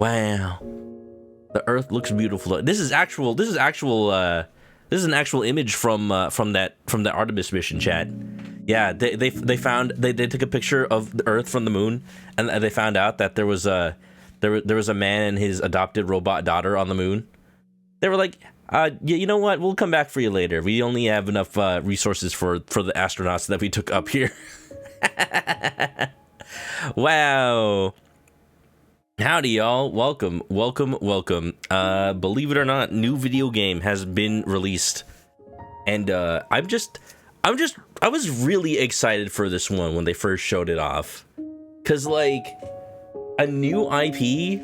Wow. The Earth looks beautiful. This is an actual image from the Artemis mission, chat. Yeah, they took a picture of the Earth from the moon, and they found out that there was a man and his adopted robot daughter on the moon. They were like, yeah, you know what? We'll come back for you later. We only have enough resources for the astronauts that we took up here. Wow. Howdy, y'all. Welcome. Believe it or not, new video game has been released, and I was really excited for this one when they first showed it off, cause like a new IP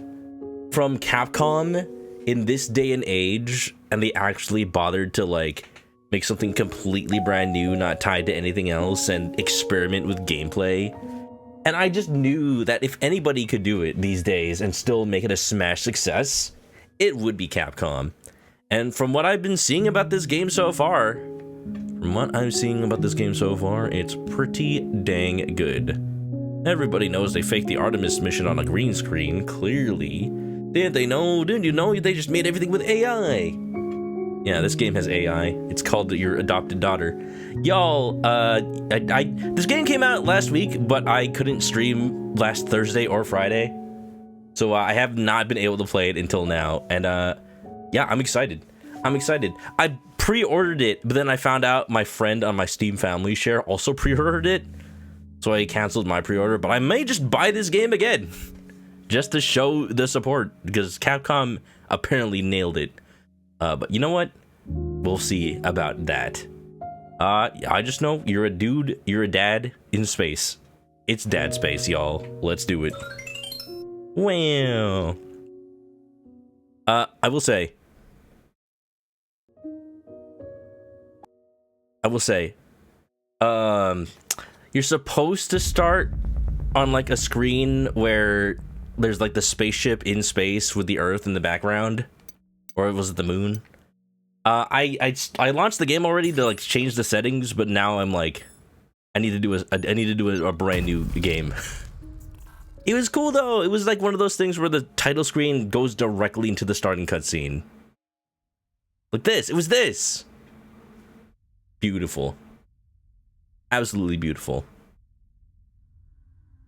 from Capcom in this day and age, and they actually bothered to like make something completely brand new, not tied to anything else, and experiment with gameplay. And I just knew that if anybody could do it these days and still make it a smash success, it would be Capcom. And from what I've been seeing about this game so far, it's pretty dang good. Everybody knows they faked the Artemis mission on a green screen, clearly. Didn't you know they just made everything with AI? Yeah, this game has AI. It's called Your Adopted Daughter. Y'all, this game came out last week, but I couldn't stream last Thursday or Friday. So I have not been able to play it until now. And yeah, I'm excited. I pre-ordered it, but then I found out my friend on my Steam family share also pre-ordered it. So I canceled my pre-order, but I may just buy this game again. Just to show the support, because Capcom apparently nailed it. But you know what? We'll see about that. I just know you're a dude, you're a dad in space. It's dad space, y'all. Let's do it. Wow. I will say, you're supposed to start on like a screen where there's like the spaceship in space with the Earth in the background. Or was it the moon? I launched the game already to like change the settings, but now I'm like, I need to do a brand new game. It was cool though. It was like one of those things where the title screen goes directly into the starting cutscene. Like this. It was this. Beautiful. Absolutely beautiful.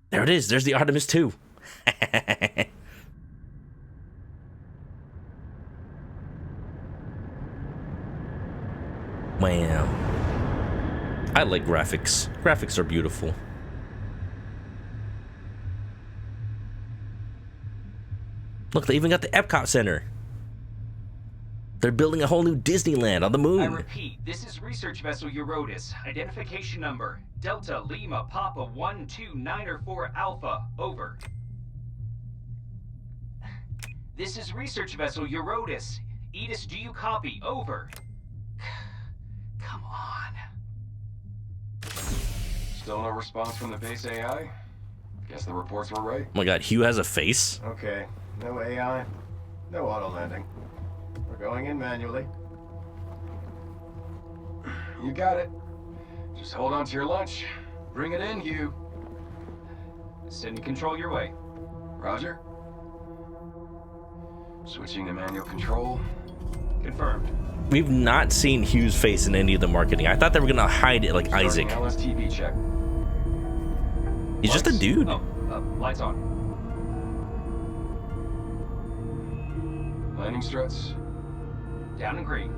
There it is. There's the Artemis 2. Wow. I like graphics. Graphics are beautiful. Look, they even got the Epcot Center. They're building a whole new Disneyland on the moon. I repeat, this is research vessel Eurodus. Identification number Delta Lima Papa 129 Alpha. Over. This is research vessel Eurodus. Edis, do you copy? Over. Come on. Still no response from the base AI? Guess the reports were right. Oh my god, Hugh has a face? Okay, no AI, no auto landing. We're going in manually. You got it. Just hold on to your lunch. Bring it in, Hugh. Send control your way. Roger. Switching to manual control. Confirmed. We've not seen Hugh's face in any of the marketing. I thought they were gonna hide it like Starting Isaac. LSTV check. He's just a dude. Oh, lights on. Landing struts. Down and green.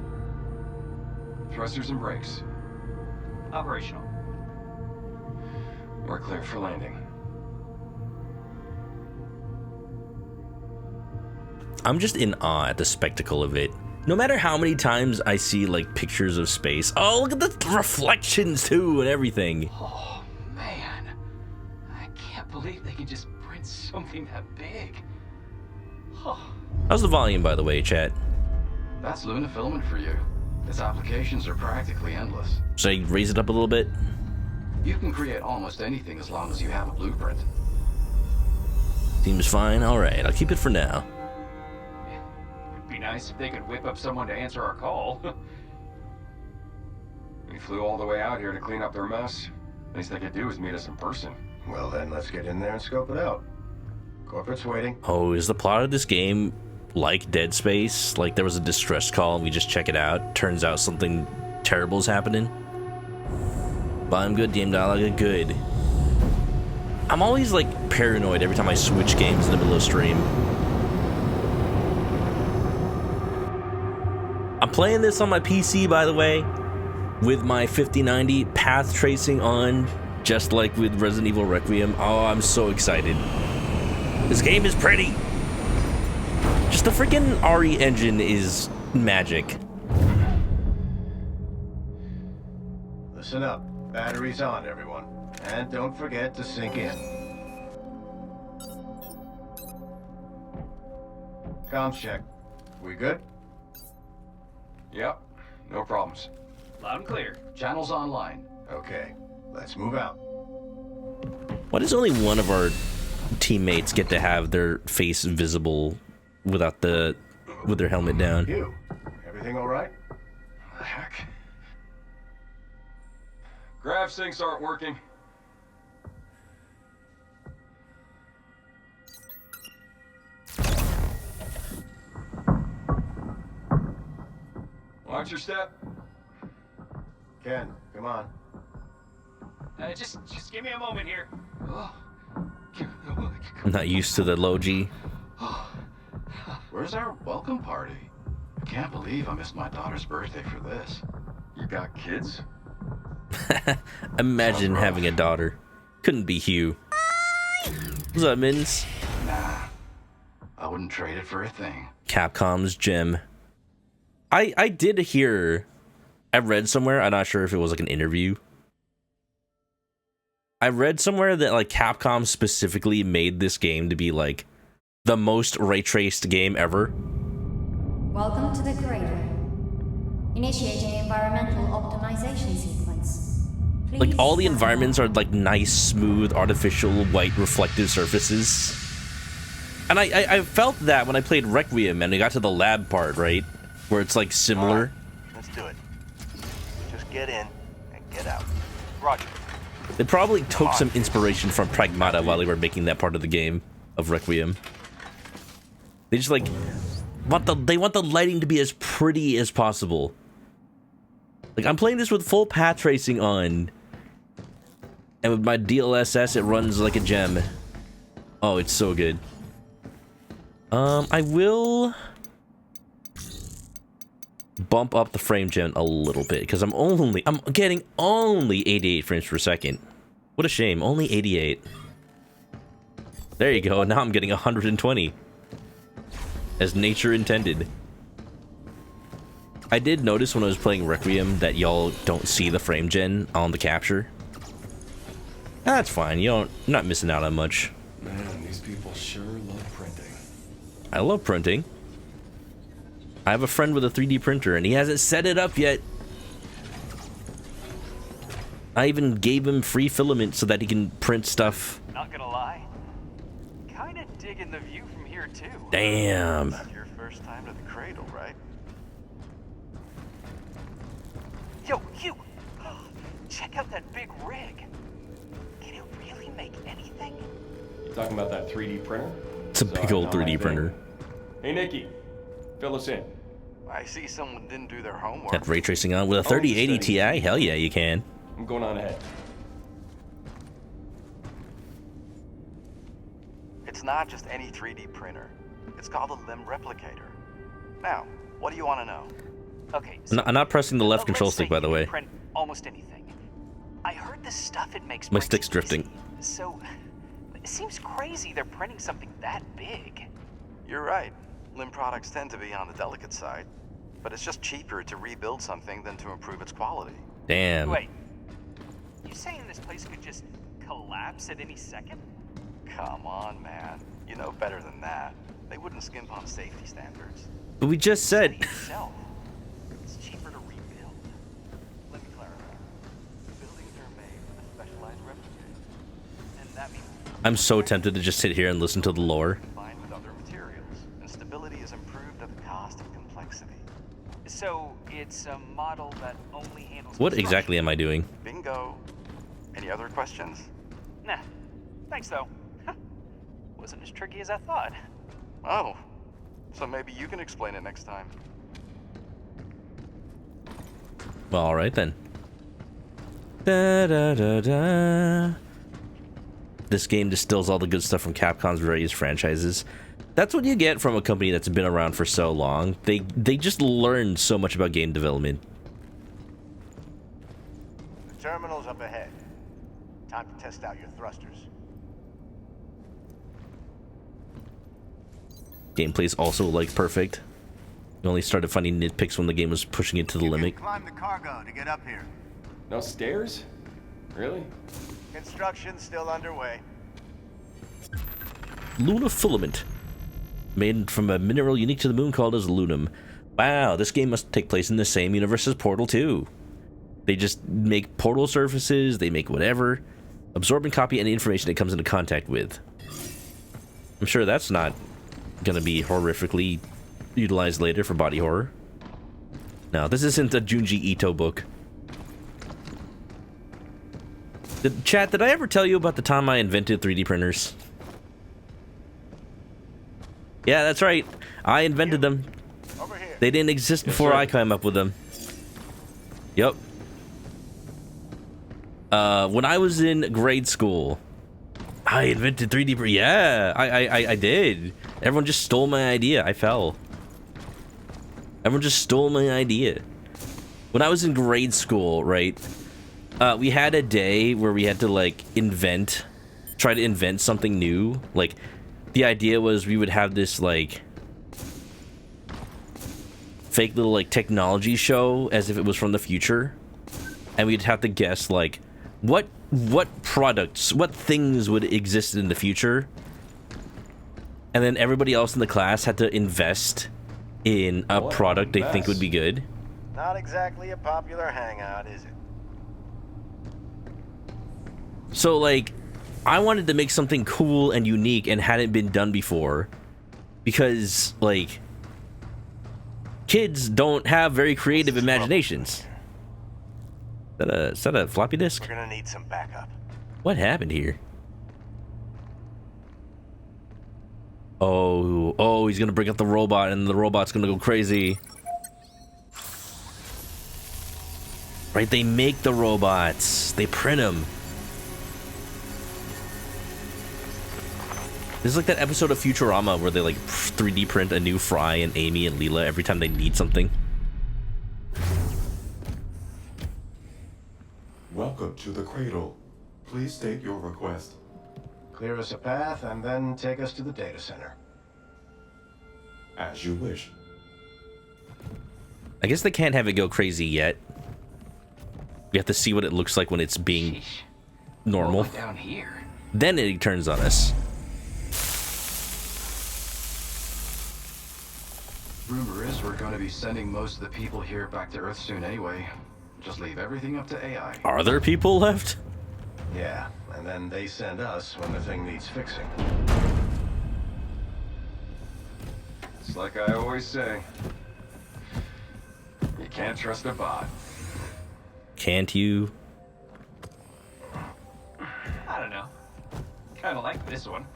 Thrusters and brakes. Operational. We're clear for landing. I'm just in awe at the spectacle of it. No matter how many times I see like pictures of space, oh look at the reflections too and everything. Oh man, I can't believe they can just print something that big. Oh. How's the volume, by the way, chat? That's Luna filament for you. Its applications are practically endless. Should I raise it up a little bit? You can create almost anything as long as you have a blueprint. Seems fine. All right, I'll keep it for now. It'd be nice if they could whip up someone to answer our call. We flew all the way out here to clean up their mess. Least they could do is meet us in person. Well then, let's get in there and scope it out. Corporate's waiting. Oh, is the plot of this game like Dead Space? Like there was a distress call and we just check it out. Turns out something terrible's happening. But I'm good, DM Dialogue, good. I'm always like paranoid every time I switch games in the middle of stream. I'm playing this on my PC, by the way, with my 5090 path tracing on, just like with Resident Evil Requiem. Oh, I'm so excited. This game is pretty. Just the freaking RE engine is magic. Listen up. Batteries on, everyone. And don't forget to sink in. Comms check. We good? Yep, no problems. Loud and clear. Channel's online. Okay, let's move out. Why does only one of our teammates get to have their face visible without with their helmet down? You, everything all right? What the heck? Grav sinks aren't working. Watch your step. Ken, come on. Just give me a moment here. I'm not used to the low G. Where's our welcome party? I can't believe I missed my daughter's birthday for this. You got kids? Imagine having a daughter. Couldn't be Hugh. What's up, Mittens? Nah, I wouldn't trade it for a thing. Capcom's gem. I did hear, I read somewhere, I'm not sure if it was like an interview. I read somewhere that like Capcom specifically made this game to be like the most ray traced game ever. Welcome to the cradle. Initiating environmental optimization sequence. Please Like all the stand environments are like nice, smooth, artificial, white, reflective surfaces. And I felt that when I played Requiem and we got to the lab part, right? Where it's like similar. Right, let's do it. Just get in and get out. Roger. They probably took some inspiration from Pragmata while they were making that part of the game of Requiem. They just like want the lighting to be as pretty as possible. Like I'm playing this with full path tracing on, and with my DLSS it runs like a gem. Oh, it's so good. I will bump up the frame gen a little bit because I'm getting only 88 frames per second. What a shame, only 88. There you go. Now I'm getting 120 as nature intended. I did notice when I was playing Requiem that y'all don't see the frame gen on the capture. That's fine. You're not missing out on much. Man, these people sure love printing. I love printing. I have a friend with a 3D printer and he hasn't set it up yet. I even gave him free filament so that he can print stuff. Not gonna lie, kinda digging the view from here too. Damn. It's your first time to the cradle, right? Yo, you! Check out that big rig. Can it really make anything? You talking about that 3D printer? It's a big old 3D printer. Hey, Nikki, fill us in. I see someone didn't do their homework. Got ray tracing on with a 3080 Ti. Hell yeah, you can. I'm going on ahead. It's not just any 3D printer. It's called a limb replicator. Now, what do you want to know? Okay, I'm not pressing the left control let's say stick, by the you can way. Print almost anything. I heard the stuff it makes. My breaks stick's easy. drifting. So, it seems crazy they're printing something that big. You're right. Limb products tend to be on the delicate side, but it's just cheaper to rebuild something than to improve its quality. Damn. Wait, you saying this place could just collapse at any second? Come on, man. You know better than that. They wouldn't skimp on safety standards. But we just said. Itself, it's cheaper to rebuild. Let me clarify. Buildings are made with a specialized replicator, and that means I'm so tempted to just sit here and listen to the lore. combined with other materials, and stability is improved at the cost of complexity. So it's a model that only handles. What exactly am I doing? Bingo. Any other questions? Nah. Thanks though. wasn't as tricky as I thought. Oh, so maybe you can explain it next time. Well, all right then. Da, da, da, da. This game distills all the good stuff from Capcom's various franchises. That's what you get from a company that's been around for so long. They just learned so much about game development. The terminal's up ahead. Time to test out your thrusters. Gameplay's also like perfect. You only started finding nitpicks when the game was pushing it to the limit. Climb the cargo to get up here. No stairs? Really? Construction's still underway. Luna filament. Made from a mineral unique to the moon called as aluminum. Wow, this game must take place in the same universe as Portal 2. They just make portal surfaces, they make whatever. Absorb and copy any information it comes into contact with. I'm sure that's not gonna be horrifically utilized later for body horror. No, this isn't a Junji Ito book. Chat, did I ever tell you about the time I invented 3D printers? Yeah, that's right. I invented them. Over here. They didn't exist before I came up with them. Yep. When I was in grade school, I invented 3D printers. Yeah, I did. Everyone just stole my idea. I fell. Everyone just stole my idea. When I was in grade school, right, we had a day where we had to, like, try to invent something new. Like, the idea was we would have this, like, fake little, like, technology show as if it was from the future. And we'd have to guess, like, what products, what things would exist in the future. And then everybody else in the class had to invest in a product they think would be good. Not exactly a popular hangout, is it? So, like, I wanted to make something cool and unique and hadn't been done before. Because, like, kids don't have very creative imaginations. Is that a floppy disk? We're gonna need some backup. What happened here? Oh, he's gonna bring up the robot and the robot's gonna go crazy. Right, they make the robots. They print them. This is like that episode of Futurama where they, like, 3D print a new Fry and Amy and Leela every time they need something. Welcome to the cradle. Please state your request. Clear us a path and then take us to the data center. As you wish. I guess they can't have it go crazy yet. We have to see what it looks like when it's being Sheesh. normal. What went down here? Then it turns on us. Rumor is we're going to be sending most of the people here back to Earth soon anyway. Just leave everything up to AI. Are there people left? Yeah, and then they send us when the thing needs fixing. It's like I always say. You can't trust a bot. Can't you? I don't know. Kind of like this one.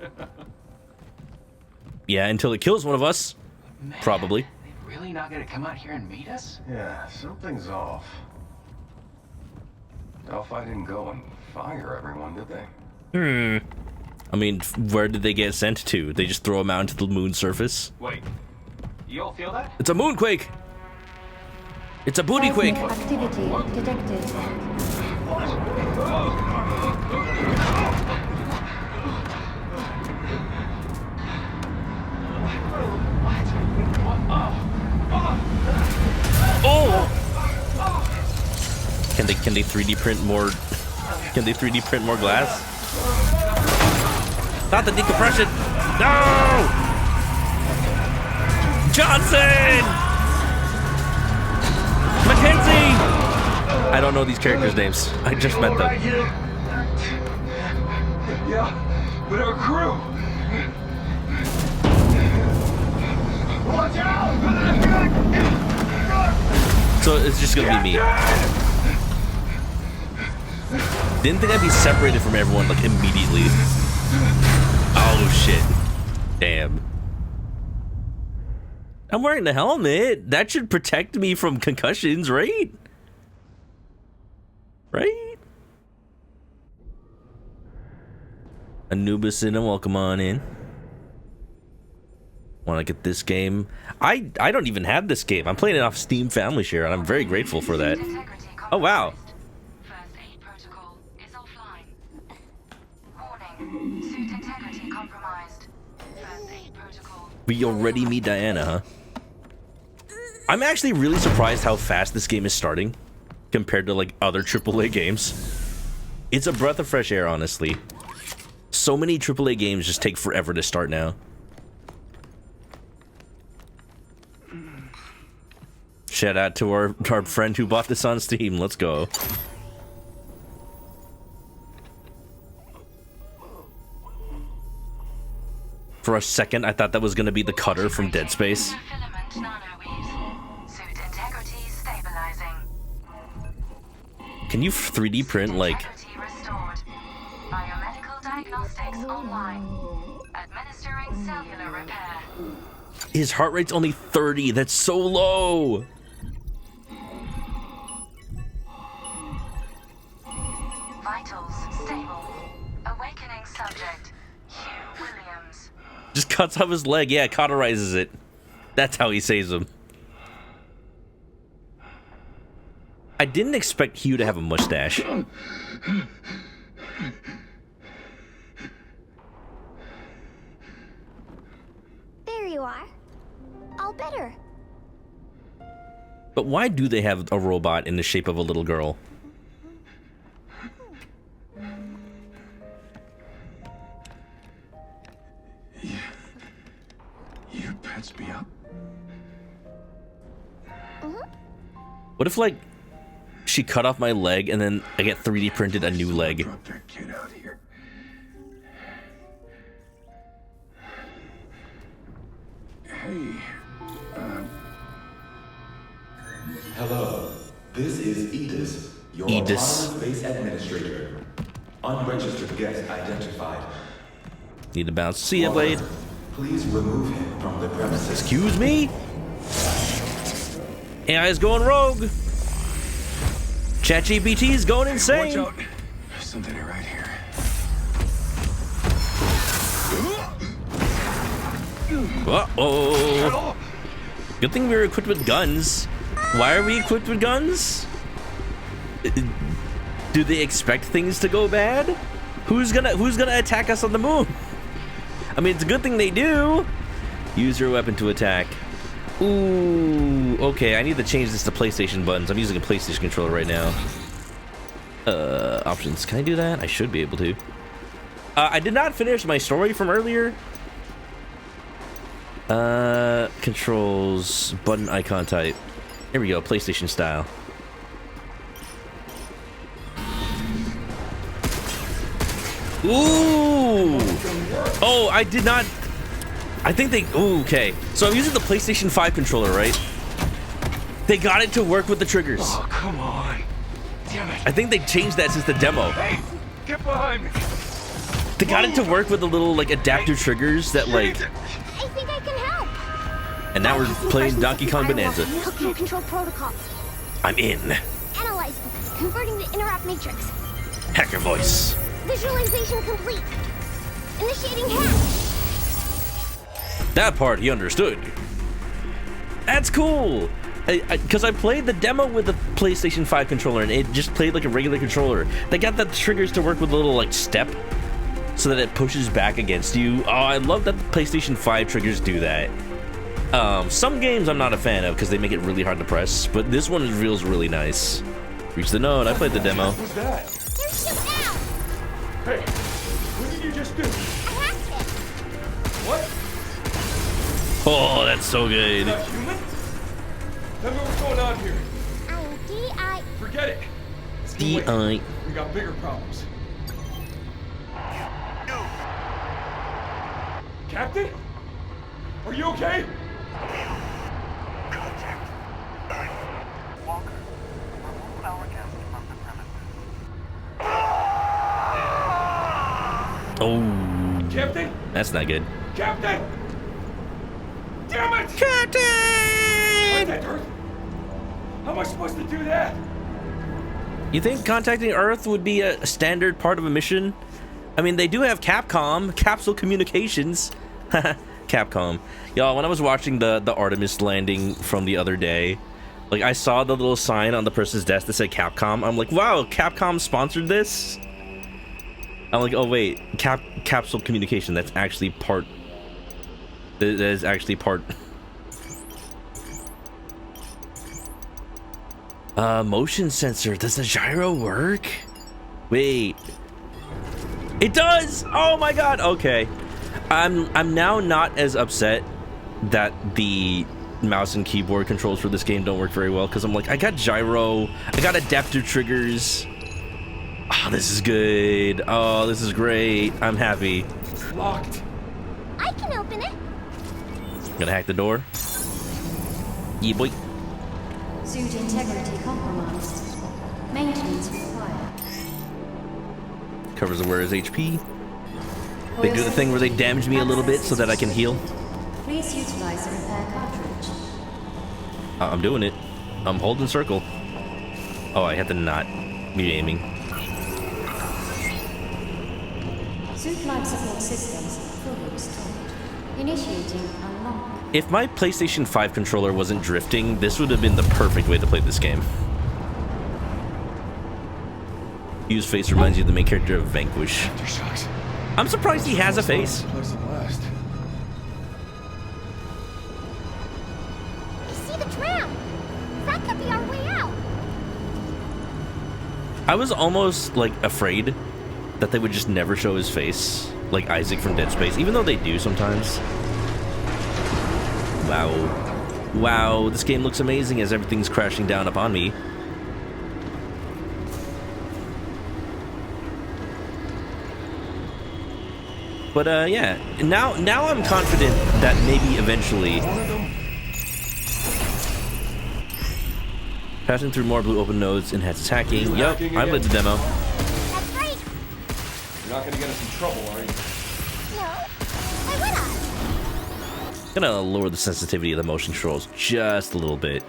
Yeah, until it kills one of us. Man, Probably. They really not gonna come out here and meet us? Yeah, something's off. Delphi didn't go and fire everyone, did they? I mean, where did they get sent to? They just throw them out into the moon surface? Wait, you all feel that? It's a moonquake! It's a booty quake! Seismic activity detected. Oh! Can they 3D print more? Can they 3D print more glass? Not the decompression! No! Johnson! Mackenzie! I don't know these characters' names. I just met them. Yeah, but our crew. Watch out! So it's just gonna be me. Didn't think I'd be separated from everyone, like, immediately. Oh, Oh shit. Damn. I'm wearing the helmet. That should protect me from concussions, right? Right? Anubis in and welcome on in. Want to get this game? I don't even have this game. I'm playing it off Steam Family Share, and I'm very grateful for that. Oh wow. First aid protocol is offline. Warning, suit integrity compromised. First aid protocol. We already meet Diana, huh? I'm actually really surprised how fast this game is starting compared to like other AAA games. It's a breath of fresh air, honestly. So many AAA games just take forever to start now. Shout out to our friend who bought this on Steam. Let's go. For a second, I thought that was going to be the cutter from Dead Space. Suit integrity stabilizing. Can you 3D print, like... Integrity restored. Biomedical diagnostics online. Administering cellular repair. His heart rate's only 30. That's so low. Vitals stable. Awakening subject. Hugh Williams. Just cuts off his leg. Yeah, cauterizes it. That's how he saves him. I didn't expect Hugh to have a mustache. There you are. All better. But why do they have a robot in the shape of a little girl? You patched me up? What if, like, she cut off my leg and then I get 3D printed a new leg? Drop that kid out here. Hey, Hello, this is Edis, your Edis. autonomous base administrator. Unregistered guest identified. Need to bounce. See ya, Blade. Please remove him from the premises. Excuse me? AI's going rogue. ChatGPT's going insane. watch out. There's something right here. Uh-oh. Good thing we were equipped with guns. Why are we equipped with guns? Do they expect things to go bad? Who's gonna attack us on the moon? I mean, it's a good thing they do. Use your weapon to attack. Ooh, okay, I need to change this to PlayStation buttons. I'm using a PlayStation controller right now. Options. Can I do that? I should be able to. I did not finish my story from earlier. Controls, button icon type. Here we go, PlayStation style. Ooh! Oh, I did not... I think they... Ooh, okay. So I'm using the PlayStation 5 controller, right? They got it to work with the triggers. Oh, come on. Damn it. I think they changed that since the demo. Hey, get behind me. They got it to work with the little, like, adaptive triggers that, like... I think I can help. And now we're playing Donkey Kong Bonanza. Hooking control protocols. I'm in. Analyzing. Converting the interrupt matrix. Hacker voice. Visualization complete. Initiating hack. That part he understood. That's cool. Because I played the demo with the PlayStation 5 controller and it just played like a regular controller. They got the triggers to work with a little like step so that it pushes back against you. Oh, I love that the PlayStation 5 triggers do that. Some games I'm not a fan of because they make it really hard to press, but this one feels really nice. Reach the node. I played the demo. What was that? They're shooting out. Hey, what did you just do? I hacked it. What? Oh, that's so good. Not human? Tell me what's going on here. I'm D.I. Forget it. D.I. We got bigger problems. Captain? Are you okay? Contact. Walker, remove our guest from the premises. Oh. Captain? That's not good. Captain! Damn it! Captain! Contact Earth? How am I supposed to do that? You think contacting Earth would be a standard part of a mission? I mean, they do have Capcom, Capsule Communications. Capcom. Y'all, when I was watching the Artemis landing from the other day, like, I saw the little sign on the person's desk that said Capcom. I'm like, wow, Capcom sponsored this? I'm like, oh wait, Capsule Communication, that's actually part... That is actually part... Motion sensor, does the gyro work? Wait. It does! Oh my god, okay. I'm now not as upset that the mouse and keyboard controls for this game don't work very well, because I'm like, I got gyro, I got adaptive triggers. Oh, this is good. Oh, this is great. I'm happy. Locked. I can open it. Gonna hack the door. Yeah, boy. Suit integrity compromised. Maintenance required. Covers the wearer's HP. They do the thing where they damage me a little bit so that I can heal. Please utilize the repair cartridge. I'm doing it. I'm holding circle. Oh, I had to not be aiming. Suit life support systems fully restored. Initiating unlock. If my PlayStation 5 controller wasn't drifting, this would have been the perfect way to play this game. Hugh's face reminds you of the main character of Vanquish. I'm surprised he has a face. I see the tram. That could be our way out. I was almost like afraid that they would just never show his face, like Isaac from Dead Space, even though they do sometimes. Wow. Wow, this game looks amazing as everything's crashing down upon me. But yeah, now I'm confident that maybe eventually passing through more blue open nodes enhances hacking. Yup, I played the demo. That's right. You're not gonna get us in trouble, are you? No. Why would I? Gonna lower the sensitivity of the motion controls just a little bit.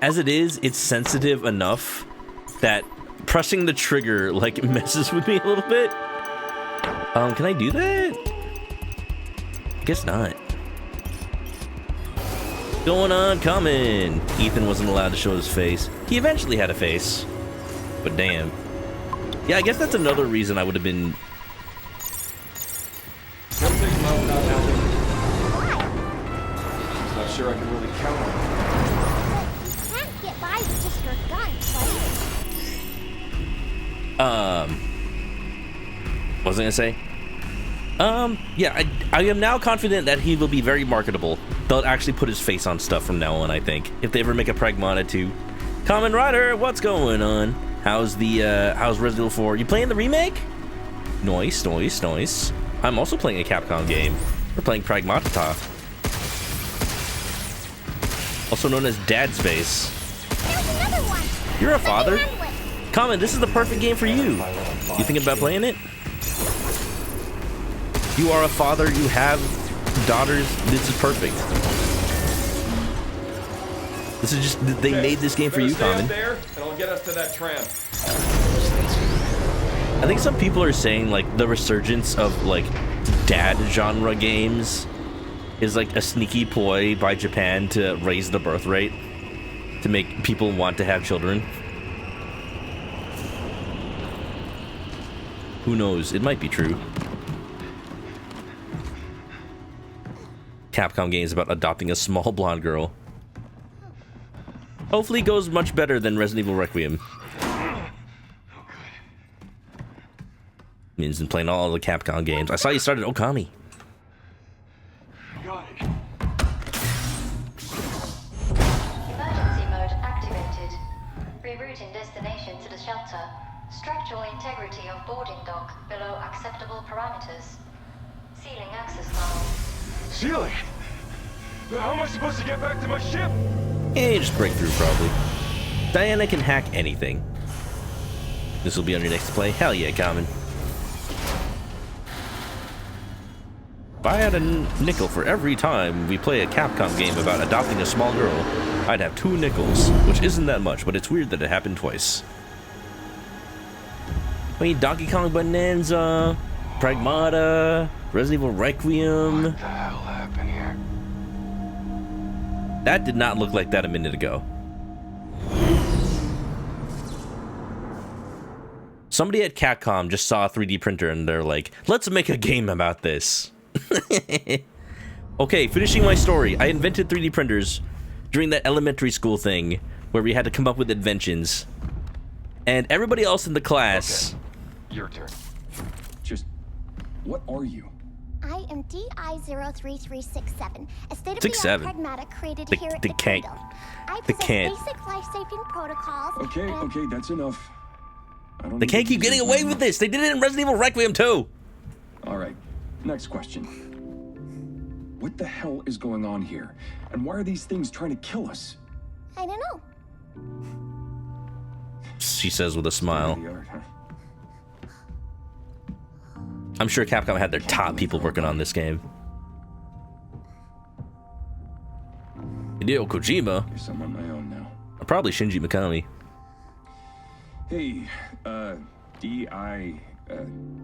As it is, it's sensitive enough that pressing the trigger like messes with me a little bit. Can I do that? Guess not. Going on, coming. Ethan wasn't allowed to show his face. He eventually had a face, but damn. Yeah, I guess that's another reason I would have been. Something's not happening. Why? Not sure I can really count on it. You can't get by with just your guns, right? What was I gonna say? Yeah, I am now confident that he will be very marketable. They'll actually put his face on stuff from now on, I think. If they ever make a Pragmata 2. Common Rider, what's going on? How's Resident Evil 4? You playing the remake? Nice, nice, nice. I'm also playing a Capcom game. We're playing Pragmata. Also known as Dad Space. There's another one. You're a father? Common, this is the perfect game for you. You thinking about playing it? You are a father, you have daughters, this is perfect. This is just, they made this game for you, Common. There, and I'll get us to that tram. I think some people are saying, like, the resurgence of, like, dad genre games is, like, a sneaky ploy by Japan to raise the birth rate, to make people want to have children. Who knows? It might be true. Capcom games about adopting a small blonde girl. Hopefully it goes much better than Resident Evil Requiem. Means been playing all the Capcom games. I saw you started Okami. Got it. Emergency mode activated. Rerouting destination to the shelter. Structural integrity of boarding dock below acceptable parameters. Sealing access tunnel. Ceiling? How am I supposed to get back to my ship? Yeah, you just break through, probably. Diana can hack anything. This will be on your next play. Hell yeah, Common. If I had a nickel for every time we play a Capcom game about adopting a small girl, I'd have 2 nickels, which isn't that much, but it's weird that it happened twice. I mean, Donkey Kong Bonanza, Pragmata, Resident Evil Requiem. What the hell happened here? That did not look like that a minute ago. Somebody at Capcom just saw a 3D printer and they're like, let's make a game about this. Okay, finishing my story. I invented 3D printers during that elementary school thing where we had to come up with inventions. And everybody else in the class... Okay. Your turn. Just, what are you? I am DI-03367, a 67. state-of-the-art pragmata created here at the can't. Cradle. I They possess can't. basic life-saving protocols. Okay, and okay, that's enough. I don't They need can't to keep use getting it away anymore. with this. They did it in Resident Evil Requiem too. All right, next question. What the hell is going on here? And why are these things trying to kill us? I don't know. She says with a smile. The art, huh? I'm sure Capcom had their top people working on this game. Hideo Kojima, Guess I'm on my own now. or probably Shinji Mikami. Hey, D.I.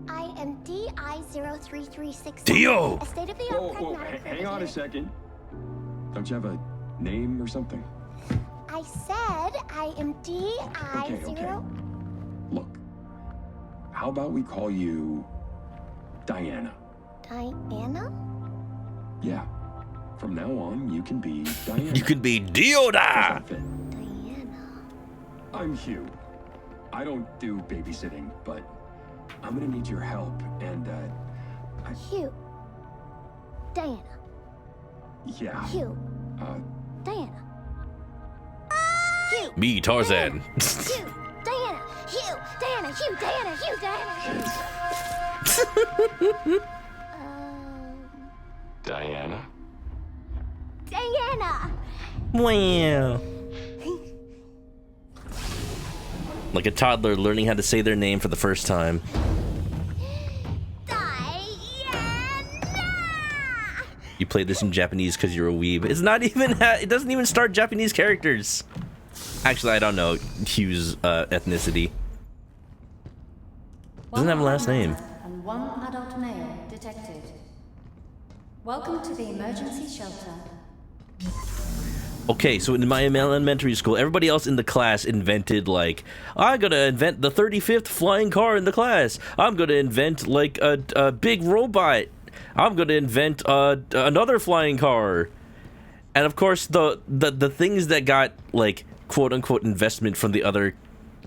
I am DI-03367. Dio! A state-of-the-art Whoa, pragmata created hang on a here- second. Don't you have a name or something? I said I am DI-0... Okay. Look, how about we call you Diana? Diana? Yeah. From now on, you can be Diana. You can be Dioda! Diana. I'm Hugh. I don't do babysitting, but I'm gonna need your help, and, Hugh. Diana. yeah. Hugh. Diana. Hugh. Me, Tarzan. Hugh. Diana. Hugh. Diana. Hugh. Diana. Hugh. Diana. Diana? Diana. Wow. Like a toddler learning how to say their name for the first time. You play this in Japanese because you're a weeb. It's not even, it doesn't even start Japanese characters. Actually, I don't know Hugh's ethnicity. Doesn't have a last name. And 1 adult male detected. Welcome to the emergency shelter. Okay, so in my elementary school, everybody else in the class invented, like, I'm gonna invent the 35th flying car in the class. I'm gonna invent, like, a big robot. I'm gonna invent another flying car. And of course, the things that got, like, quote-unquote investment from the other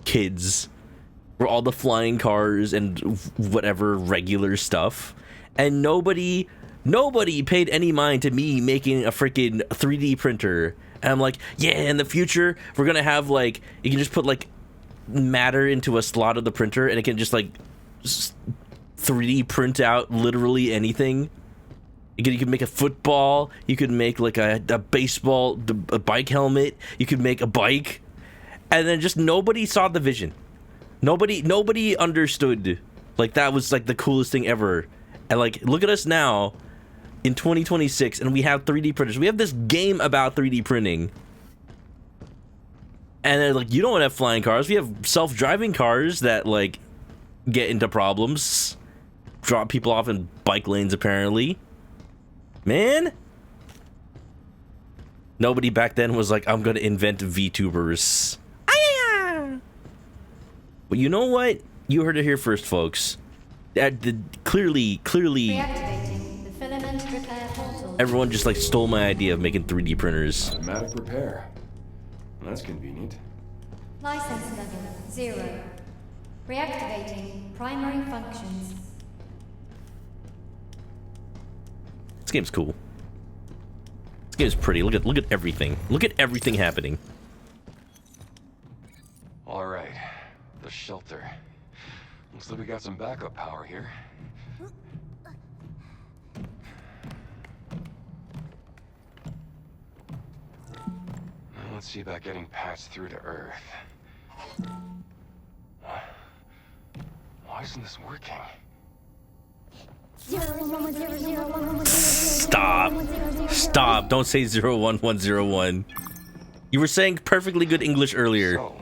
kids were all the flying cars and whatever regular stuff. And nobody paid any mind to me making a freaking 3D printer. And I'm like, yeah, in the future, we're gonna have, like, you can just put, like, matter into a slot of the printer and it can just, like, 3D print out literally anything. You can make a football, you could make, like, a baseball, a bike helmet, you could make a bike. And then just nobody saw the vision. Nobody understood. Like, that was, like, the coolest thing ever. And, like, look at us now in 2026 and we have 3D printers. We have this game about 3D printing. And they're like, you don't have flying cars. We have self-driving cars that, like, get into problems. Drop people off in bike lanes, apparently. Man. Nobody back then was like, I'm gonna invent VTubers. But you know what? You heard it here first, folks. Clearly, Reactivating the filament repair portal. everyone just, like, stole my idea of making 3D printers. Automatic repair. That's convenient. License level 0. Reactivating primary functions. This game's cool. This game's pretty. Look at everything. Look at everything happening. All right, the shelter. Looks like we got some backup power here. Now let's see about getting patched through to Earth. Why isn't this working? Stop. Don't say 01101. You were saying perfectly good English earlier. So,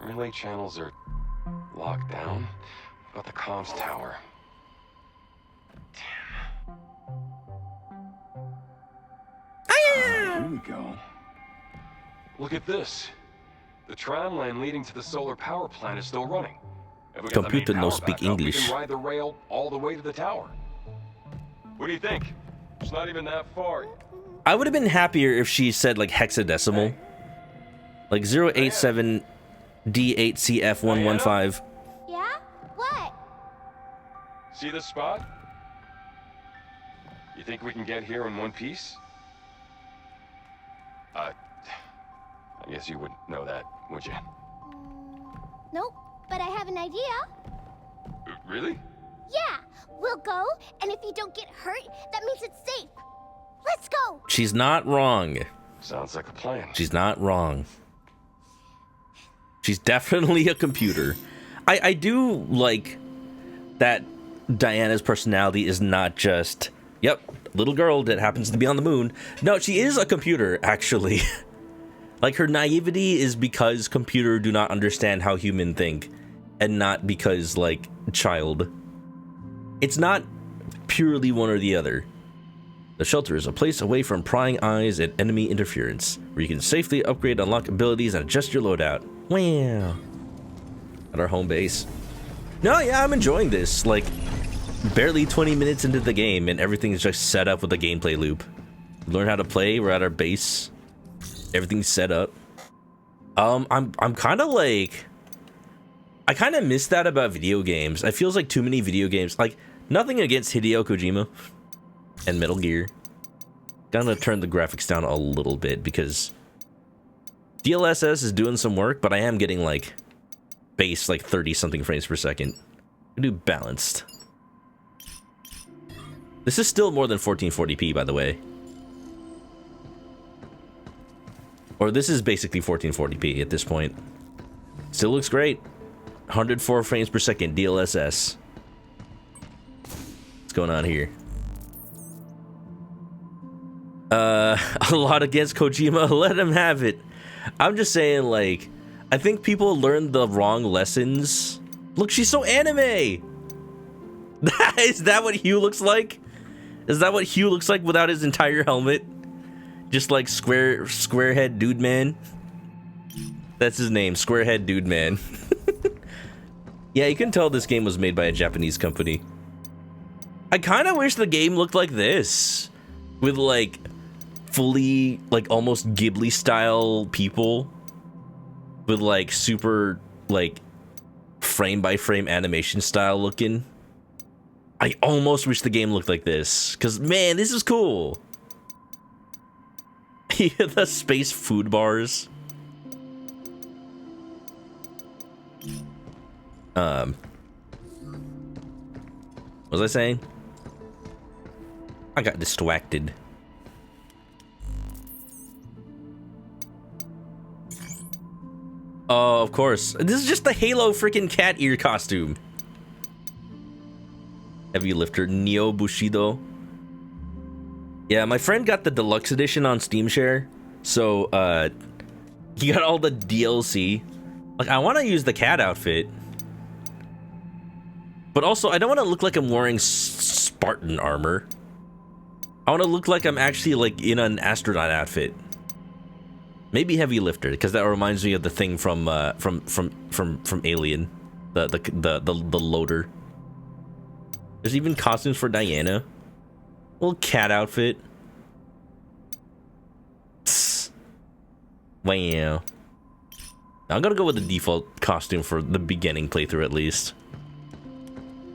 relay channels are locked down, but the comms tower. Here we go. Look at this. The tram line leading to the solar power plant is still running. If we get the main Computer no power speak back up, English. we can ride the rail all the way to the tower. What do you think? It's not even that far. I would have been happier if she said like hexadecimal. Like 087D8CF115. Yeah? What? See this spot? You think we can get here in one piece? I guess you wouldn't know that, would you? Nope, but I have an idea. Really? Yeah, we'll go, and if you don't get hurt, that means it's safe. Let's go. She's not wrong. Sounds like a plan. She's not wrong. She's definitely a computer. I do like that Diana's personality is not just, yep, little girl that happens to be on the moon. No, she is a computer, actually. Like, her naivety is because computer do not understand how human think, and not because, like, child. It's not purely one or the other. The shelter is a place away from prying eyes and enemy interference, where you can safely upgrade, unlock abilities, and adjust your loadout. Wow. At our home base. No, yeah, I'm enjoying this. Like, barely 20 minutes into the game, and everything is just set up with a gameplay loop. Learn how to play, we're at our base. Everything's set up. I'm kind of like... I kind of miss that about video games. It feels like too many video games. Like, nothing against Hideo Kojima and Metal Gear. Gonna turn the graphics down a little bit because DLSS is doing some work, but I am getting like base like 30 something frames per second. I do balanced. This is still more than 1440p, by the way. Or this is basically 1440p at this point. Still looks great. 104 frames per second DLSS. What's going on here? A lot against Kojima. Let him have it. I'm just saying, like, I think people learned the wrong lessons. Look, she's so anime. Is that what Hugh looks like? Is that what Hugh looks like without his entire helmet? Just like squarehead dude man. That's his name, squarehead dude man. Yeah, you can tell this game was made by a Japanese company. I kind of wish the game looked like this, with like fully like almost Ghibli style people, with like super like frame by frame animation style looking. I almost wish the game looked like this, because man, this is cool. The space food bars. What was I saying? I got distracted. Oh, of course. This is just the Halo freaking cat ear costume. Heavy lifter Neo Bushido. Yeah, my friend got the deluxe edition on Steam Share, so he got all the DLC. Like, I want to use the cat outfit, but also I don't want to look like I'm wearing Spartan armor. I want to look like I'm actually like in an astronaut outfit. Maybe heavy lifter, because that reminds me of the thing from Alien, the loader. There's even costumes for Diana. Little cat outfit. Tss. Wow. I'm gonna go with the default costume for the beginning playthrough at least.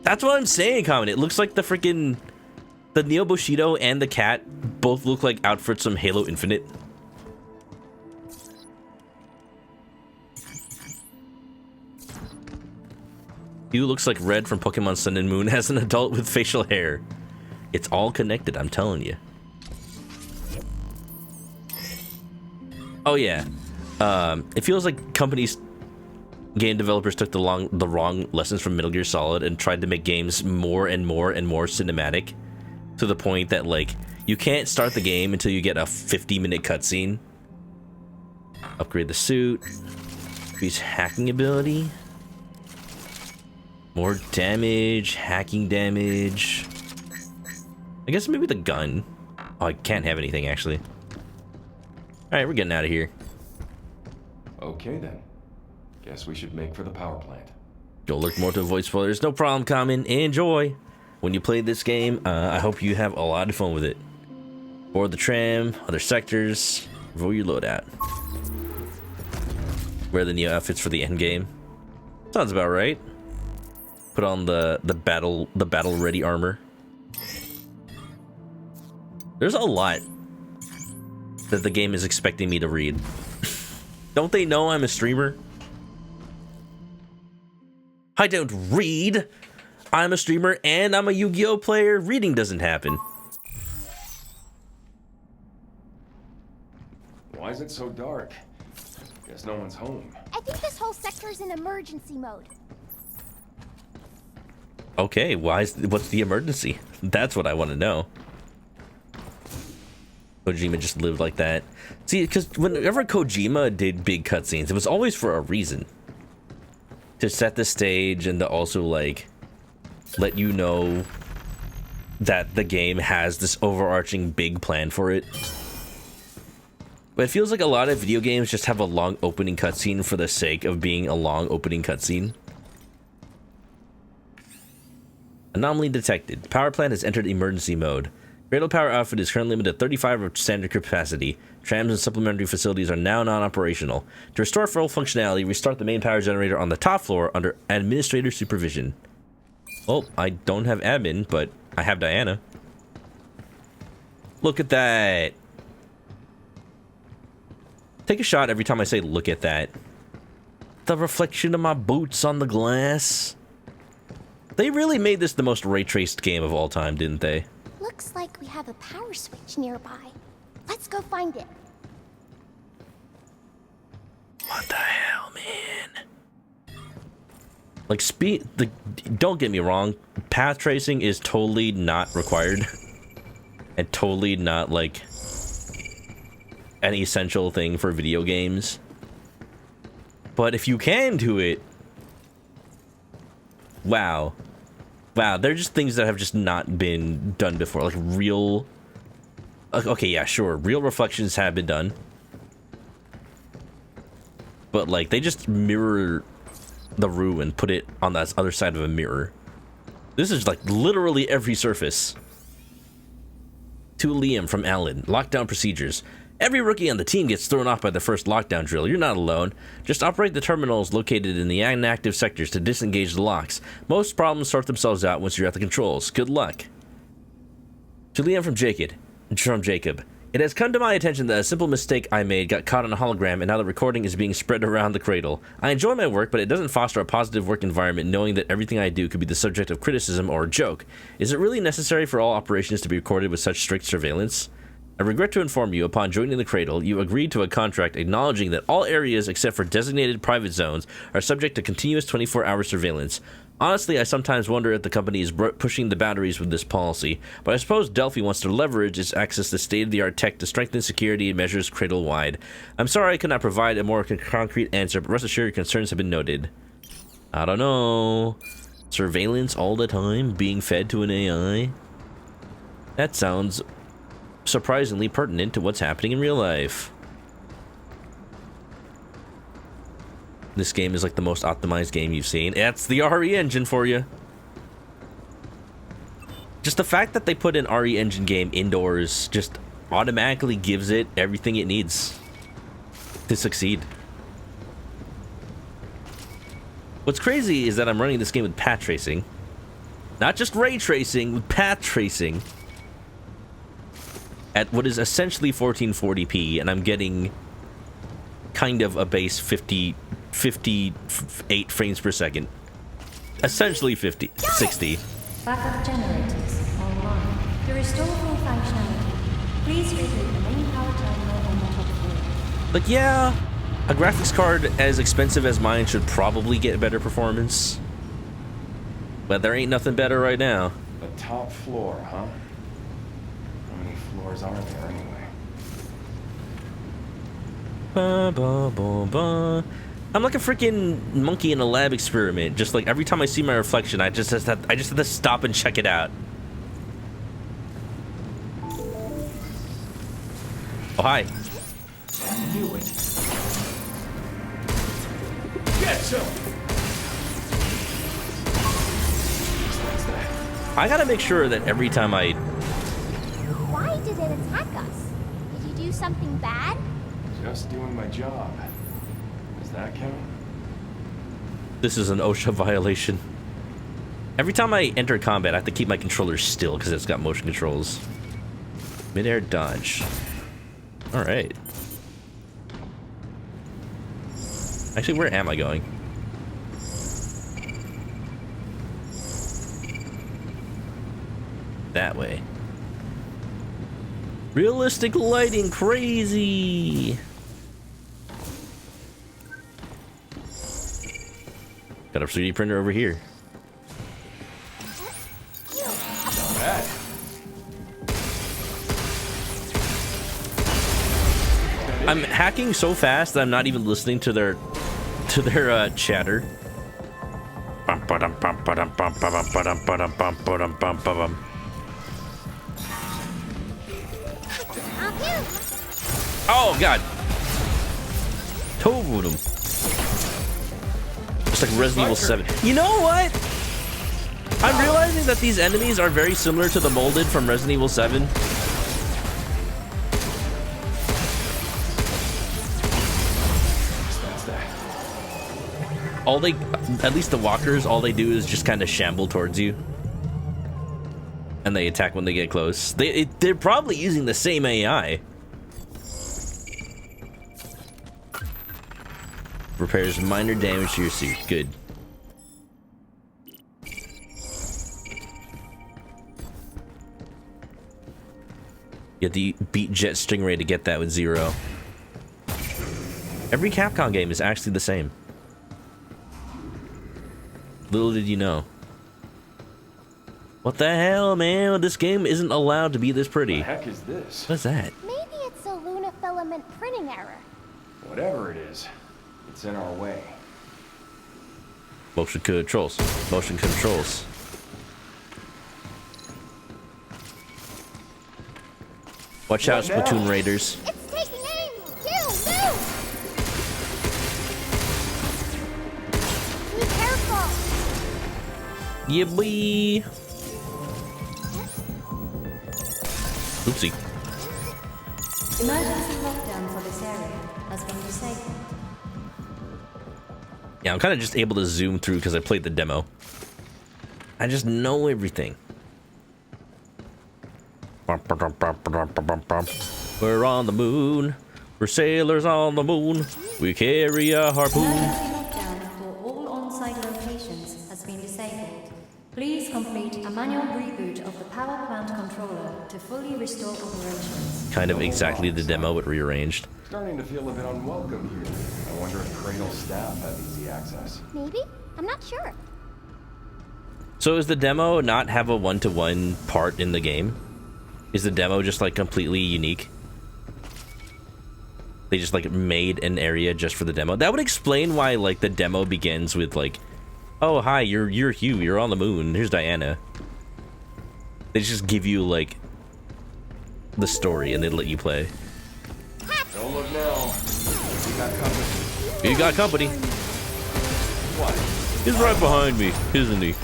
That's what I'm saying, Common. It looks like the freaking... The Neo Bushido and the cat both look like outfits from Halo Infinite. Hugh looks like Red from Pokemon Sun and Moon as an adult with facial hair. It's all connected, I'm telling you. Oh yeah. It feels like companies game developers took the wrong lessons from Metal Gear Solid and tried to make games more and more and more cinematic, to the point that like you can't start the game until you get a 50-minute cutscene. Upgrade the suit. Increase hacking ability. More damage, hacking damage. I guess maybe the gun. Oh, I can't have anything actually. Alright, we're getting out of here. Okay then. Guess we should make for the power plant. Go look more to avoid spoilers. No problem, Common. Enjoy. When you play this game, I hope you have a lot of fun with it. Board the tram, other sectors, roll your loadout. Wear the Neo outfits for the end game. Sounds about right. Put on the battle ready armor. There's a lot that the game is expecting me to read. Don't they know I'm a streamer? I don't read. I'm a streamer and I'm a Yu-Gi-Oh player. Reading doesn't happen. Why is it so dark? Guess no one's home. I think this whole sector's in emergency mode. Okay, what's the emergency? That's what I want to know. Kojima just lived like that. See, because whenever Kojima did big cutscenes, it was always for a reason. To set the stage and to also, like, let you know that the game has this overarching big plan for it. But it feels like a lot of video games just have a long opening cutscene for the sake of being a long opening cutscene. Anomaly detected. Power plant has entered emergency mode. Cradle power outfit is currently limited to 35 of standard capacity. Trams and supplementary facilities are now non-operational. To restore full functionality, restart the main power generator on the top floor under administrator supervision. Well, I don't have admin, but I have Diana. Look at that. Take a shot every time I say look at that. The reflection of my boots on the glass. They really made this the most ray-traced game of all time, didn't they? Looks like we have a power switch nearby. Let's go find it. What the hell, man? Like, don't get me wrong, path tracing is totally not required. And totally not, like, an essential thing for video games. But if you can do it, wow. Wow, they're just things that have just not been done before. Like real... Okay, yeah, sure. Real reflections have been done. But, like, they just mirror the room and put it on that other side of a mirror. This is, like, literally every surface. To Liam from Alan. Lockdown procedures. Every rookie on the team gets thrown off by the first lockdown drill. You're not alone. Just operate the terminals located in the inactive sectors to disengage the locks. Most problems sort themselves out once you're at the controls. Good luck. To Liam from Jacob. It has come to my attention that a simple mistake I made got caught on a hologram and now the recording is being spread around the cradle. I enjoy my work, but it doesn't foster a positive work environment knowing that everything I do could be the subject of criticism or a joke. Is it really necessary for all operations to be recorded with such strict surveillance? I regret to inform you, upon joining the Cradle, you agreed to a contract acknowledging that all areas except for designated private zones are subject to continuous 24-hour surveillance. Honestly, I sometimes wonder if the company is pushing the boundaries with this policy, but I suppose Delphi wants to leverage its access to state-of-the-art tech to strengthen security measures Cradle-wide. I'm sorry I could not provide a more concrete answer, but rest assured your concerns have been noted. I don't know. Surveillance all the time, being fed to an AI? That sounds surprisingly pertinent to what's happening in real life. This game is like the most optimized game you've seen. That's the RE engine for you. Just the fact that they put an RE engine game indoors just automatically gives it everything it needs to succeed. What's crazy is that I'm running this game with path tracing. Not just ray tracing, with path tracing. At what is essentially 1440p, and I'm getting kind of a base 58 frames per second. Essentially 60. Backup generators online. To restore full functionality, please reboot the main power terminal on the top floor. Like, yeah, A graphics card as expensive as mine should probably get better performance. But there ain't nothing better right now. The top floor, huh? How many floors are there anyway? Ba, ba, ba, ba. I'm like a freaking monkey in a lab experiment. Just like every time I see my reflection, I just have to stop and check it out. Oh, hi. I knew it. Get some. I gotta make sure that every time I... Why did it attack us? Did you do something bad? Just doing my job. Does that count? This is an OSHA violation. Every time I enter combat, I have to keep my controller still because it's got motion controls. Mid-air dodge. Alright. Actually, where am I going? That way. Realistic lighting, crazy! Got a 3D printer over here. Not bad. I'm hacking so fast that I'm not even listening to their chatter. Oh god! Totem. It's like Resident Evil 7. You know what? I'm realizing that these enemies are very similar to the molded from Resident Evil 7. All they, at least the walkers, all they do is just kind of shamble towards you. And they attack when they get close. They're probably using the same AI. Repairs minor damage to your suit. Good. You have to beat Jet Stingray to get that with 0. Every Capcom game is actually the same. Little did you know. What the hell, man? This game isn't allowed to be this pretty. What the heck is this? What's that? Maybe it's a Luna filament printing error. Whatever it is, it's in our way. Motion controls. Motion controls. Watch out, Splatoon Raiders. It's taking aim! Kill! Move! Be careful! Yeah, boy. Oopsie. Emergency lockdown for this area has been disabled. Yeah, I'm kind of just able to zoom through because I played the demo. I just know everything. We're on the moon. We're sailors on the moon. We carry a harpoon. Emergency lockdown for all on-site locations has been disabled. Please complete a manual reboot of the power plant controller to fully restore operations. Kind of exactly the demo, but rearranged. Starting to feel a bit unwelcome here. I wonder if Cradle staff have easy access. Maybe? I'm not sure. So is the demo not have a one-to-one part in the game? Is the demo just like completely unique? They just like made an area just for the demo. That would explain why like the demo begins with like, oh hi, you're Hugh, you're on the moon. Here's Diana. They just give you like the story and they let you play. Don't look now. We got company. You got company. What? He's right behind me, isn't he?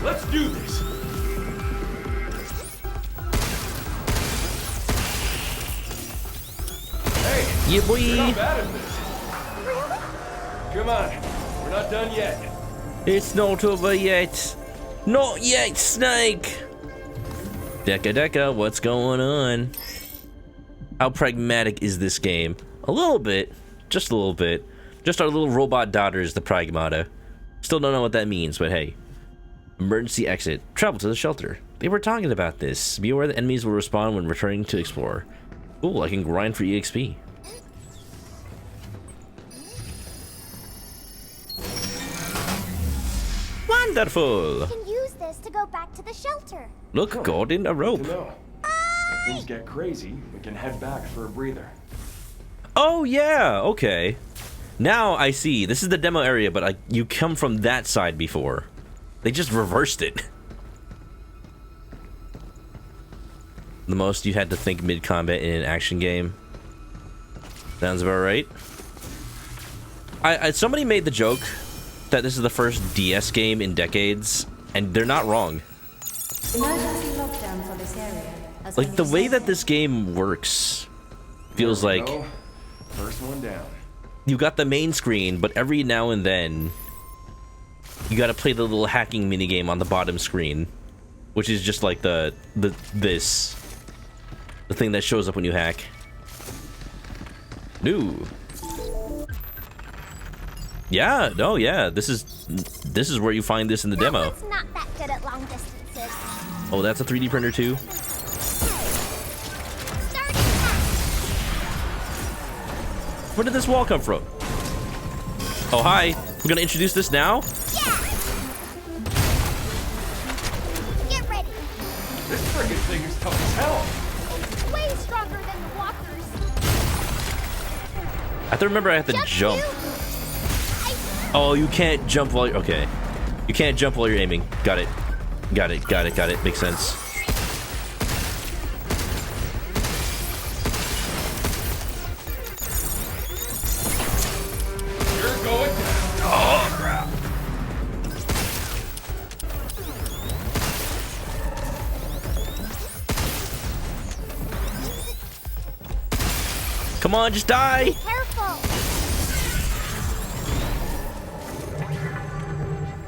Let's do this. Hey, yeah, boy. We're not bad at this. Come on, we're not done yet. It's not over yet. Not yet, Snake. Deca, what's going on? How pragmatic is this game? A little bit, just a little bit. Just our little robot daughters, the Pragmata. Still don't know what that means, but hey. Emergency exit. Travel to the shelter. They were talking about this. Be aware that enemies will respawn when returning to explore. Cool, I can grind for EXP. Wonderful! We can use this to go back to the shelter. Look, Gordon, a rope. If things get crazy, we can head back for a breather. Oh, yeah, okay. Now I see. This is the demo area, but you come from that side before. They just reversed it. The most you had to think mid-combat in an action game. Sounds about right. Somebody made the joke that this is the first DS game in decades, and they're not wrong. Emergency lockdown for this area. Like, the way that this game works feels like... First one down. You got the main screen, but every now and then you gotta play the little hacking minigame on the bottom screen, which is just like the thing that shows up when you hack. New. Yeah, no, yeah. This is where you find this in the demo. It's not that good at long distances. Oh, that's a 3D printer too. Where did this wall come from? Oh, hi. We're gonna introduce this now? Yeah. Get ready. This friggin' thing is tough as hell. It's way stronger than the walkers. I have to remember I have to jump. Oh, you can't jump while you're... Okay. You can't jump while you're aiming. Got it. Got it, got it, got it. Makes sense. You're going down. Oh, crap. Come on, just die. Be careful.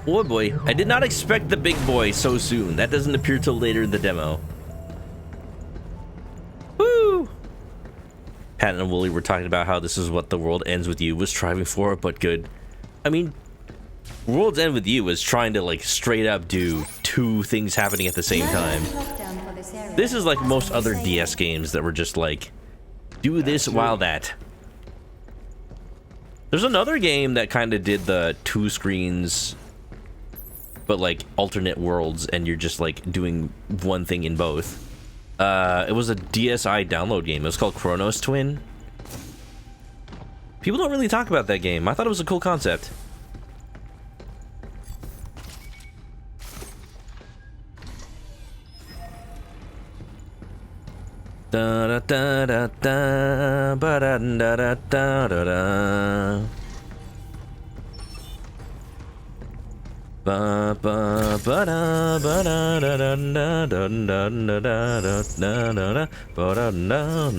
Oh boy, I did not expect the big boy so soon. That doesn't appear till later in the demo. Woo! Pat and Wooly were talking about how this is what the world ends with you was striving for, but good. I mean, World's End with You was trying to like straight up do two things happening at the same time. This is like most other DS games that were just like, do this while that. There's another game that kind of did the two screens, but like alternate worlds, and you're just like doing one thing in both. It was a DSi download game. It was called Chronos Twin. People don't really talk about that game. I thought it was a cool concept. Da da da da da ba da da da da da da. Ba ba ba da ba da da da da da da da da da da ba da da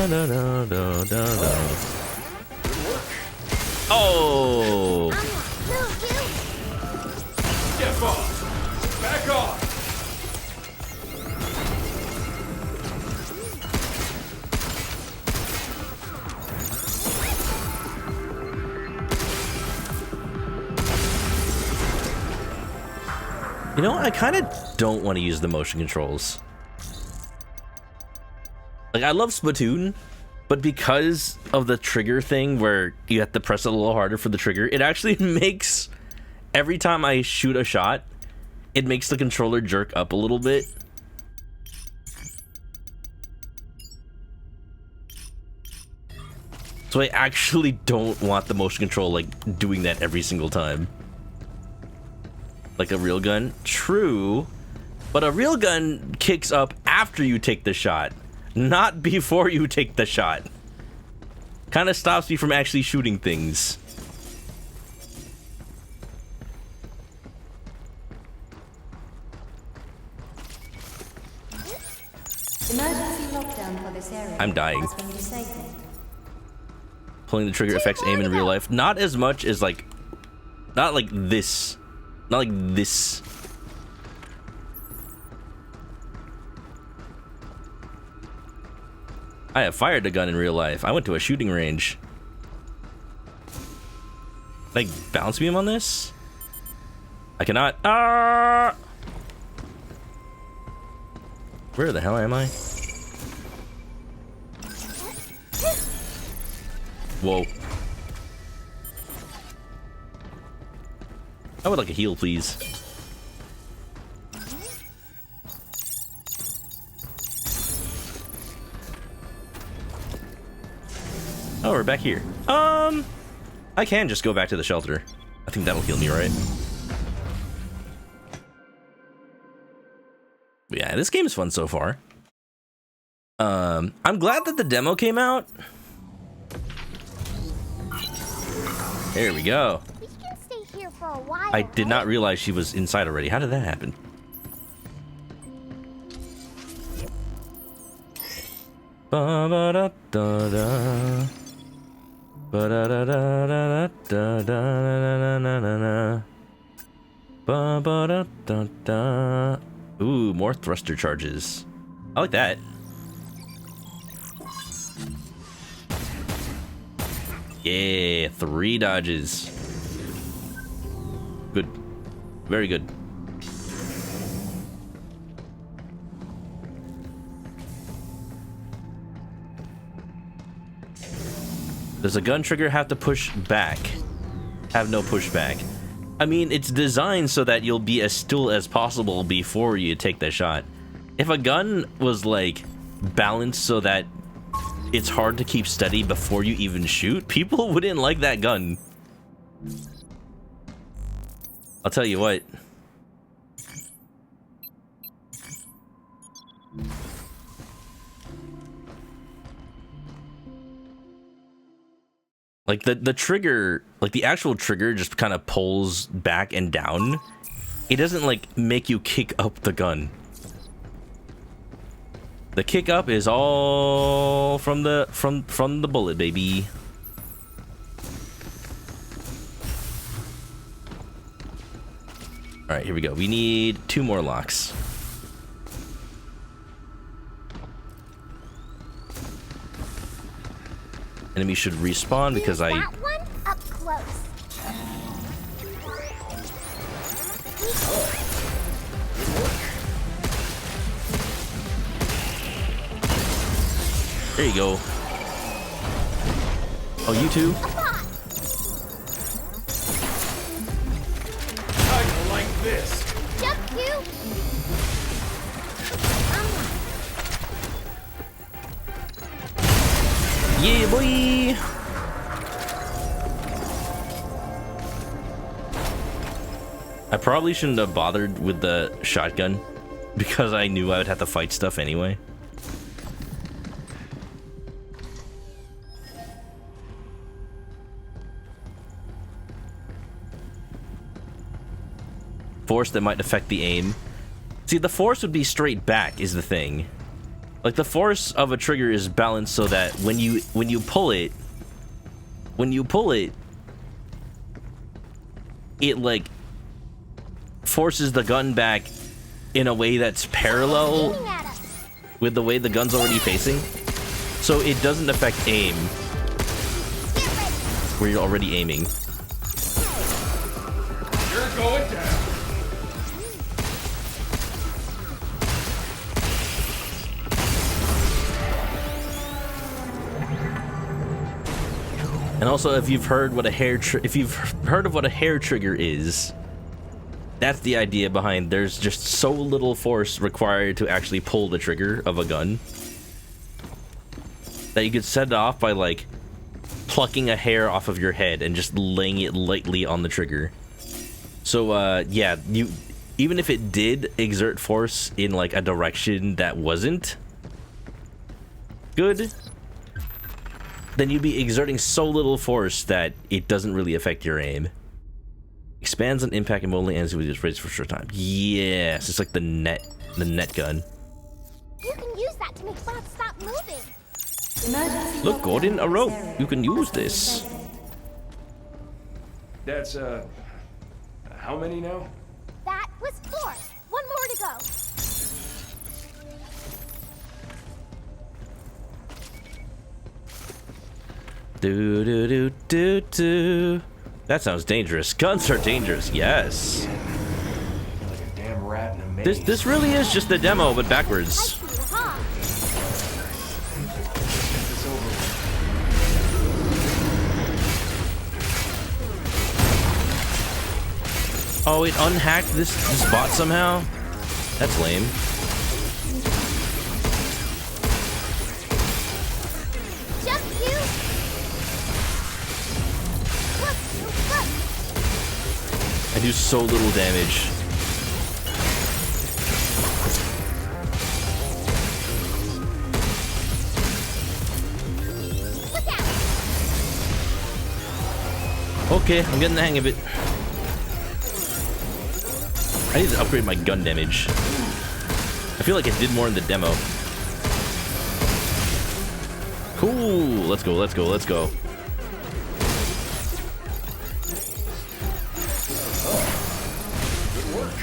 da da da da da. Oh! Get off! Back off! You know, I kind of don't want to use the motion controls. Like, I love Splatoon, but because of the trigger thing where you have to press it a little harder for the trigger, it actually makes, every time I shoot a shot, it makes the controller jerk up a little bit. So I actually don't want the motion control, like, doing that every single time. Like a real gun? True. But a real gun kicks up after you take the shot, not before you take the shot. Kind of stops me from actually shooting things. Emergency lockdown for this area. I'm dying. Pulling the trigger affects aim in real life. Not as much as like... Not like this. Not like this. I have fired a gun in real life. I went to a shooting range. Like, bounce beam on this? I cannot. Ah! Where the hell am I? Whoa. I would like a heal, please. Oh, we're back here. I can just go back to the shelter. I think that'll heal me, right? But yeah, this game is fun so far. I'm glad that the demo came out. There we go. We can stay here for a while. I did not realize she was inside already. How did that happen? Ba-ba-da-da-da. Ba-da-da-da-da-da-da-da-da-da-da. Ba-ba-da-da-da. Ooh, more thruster charges. I like that. Yeah, 3 dodges. Good. Very good. Does a gun trigger have to push back? Have no pushback. I mean, it's designed so that you'll be as still as possible before you take the shot. If a gun was like balanced so that it's hard to keep steady before you even shoot, people wouldn't like that gun. I'll tell you what. Like the trigger, like the actual trigger just kind of pulls back and down. It doesn't like make you kick up the gun. The kick up is all from the bullet, baby. All right, here we go. We need 2 more locks. Enemy should respawn because I. That one up close. There you go. Oh, you too? I like this. Jump you. Yeah, boy. I probably shouldn't have bothered with the shotgun because I knew I would have to fight stuff anyway. Force that might affect the aim. See, the force would be straight back is the thing. Like the force of a trigger is balanced so that when you pull it, it like forces the gun back in a way that's parallel with the way the gun's already facing. So it doesn't affect aim where you're already aiming. You're going down. And also, if you've heard what a hair of what a hair trigger is, that's the idea behind there's just so little force required to actually pull the trigger of a gun that you could set it off by like plucking a hair off of your head and just laying it lightly on the trigger. So yeah, you even if it did exert force in like a direction that wasn't good, then you'd be exerting so little force that it doesn't really affect your aim. Expands on impact and only ends with its raised for a short time. Yes, it's like the net gun. You can use that to make bots stop moving. Look, Gordon, a rope. You can use this. That's how many now? That was 4. 1 more to go. Do do do do do. That sounds dangerous. Guns are dangerous. Yes. Like a damn rat in a maze. This really is just the demo, but backwards. Oh, it unhacked this bot somehow? That's lame. Jump you! Look, look! I do so little damage. Look out! Okay, I'm getting the hang of it. I need to upgrade my gun damage. I feel like it did more in the demo. Cool. Let's go, let's go, let's go. Good work.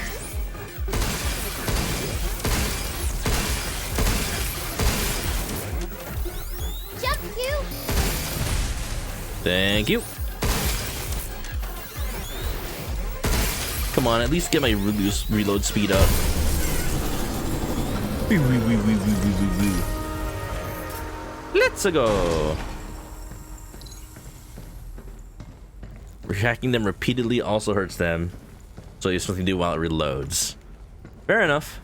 Jump you! Thank you. Come on, at least get my reload speed up. Let's go. Hacking them repeatedly also hurts them, so you have something to do while it reloads. Fair enough.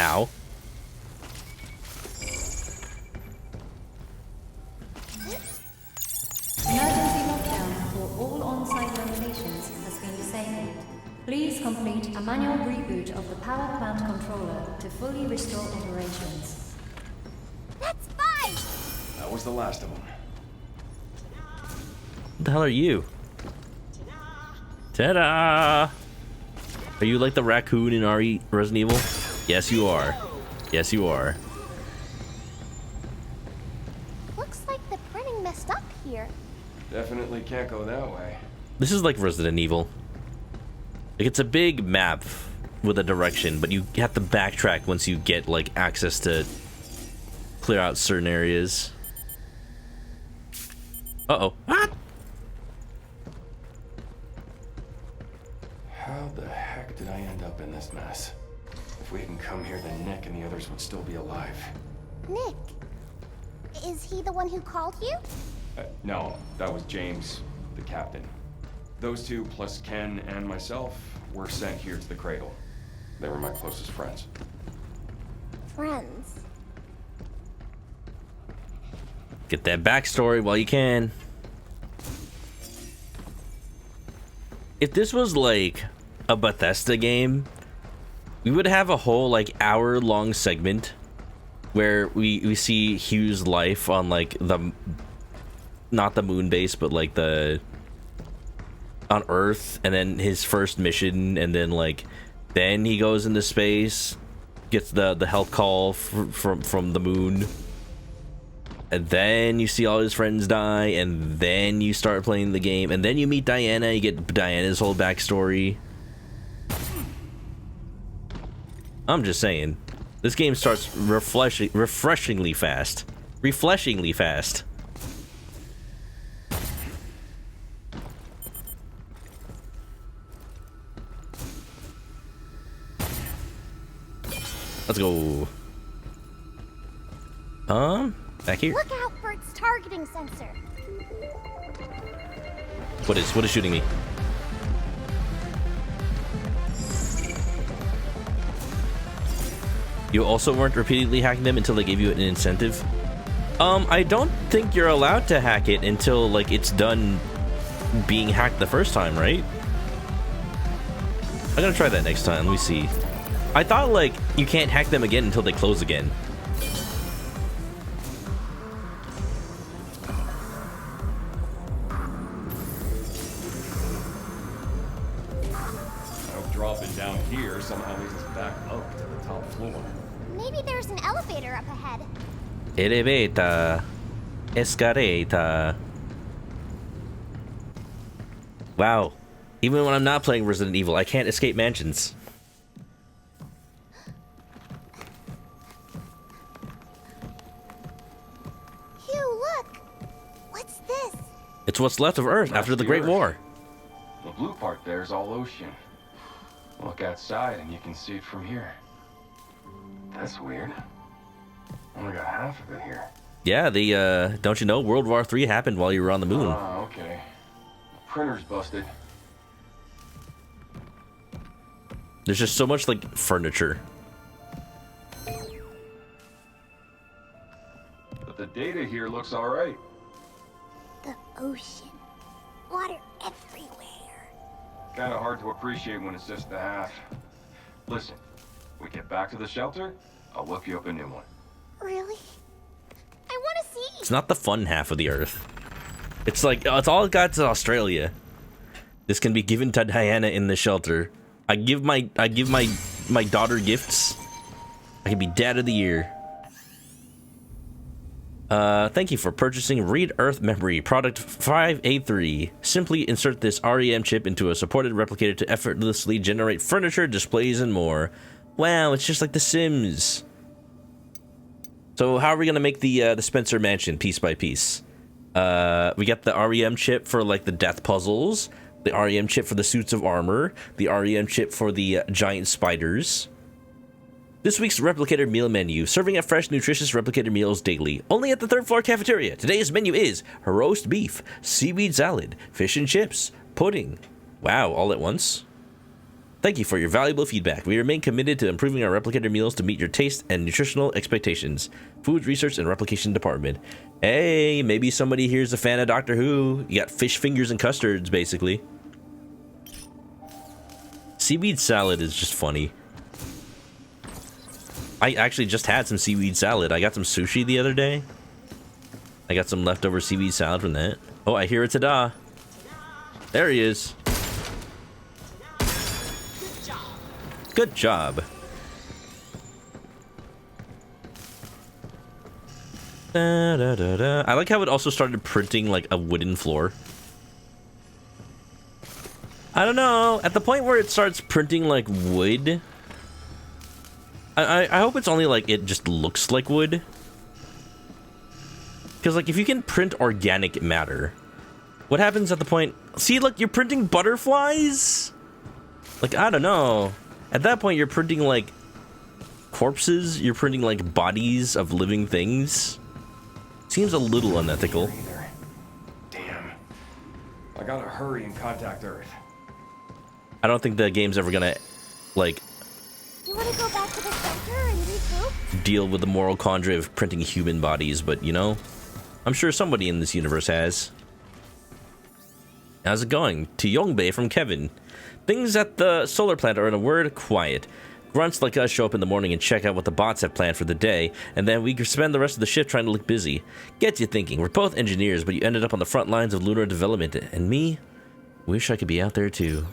Ow. Emergency lockdown for all on-site locations has been disabled. Please complete a manual reboot of the power plant controller to fully restore operations. That's 5! That was the last of them. What the hell are you? Ta-da! Are you like the raccoon in RE Resident Evil? Yes, you are. Yes, you are. Looks like the printing messed up here. Definitely can't go that way. This is like Resident Evil. Like, it's a big map with a direction, but you have to backtrack once you get like access to clear out certain areas. Uh-oh. Ah! How the heck did I end up in this mess? If we hadn't come here, then Nick and the others would still be alive. Nick, is he the one who called you? No, that was James, the captain. Those two, plus Ken and myself, were sent here to the cradle. They were my closest friends. Friends. Get that backstory while you can. If this was like a Bethesda game, we would have a whole like hour-long segment where we see Hugh's life on like the, not the moon base, but like the, on Earth, and then his first mission, and then like then he goes into space, gets the health call from the moon, and then you see all his friends die, and then you start playing the game, and then you meet Diana, you get Diana's whole backstory. I'm just saying, this game starts refreshingly fast. Refreshingly fast. Let's go. Back here. Look out for its targeting sensor. What is shooting me? You also weren't repeatedly hacking them until they gave you an incentive? I don't think you're allowed to hack it until like it's done being hacked the first time, right? I'm gonna try that next time. Let me see. I thought like you can't hack them again until they close again. Dropping down here somehow leads us back up to the top floor. Maybe there's an elevator up ahead. Elevata. Escalata. Wow. Even when I'm not playing Resident Evil, I can't escape mansions. Hugh, look! What's this? It's what's left of Earth after the Great War. The blue part there is all ocean. Look outside and you can see it from here. That's weird. Only got half of it here. Yeah, the don't you know World War III happened while you were on the moon. Oh, okay. The printer's busted. There's just so much like furniture. But the data here looks alright. The ocean. Water everywhere. Kinda hard to appreciate when it's just the half. Listen, we get back to the shelter, I'll whip you up a new one. Really? I want to see. It's not the fun half of the Earth. It's like, oh, it's all it got to Australia. This can be given to Diana in the shelter. I give my daughter gifts. I can be dad of the year. Thank you for purchasing Read Earth Memory, product 5A3. Simply insert this REM chip into a supported replicator to effortlessly generate furniture, displays, and more. Wow, it's just like The Sims. So how are we gonna make the Spencer Mansion piece by piece? We got the REM chip for like the death puzzles, the REM chip for the suits of armor, the REM chip for the giant spiders. This week's replicator meal menu, serving up fresh, nutritious replicator meals daily, only at the third floor cafeteria. Today's menu is roast beef, seaweed salad, fish and chips, pudding. Wow, all at once? Thank you for your valuable feedback. We remain committed to improving our replicator meals to meet your taste and nutritional expectations. Food Research and Replication Department. Hey, maybe somebody here's a fan of Doctor Who. You got fish fingers and custards, basically. Seaweed salad is just funny. I actually just had some seaweed salad. I got some sushi the other day. I got some leftover seaweed salad from that. Oh, I hear a ta-da. There he is. Good job. Da, da, da, da. I like how it also started printing like a wooden floor. I don't know. At the point where it starts printing like wood, I hope it's only like it just looks like wood. Because like if you can print organic matter, what happens at the point? See, look, you're printing butterflies? Like, I don't know. At that point, you're printing, like, corpses. You're printing, like, bodies of living things. Seems a little unethical. Damn. I gotta hurry and contact Earth. I don't think the game's ever gonna, like... You want to go back to the center and regroup? ...deal with the moral quandary of printing human bodies, but, you know, I'm sure somebody in this universe has. How's it going? To Yongbei from Kevin. Things at the solar plant are, in a word, quiet. Grunts like us show up in the morning and check out what the bots have planned for the day, and then we spend the rest of the shift trying to look busy. Gets you thinking, we're both engineers, but you ended up on the front lines of lunar development, and me? Wish I could be out there too.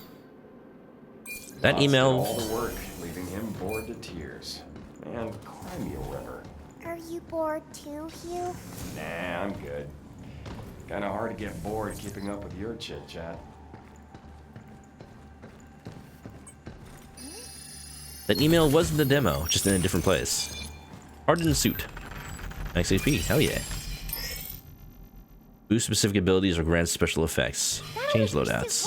That Bots email... did all the work, leaving him bored to tears. Man, cry me a river. Are you bored too, Hugh? Nah, I'm good. Kinda hard to get bored keeping up with your chit-chat. That email wasn't the demo, just in a different place. Hardened suit. Max HP, hell yeah. Boost specific abilities or grant special effects. Change loadouts.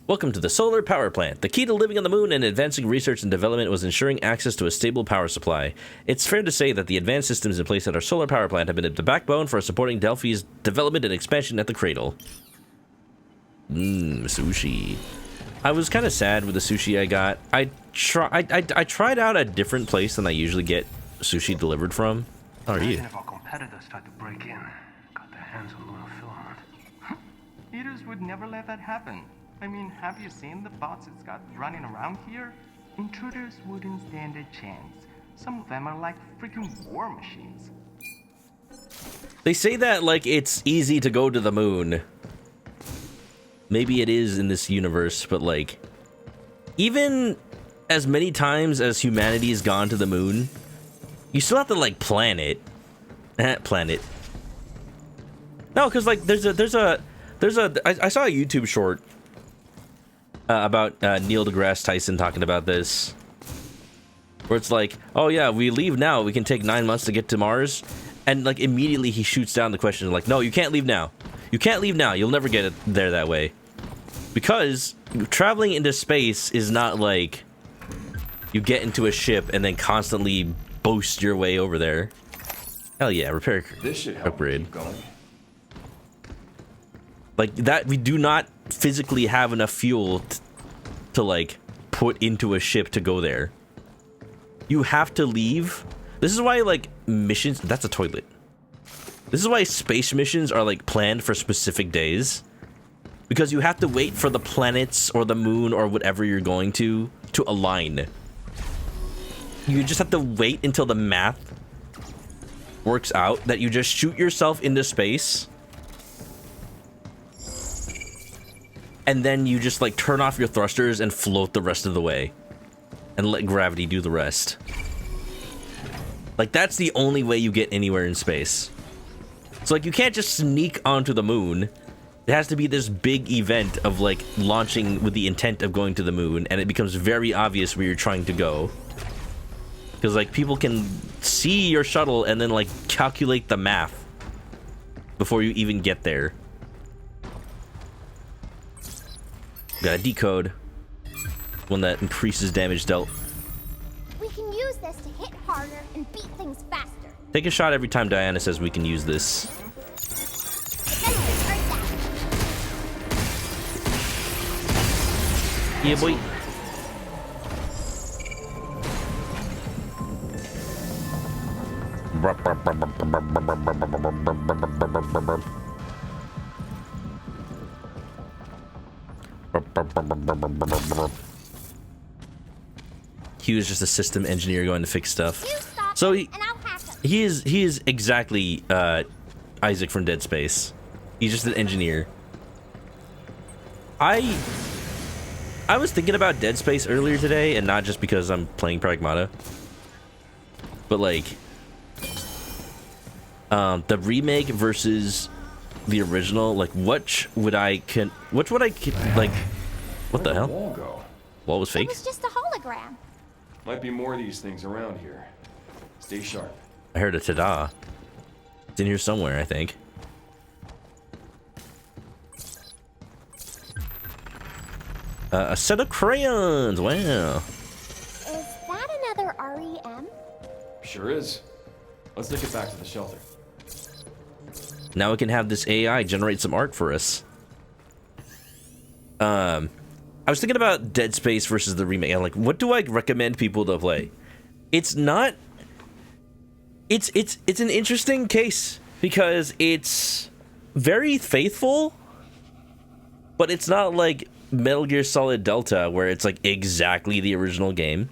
Welcome to the solar power plant. The key to living on the moon and advancing research and development was ensuring access to a stable power supply. It's fair to say that the advanced systems in place at our solar power plant have been the backbone for supporting Delphi's development and expansion at the cradle. Sushi. I was kind of sad with the sushi I got. I tried out a different place than I usually get sushi delivered from. How are you? If our competitors tried to break in, got their hands on lunar filament. Eaters would never let that happen. I mean, have you seen the bots it's got running around here? Intruders wouldn't stand a chance. Some of them are like freaking war machines. They say that like it's easy to go to the moon. Maybe it is in this universe, but like, even as many times as humanity's gone to the moon, you still have to like plan it. Plan it. No, because like I saw a YouTube short about Neil deGrasse Tyson talking about this. where it's like, oh yeah, we leave now, we can take 9 months to get to Mars, and like immediately he shoots down the question like, no, you can't leave now. You can't leave now. You'll never get it there that way. Because traveling into space is not like you get into a ship and then constantly boost your way over there. Hell yeah, repair This should help upgrade. keep going. Like that, we do not physically have enough fuel to like put into a ship to go there. You have to leave. This is why like missions, that's a toilet. This is why space missions are like planned for specific days. Because you have to wait for the planets or the moon or whatever you're going to align. You just have to wait until the math works out that you just shoot yourself into space. And then you just like turn off your thrusters and float the rest of the way. And let gravity do the rest. Like that's the only way you get anywhere in space. So like you can't just sneak onto the moon. It has to be this big event of like launching with the intent of going to the moon, and it becomes very obvious where you're trying to go. Because like people can see your shuttle and then like calculate the math before you even get there. Got a decode. One that increases damage dealt. We can use this to hit harder and beat things faster. Take a shot every time Diana says we can use this. Yeah, boy. He was just a system engineer going to fix stuff. So he is exactly Isaac from Dead Space. He's just an engineer. I was thinking about Dead Space earlier today, and not just because I'm playing Pragmata, but like the remake versus the original. Like, which would I like? What the hell? Wall go? Wall was fake. It was just a hologram. Might be more of these things around here. Stay sharp. I heard a ta-da. It's in here somewhere, I think. A set of crayons. Wow. Is that another REM? Sure is. Let's take it back to the shelter. Now we can have this AI generate some art for us. I was thinking about Dead Space versus the remake. I'm like, what do I recommend people to play? It's not. It's an interesting case because it's very faithful, but it's not like Metal Gear Solid Delta where it's like exactly the original game.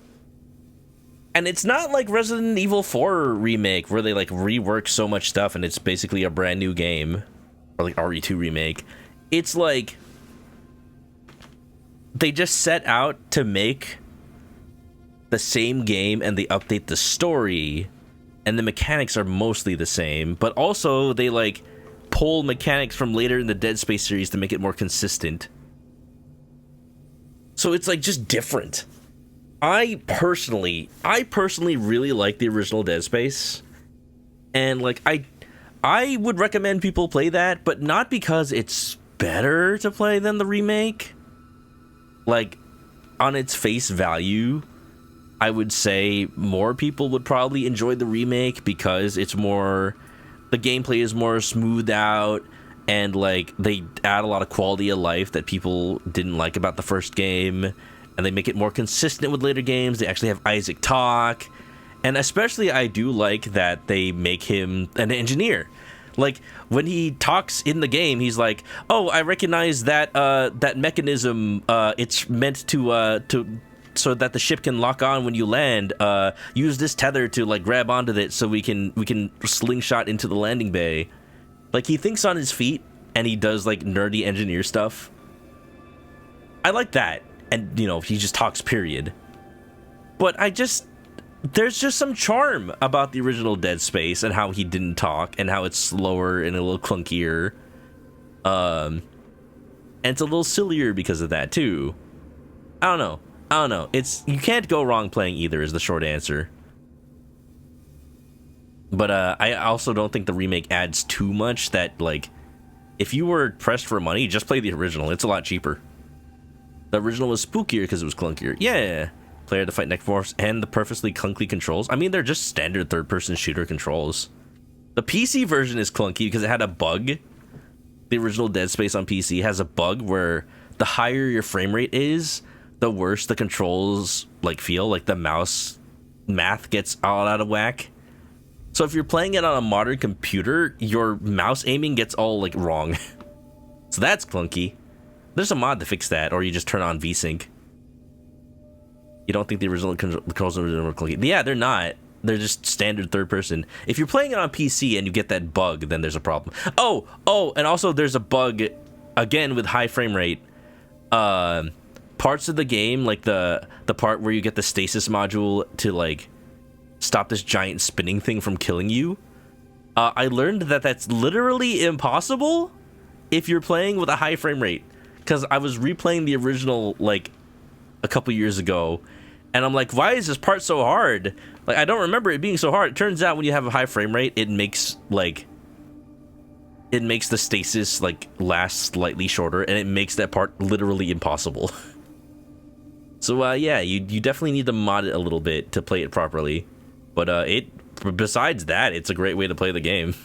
And it's not like Resident Evil 4 remake where they like rework so much stuff and it's basically a brand new game, or like RE2 remake. It's like they just set out to make the same game and they update the story, and the mechanics are mostly the same, but also they like pull mechanics from later in the Dead Space series to make it more consistent. So it's like just different. I personally really like the original Dead Space, and like I would recommend people play that, but not because it's better to play than the remake. Like, on its face value, I would say more people would probably enjoy the remake because it's more, the gameplay is more smoothed out, and like they add a lot of quality of life that people didn't like about the first game, and they make it more consistent with later games. They actually have Isaac talk, and especially I do like that they make him an engineer. Like, when he talks in the game, he's like, "Oh, I recognize that that mechanism. It's meant to so that the ship can lock on when you land. Use this tether to like grab onto it so we can slingshot into the landing bay." Like, he thinks on his feet and he does like nerdy engineer stuff. I like that, and you know, he just talks, period. But there's just some charm about the original Dead Space and how he didn't talk and how it's slower and a little clunkier. And it's a little sillier because of that too. I don't know. I don't know. You can't go wrong playing either is the short answer. But I also don't think the remake adds too much that, like, if you were pressed for money, just play the original. It's a lot cheaper. The original was spookier because it was clunkier. Yeah. Player to fight necromorphs and the purposely clunky controls. I mean, they're just standard third-person shooter controls. The PC version is clunky because it had a bug. The original Dead Space on PC has a bug where the higher your frame rate is, the worse the controls like feel. Like the mouse math gets all out of whack. So if you're playing it on a modern computer, your mouse aiming gets all like wrong. So that's clunky. There's a mod to fix that, or you just turn on VSync. You don't think the original controls were clunky? Yeah, they're not. They're just standard third person. If you're playing it on PC and you get that bug, then there's a problem. Oh, and also there's a bug, again, with high frame rate. Parts of the game, like the part where you get the stasis module to, like, stop this giant spinning thing from killing you. I learned that that's literally impossible if you're playing with a high frame rate. Because I was replaying the original, like, a couple years ago, and I'm like, why is this part so hard? Like, I don't remember it being so hard. It turns out when you have a high frame rate, it makes the stasis, like, last slightly shorter, and it makes that part literally impossible. So, yeah, you definitely need to mod it a little bit to play it properly. But, besides that, it's a great way to play the game.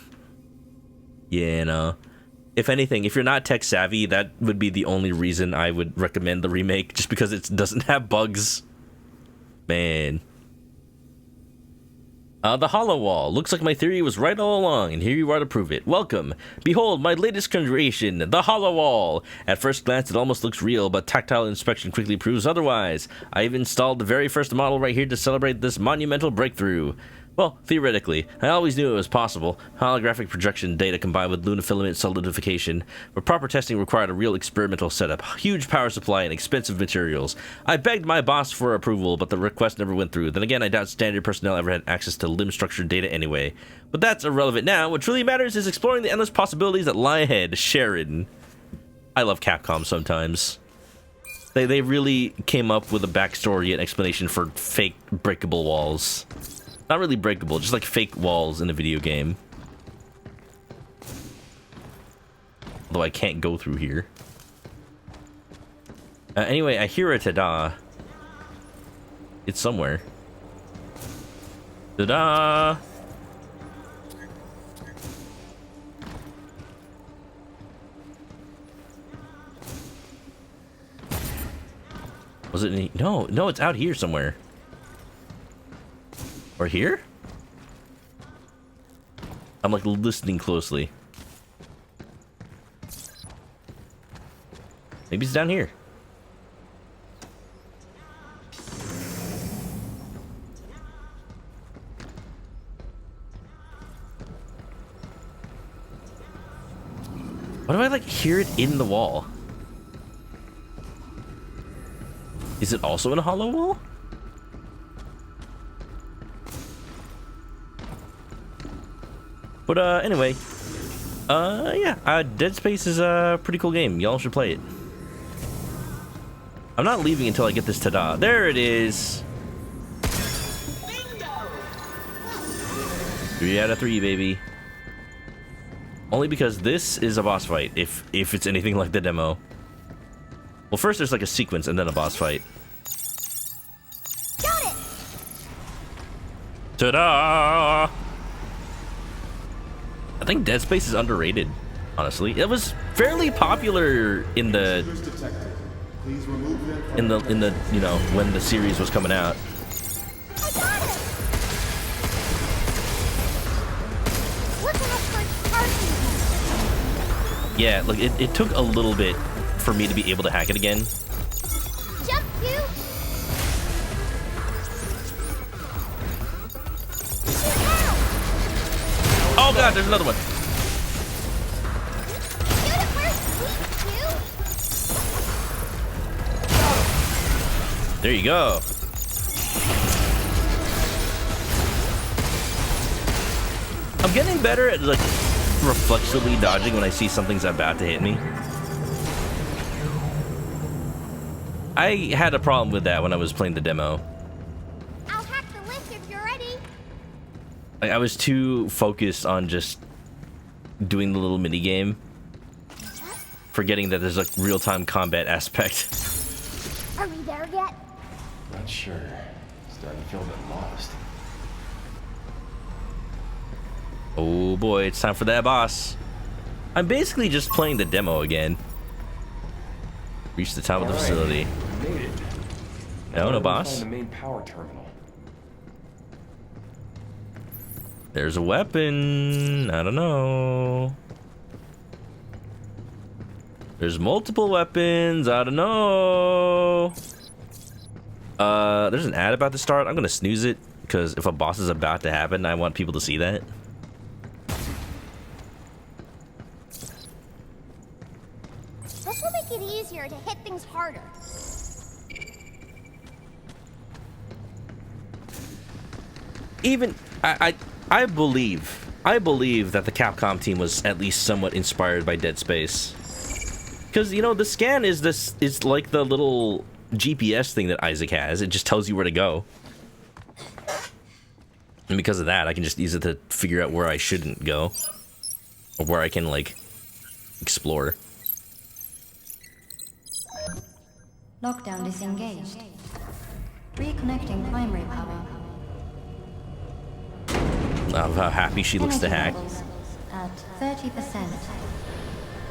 Yeah, no. If anything, if you're not tech savvy, that would be the only reason I would recommend the remake, just because it doesn't have bugs. Man. The hollow wall. Looks like my theory was right all along, and here you are to prove it. Welcome. Behold, my latest creation, the hollow wall. At first glance, it almost looks real, but tactile inspection quickly proves otherwise. I've installed the very first model right here to celebrate this monumental breakthrough. Well, theoretically, I always knew it was possible. Holographic projection data combined with lunafilament solidification. But proper testing required a real experimental setup, huge power supply, and expensive materials. I begged my boss for approval, but the request never went through. Then again, I doubt standard personnel ever had access to limb structure data anyway. But that's irrelevant now. What truly matters is exploring the endless possibilities that lie ahead. Sharon. I love Capcom sometimes. They really came up with a backstory and explanation for fake breakable walls. Not really breakable, just like fake walls in a video game. Although I can't go through here. Anyway, I hear a ta-da. It's somewhere. Ta-da! Was it any? No, it's out here somewhere. Or here? I'm like listening closely. Maybe it's down here. Why do I like hear it in the wall? Is it also in a hollow wall? But, anyway. Yeah, Dead Space is a pretty cool game. Y'all should play it. I'm not leaving until I get this ta-da. There it is! 3 out of 3, baby. Only because this is a boss fight, if it's anything like the demo. Well, first there's like a sequence and then a boss fight. Got it! Ta-da! I think Dead Space is underrated, honestly. It was fairly popular in the you know, when the series was coming out. I got it! Look how much Yeah, look, it took a little bit for me to be able to hack it again. Jump, you! Oh god, there's another one. Shoot it first, please, you! There you go. I'm getting better at like reflexively dodging when I see something's about to hit me. I had a problem with that when I was playing the demo. I'll hack the lift if you're ready. Like, I was too focused on just doing the little mini game, forgetting that there's a real-time combat aspect. Are we there yet? Not sure. Starting to feel a bit lost. Oh boy, it's time for that boss. I'm basically just playing the demo again. Reach the top of the facility. Made it. No, no boss. Find the main power terminal. There's a weapon. I don't know. There's multiple weapons. I don't know. There's an ad about to start. I'm gonna snooze it because if a boss is about to happen, I want people to see that. This will make it easier to hit things harder. Even I believe that the Capcom team was at least somewhat inspired by Dead Space, because you know the scan is like the little GPS thing that Isaac has. It just tells you where to go, and because of that, I can just use it to figure out where I shouldn't go, or where I can like explore. Lockdown disengaged. Reconnecting primary power. Love how happy she looks to hack. At 30%.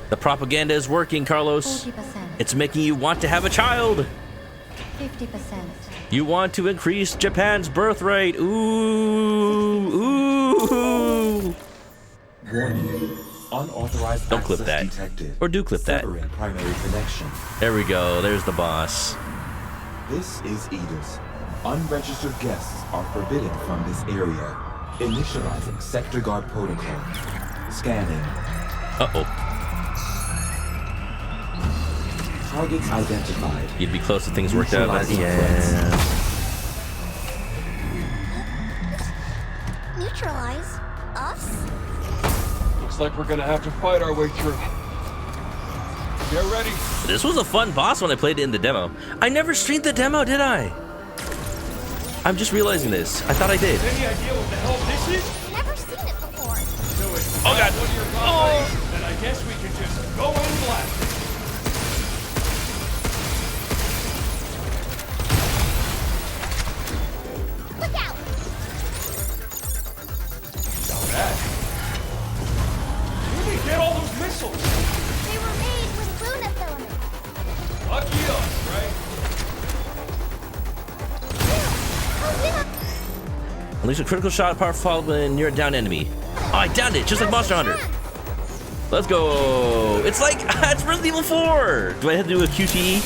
The propaganda is working, Carlos. 40%. It's making you want to have a child. 50%. You want to increase Japan's birth rate. Ooh, ooh. Warning. Unauthorized Don't clip that. detected. Or do clip that. Severing primary connection. There we go. There's the boss. This is Edith. Unregistered guests are forbidden from this area. Initializing sector guard protocol. Scanning. Uh-oh. Targets identified. You'd be close if things worked out, but yeah. Neutralize us? Looks like we're gonna have to fight our way through. Get ready. This was a fun boss when I played it in the demo. I never streamed the demo, did I? I'm just realizing this. I thought I did. Any idea what the hell this is? Never seen it before. So it's Oh god. one of your properties, then I guess we can just go in black. Look out! Not bad. Where did they get all those missiles? They were made with Luna filament. Lucky us, right? Unleash a critical shot, power followed when you're a down enemy. Oh, I downed it, just like Monster Hunter. Let's go. It's like, it's Resident Evil 4. Do I have to do a QTE?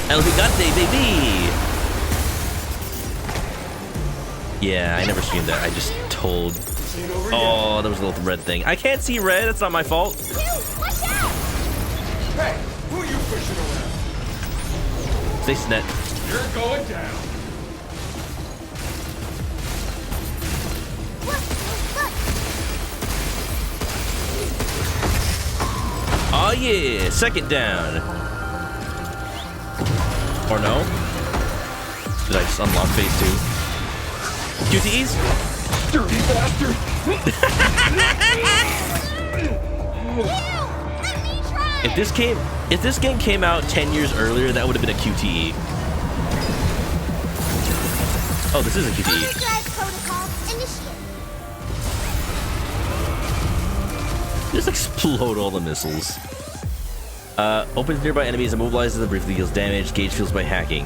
El Gigante, baby. Yeah, I never streamed that. I just told. Oh, there was a little red thing. I can't see red. That's not my fault. Watch out! Hey, who are you pushing around? Stay net. You're going down. Oh yeah, second down. Or no? Did I just unlock phase 2? QTEs? Dirty bastard! If this game came out 10 years earlier, that would have been a QTE. Oh, this is a QTE. Overdrive protocol initiated. Just explode all the missiles. Opens nearby enemies, immobilizes them, briefly deals damage, gauge fields by hacking.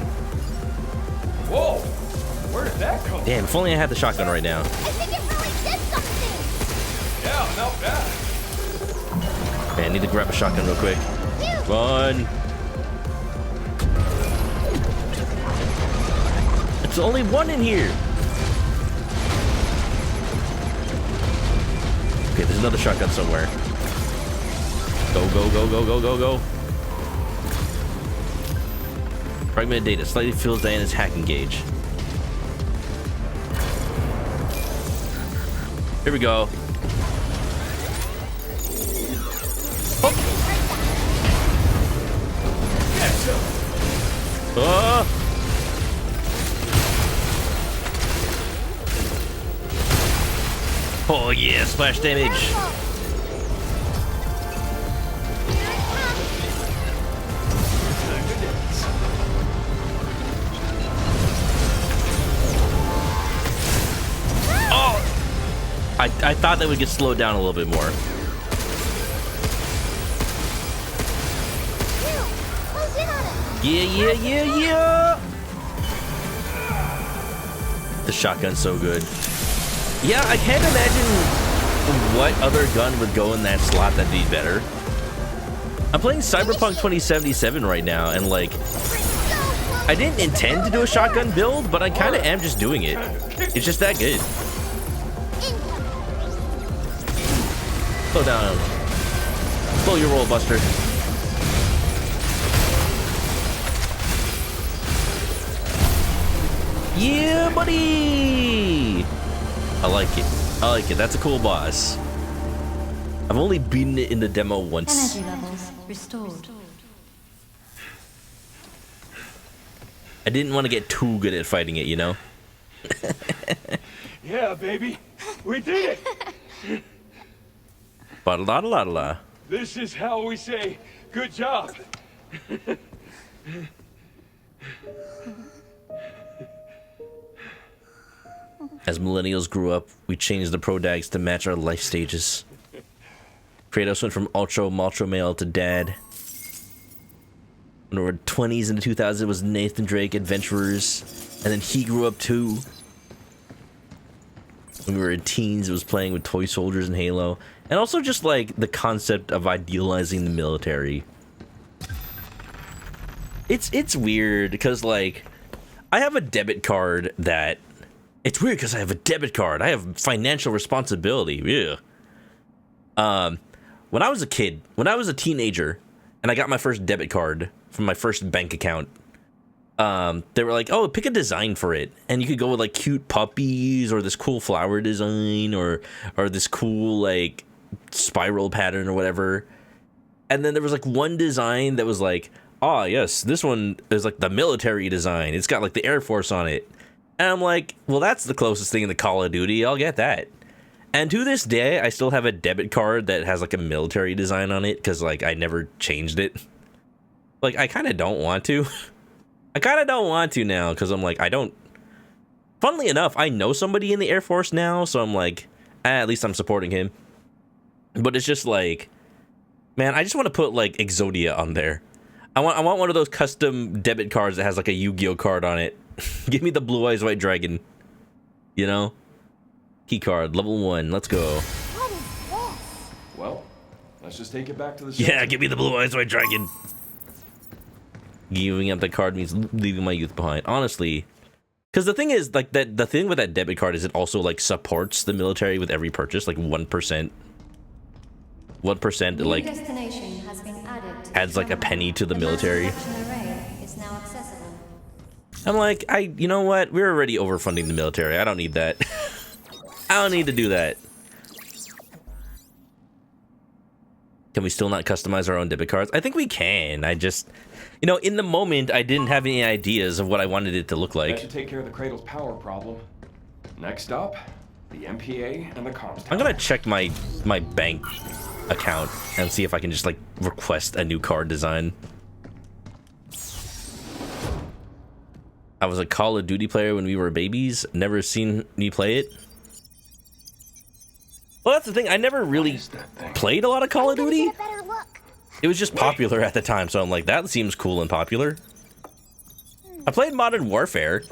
Whoa! Where did that come from? Damn, if only I had the shotgun right now. I think it really did something. Yeah, not bad. Man, I need to grab a shotgun real quick. Run! It's only one in here! Okay, there's another shotgun somewhere. Go, go, go, go, go, go, go. Fragmented data slightly fills Diana's hacking gauge. Here we go. Oh! Oh yeah, splash damage. Oh! I thought that would get slowed down a little bit more. Yeah. The shotgun's so good. Yeah, I can't imagine what other gun would go in that slot that'd be better. I'm playing Cyberpunk 2077 right now, and like, I didn't intend to do a shotgun build, but I kind of am just doing it. It's just that good. Slow down. Slow your roll, Buster. Yeah, buddy! I like it. I like it. That's a cool boss. I've only beaten it in the demo once. Energy levels restored. I didn't want to get too good at fighting it, you know? Yeah, baby. We did it! Ba-da-da-da-da-da. This is how we say good job. As millennials grew up, we changed the prodags to match our life stages. Kratos went from ultra male to dad. When we were 20s in the 2000s, it was Nathan Drake Adventurers, and then he grew up too. When we were in teens, it was playing with toy soldiers and Halo, and also just like the concept of idealizing the military. It's weird because like I have a debit card that. It's weird because I have a debit card. I have financial responsibility. Yeah. When I was a kid, when I was a teenager, and I got my first debit card from my first bank account, they were like, "Oh, pick a design for it," and you could go with like cute puppies or this cool flower design or this cool like spiral pattern or whatever. And then there was like one design that was like, "Oh yes, this one is like the military design. It's got like the Air Force on it." And I'm like, well, that's the closest thing in the Call of Duty. I'll get that. And to this day, I still have a debit card that has like a military design on it because like I never changed it. Like I kind of don't want to. I kind of don't want to now because I'm like, I don't. Funnily enough, I know somebody in the Air Force now, so I'm like, at least I'm supporting him. But it's just like, man, I just want to put like Exodia on there. I want one of those custom debit cards that has like a Yu-Gi-Oh card on it. Give me the Blue Eyes White Dragon. You know? Key card, level 1, let's go. What is this? Well, let's just take it back to the Yeah, give me the Blue Eyes White Dragon. Giving up that card means leaving my youth behind. Honestly. Because the thing is, like, the thing with that debit card is it also, like, supports the military with every purchase. Like, 1%. 1%, like, adds, like, a penny to the military. I'm like, you know what? We're already overfunding the military. I don't need that. I don't need to do that. Can we still not customize our own debit cards? I think we can. I just, you know, in the moment, I didn't have any ideas of what I wanted it to look like. That should take care of the Cradle's power problem. Next up, the MPA and the comms tower. I'm gonna check my bank account and see if I can just like request a new card design. I was a Call of Duty player when we were babies. Never seen me play it. Well, that's the thing. I never really played a lot of Call of Duty. It was just popular at the time, so I'm like, that seems cool and popular. I played Modern Warfare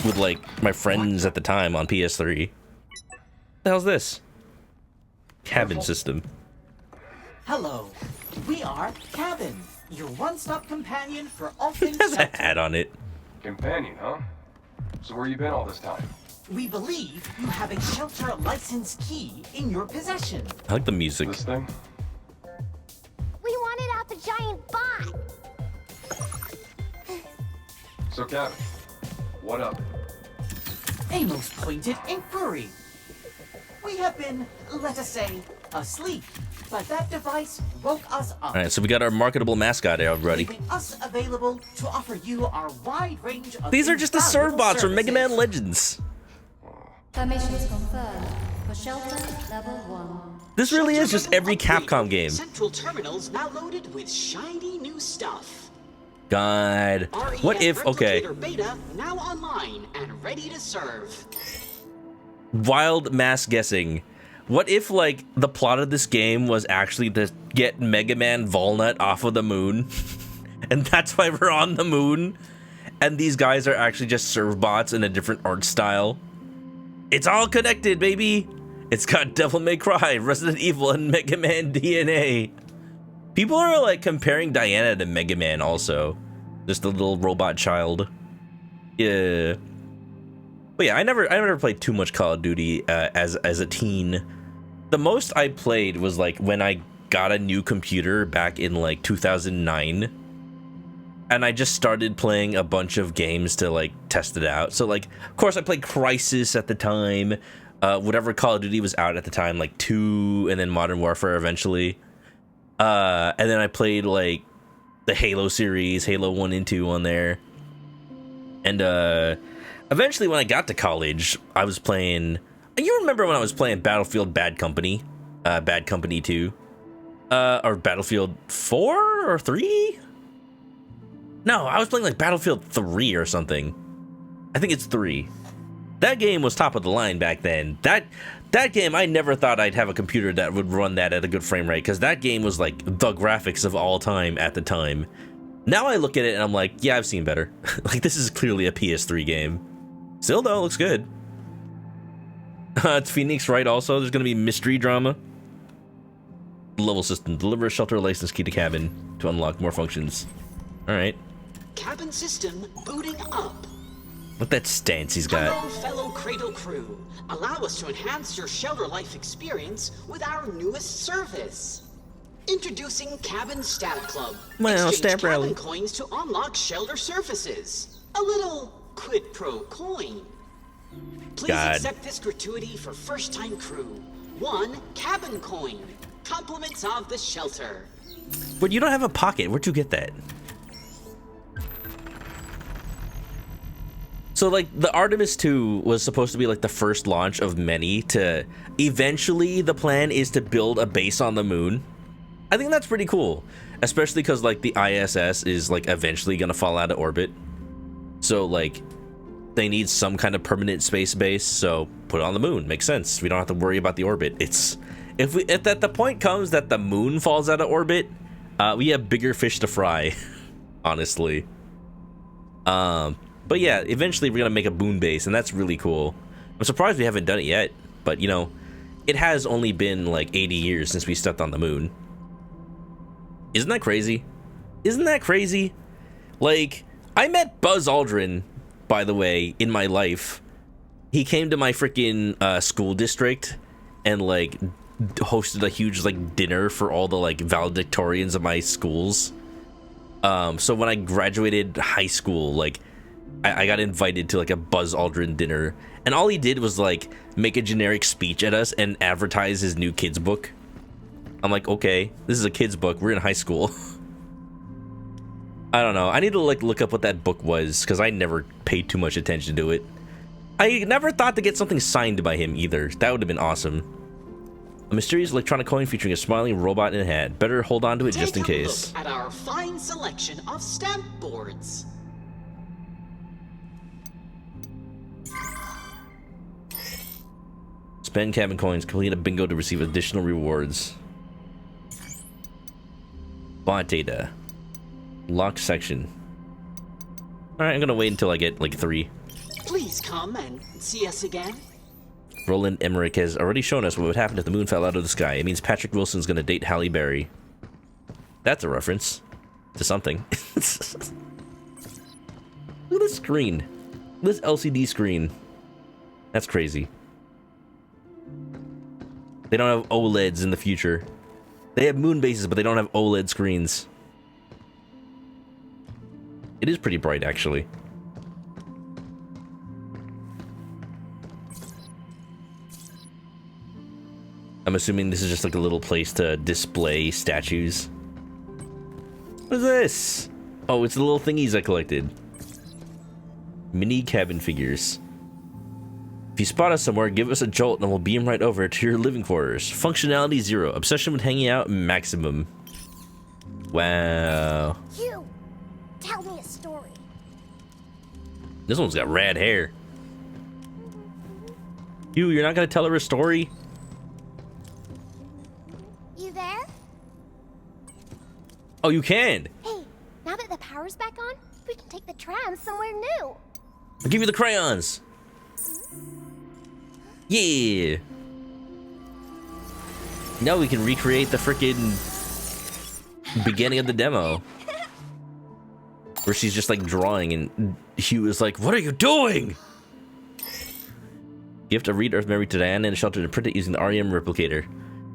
with like my friends at the time on PS3. What the hell's this? Cabin system. Hello, we are Cabin, your one-stop companion for all things It has a shelter. hat on it. Companion, huh? So where you been all this time? We believe you have a shelter license key in your possession. I like the music. This thing? We wanted out the giant bot. So, Captain, what up? A most pointed inquiry. We have been, let us say, asleep, but that device woke us up. Alright, so we got our marketable mascot already. Leaving us available to offer you our wide range of These are just the serve bots from Mega Man Legends. Permissions confirmed for shelter level 1. This really is just every Capcom game. Central terminals now loaded with shiny new stuff. God. What if, okay. Beta now online and ready to serve. Wild mass guessing. What if, like, the plot of this game was actually to get Mega Man Walnut off of the moon? And that's why we're on the moon? And these guys are actually just serve bots in a different art style? It's all connected, baby! It's got Devil May Cry, Resident Evil, and Mega Man DNA. People are, like, comparing Diana to Mega Man also. Just a little robot child. Yeah. But yeah, I never played too much Call of Duty as a teen. The most I played was like when I got a new computer back in like 2009, and I just started playing a bunch of games to like test it out. So like, of course, I played Crysis at the time, whatever Call of Duty was out at the time, like 2, and then Modern Warfare eventually, and then I played like the Halo series, Halo 1 and 2 on there, and eventually when I got to college, I was playing. You remember when I was playing Battlefield Bad Company? Bad Company 2? Or Battlefield 4 or 3? No, I was playing like Battlefield 3 or something. I think it's 3. That game was top of the line back then. That game, I never thought I'd have a computer that would run that at a good frame rate, because that game was like the graphics of all time at the time. Now I look at it and I'm like, yeah, I've seen better. Like, this is clearly a PS3 game. Still though, looks good. It's Phoenix Wright also. There's going to be mystery drama. Level system. Deliver a shelter license key to cabin to unlock more functions. Alright. Cabin system booting up. Look at that stance he's got. Hello, fellow Cradle crew. Allow us to enhance your shelter life experience with our newest service. Introducing Cabin Stamp Club. Well, Exchange stamp cabin rally. coins to unlock shelter surfaces. A little quid pro coin. Please accept this gratuity for first-time crew. 1 cabin coin. Compliments of the shelter. But you don't have a pocket. Where'd you get that? So, like, the Artemis 2 was supposed to be, like, the first launch of many to... Eventually, the plan is to build a base on the moon. I think that's pretty cool. Especially because, like, the ISS is, like, eventually gonna fall out of orbit. So, like... They need some kind of permanent space base, so put it on the moon. Makes sense. We don't have to worry about the orbit. It's if that the point comes that the moon falls out of orbit, we have bigger fish to fry, honestly. But yeah, eventually we're gonna make a moon base, and that's really cool. I'm surprised we haven't done it yet, but you know, it has only been like 80 years since we stepped on the moon. Isn't that crazy? Isn't that crazy? Like, I met Buzz Aldrin, by the way, in my life. He came to my freaking school district and like hosted a huge like dinner for all the like valedictorians of my schools. So when I graduated high school, like I got invited to like a Buzz Aldrin dinner, and all he did was like make a generic speech at us and advertise his new kids book. I'm like, okay, this is a kids book. We're in high school. I don't know. I need to like look up what that book was, because I never paid too much attention to it. I never thought to get something signed by him either. That would have been awesome. A mysterious electronic coin featuring a smiling robot in a hat. Better hold on to it just in case. Take a look at our fine selection of stamp boards. Spend cabin coins. Complete a bingo to receive additional rewards. Bot data. Locked section. Alright, I'm gonna wait until I get like 3. Please come and see us again. Roland Emmerich has already shown us what would happen if the moon fell out of the sky. It means Patrick Wilson's gonna date Halle Berry. That's a reference to something. Look at this screen. This LCD screen. That's crazy. They don't have OLEDs in the future. They have moon bases, but they don't have OLED screens. It is pretty bright, actually. I'm assuming this is just like a little place to display statues. What is this? Oh, it's the little thingies I collected. Mini cabin figures. If you spot us somewhere, give us a jolt and we'll beam right over to your living quarters. Functionality 0. Obsession with hanging out maximum. Wow. You, tell me a story. This one's got rad hair. You're not gonna tell her a story? You there? Oh, you can. Hey, now that the power's back on, we can take the tram somewhere new. I'll give you the crayons. Yeah. Now we can recreate the frickin' beginning of the demo. Where she's just like drawing and Hugh is like, what are you doing? Gift a read Earth memory to Diana in a shelter to print it using the REM replicator.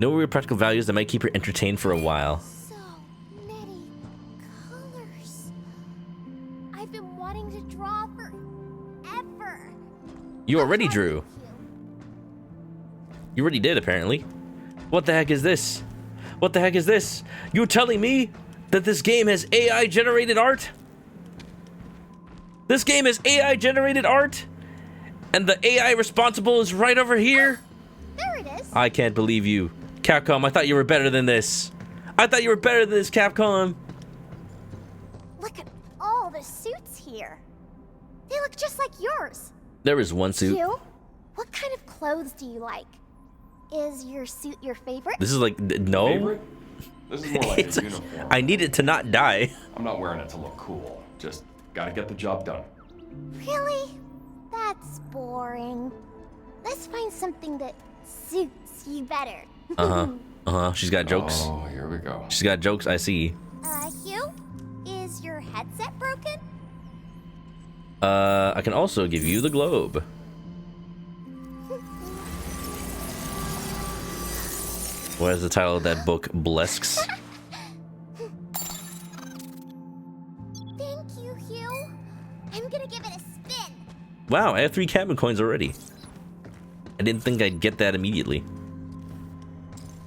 No real practical values that might keep her entertained for a while. So many colors. I've been wanting to draw forever. You already drew. You already did, apparently. What the heck is this? What the heck is this? You telling me that this game has AI generated art? This game is AI generated art? And the AI responsible is right over here? There it is. I can't believe you. Capcom, I thought you were better than this. I thought you were better than this, Capcom. Look at all the suits here. They look just like yours. There is one suit. You? What kind of clothes do you like? Is your suit your favorite? This is like, no. Favorite? This is more like a uniform. I need it to not die. I'm not wearing it to look cool. Just gotta get the job done. Really? That's boring. Let's find something that suits you better. She's got jokes. Oh, here we go. She's got jokes, I see. Hugh? Is your headset broken? I can also give you the globe. What is the title of that book? Blesks? Thank you, Hugh. I'm gonna give it a spin. Wow, I have 3 cabin coins already. I didn't think I'd get that immediately.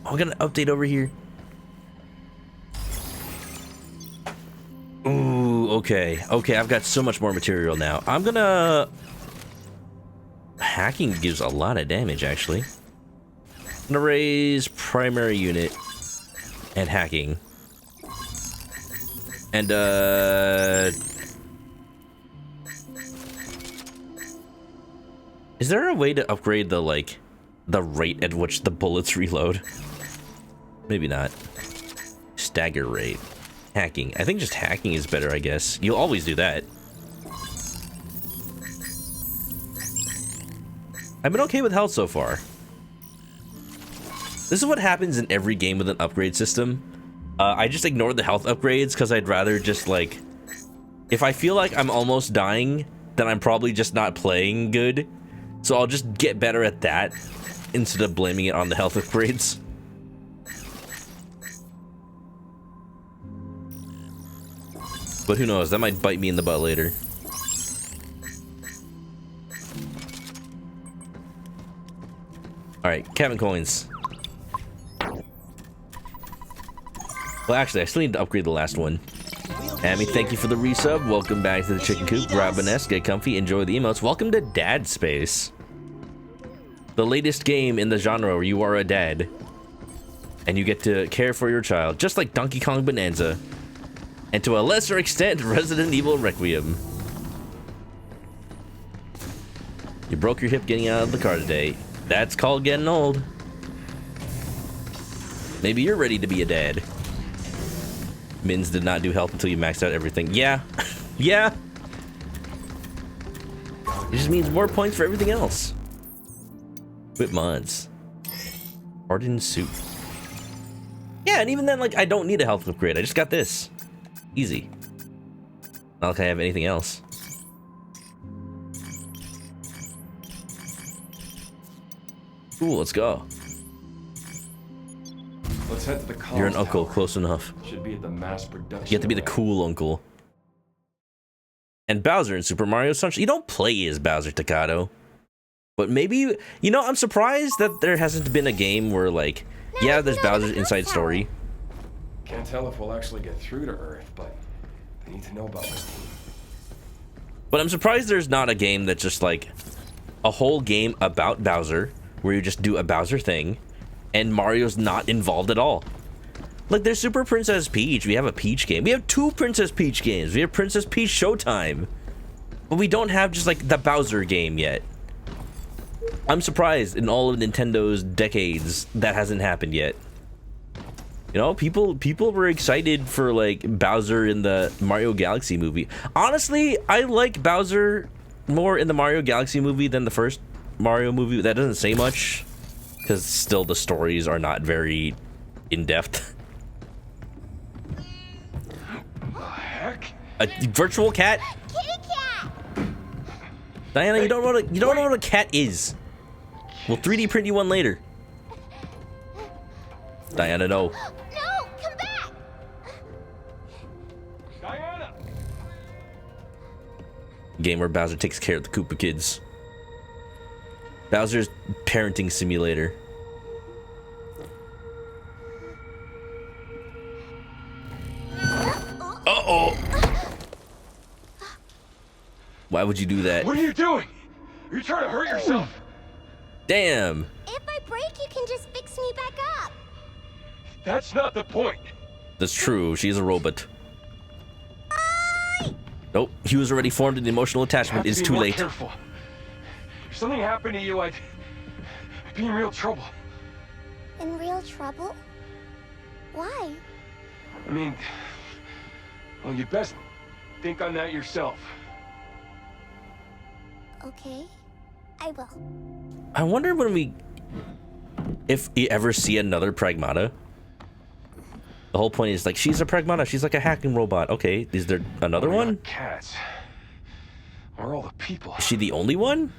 Oh, I got an update over here. Ooh, okay. Okay, I've got so much more material now. I'm gonna... Hacking gives a lot of damage, actually. I'm gonna raise primary unit and hacking. And, is there a way to upgrade the, like, the rate at which the bullets reload? Maybe not. Stagger rate. Hacking. I think just hacking is better, I guess. You'll always do that. I've been okay with health so far. This is what happens in every game with an upgrade system. I just ignore the health upgrades because I'd rather just, like... If I feel like I'm almost dying, then I'm probably just not playing good. So I'll just get better at that instead of blaming it on the health upgrades. But who knows, that might bite me in the butt later. Alright, cabin coins. Well, actually, I still need to upgrade the last one. Amy, thank you for the resub. Welcome back to the Chicken Coop. Grab an S, get comfy, enjoy the emotes. Welcome to Dad Space. The latest game in the genre where you are a dad. And you get to care for your child, just like Donkey Kong Bonanza. And to a lesser extent, Resident Evil Requiem. You broke your hip getting out of the car today. That's called getting old. Maybe you're ready to be a dad. Mins did not do health until you maxed out everything. Yeah. Yeah. It just means more points for everything else. Whip mods. Hardened suit. Yeah, and even then, like, I don't need a health upgrade. I just got this. Easy. Not like I have anything else. Cool, let's go. Let's head to the comms You're an uncle, tower. close enough. Should be at the mass production. You have to be the cool uncle. And Bowser in Super Mario Sunshine. You don't play as Bowser, Takato. But maybe, you know, I'm surprised that there hasn't been a game where, like, yeah, there's Bowser's inside story. Can't tell if we'll actually get through to Earth, but I need to know about my team. But I'm surprised there's not a game that's just like a whole game about Bowser, where you just do a Bowser thing, and Mario's not involved at all. Like, there's Super Princess Peach. We have a Peach game. We have 2 Princess Peach games. We have Princess Peach Showtime. But we don't have just, like, the Bowser game yet. I'm surprised in all of Nintendo's decades that hasn't happened yet. You know, people were excited for, like, Bowser in the Mario Galaxy movie. Honestly, I like Bowser more in the Mario Galaxy movie than the first Mario movie. That doesn't say much, because still the stories are not very in-depth. A virtual cat? Kitty cat! Diana, you don't know what a cat is. We'll 3D print you one later. Diana, no. No, come back! Diana! Game where Bowser takes care of the Koopa kids. Bowser's parenting simulator. Uh-oh! Why would you do that? What are you doing? Are you trying to hurt yourself? Damn! If I break, you can just fix me back up. That's not the point. That's true, she's a robot. Nope, he was already formed an emotional attachment. It's too late. Careful. If something happened to you, I'd be in real trouble. In real trouble? Why? I mean, well, you best think on that yourself. Okay, I will. I wonder if you ever see another Pragmata. The whole point is, like, she's a Pragmata. She's like a hacking robot. Okay, is there another one? Cats. Where are all the people? Is she the only one?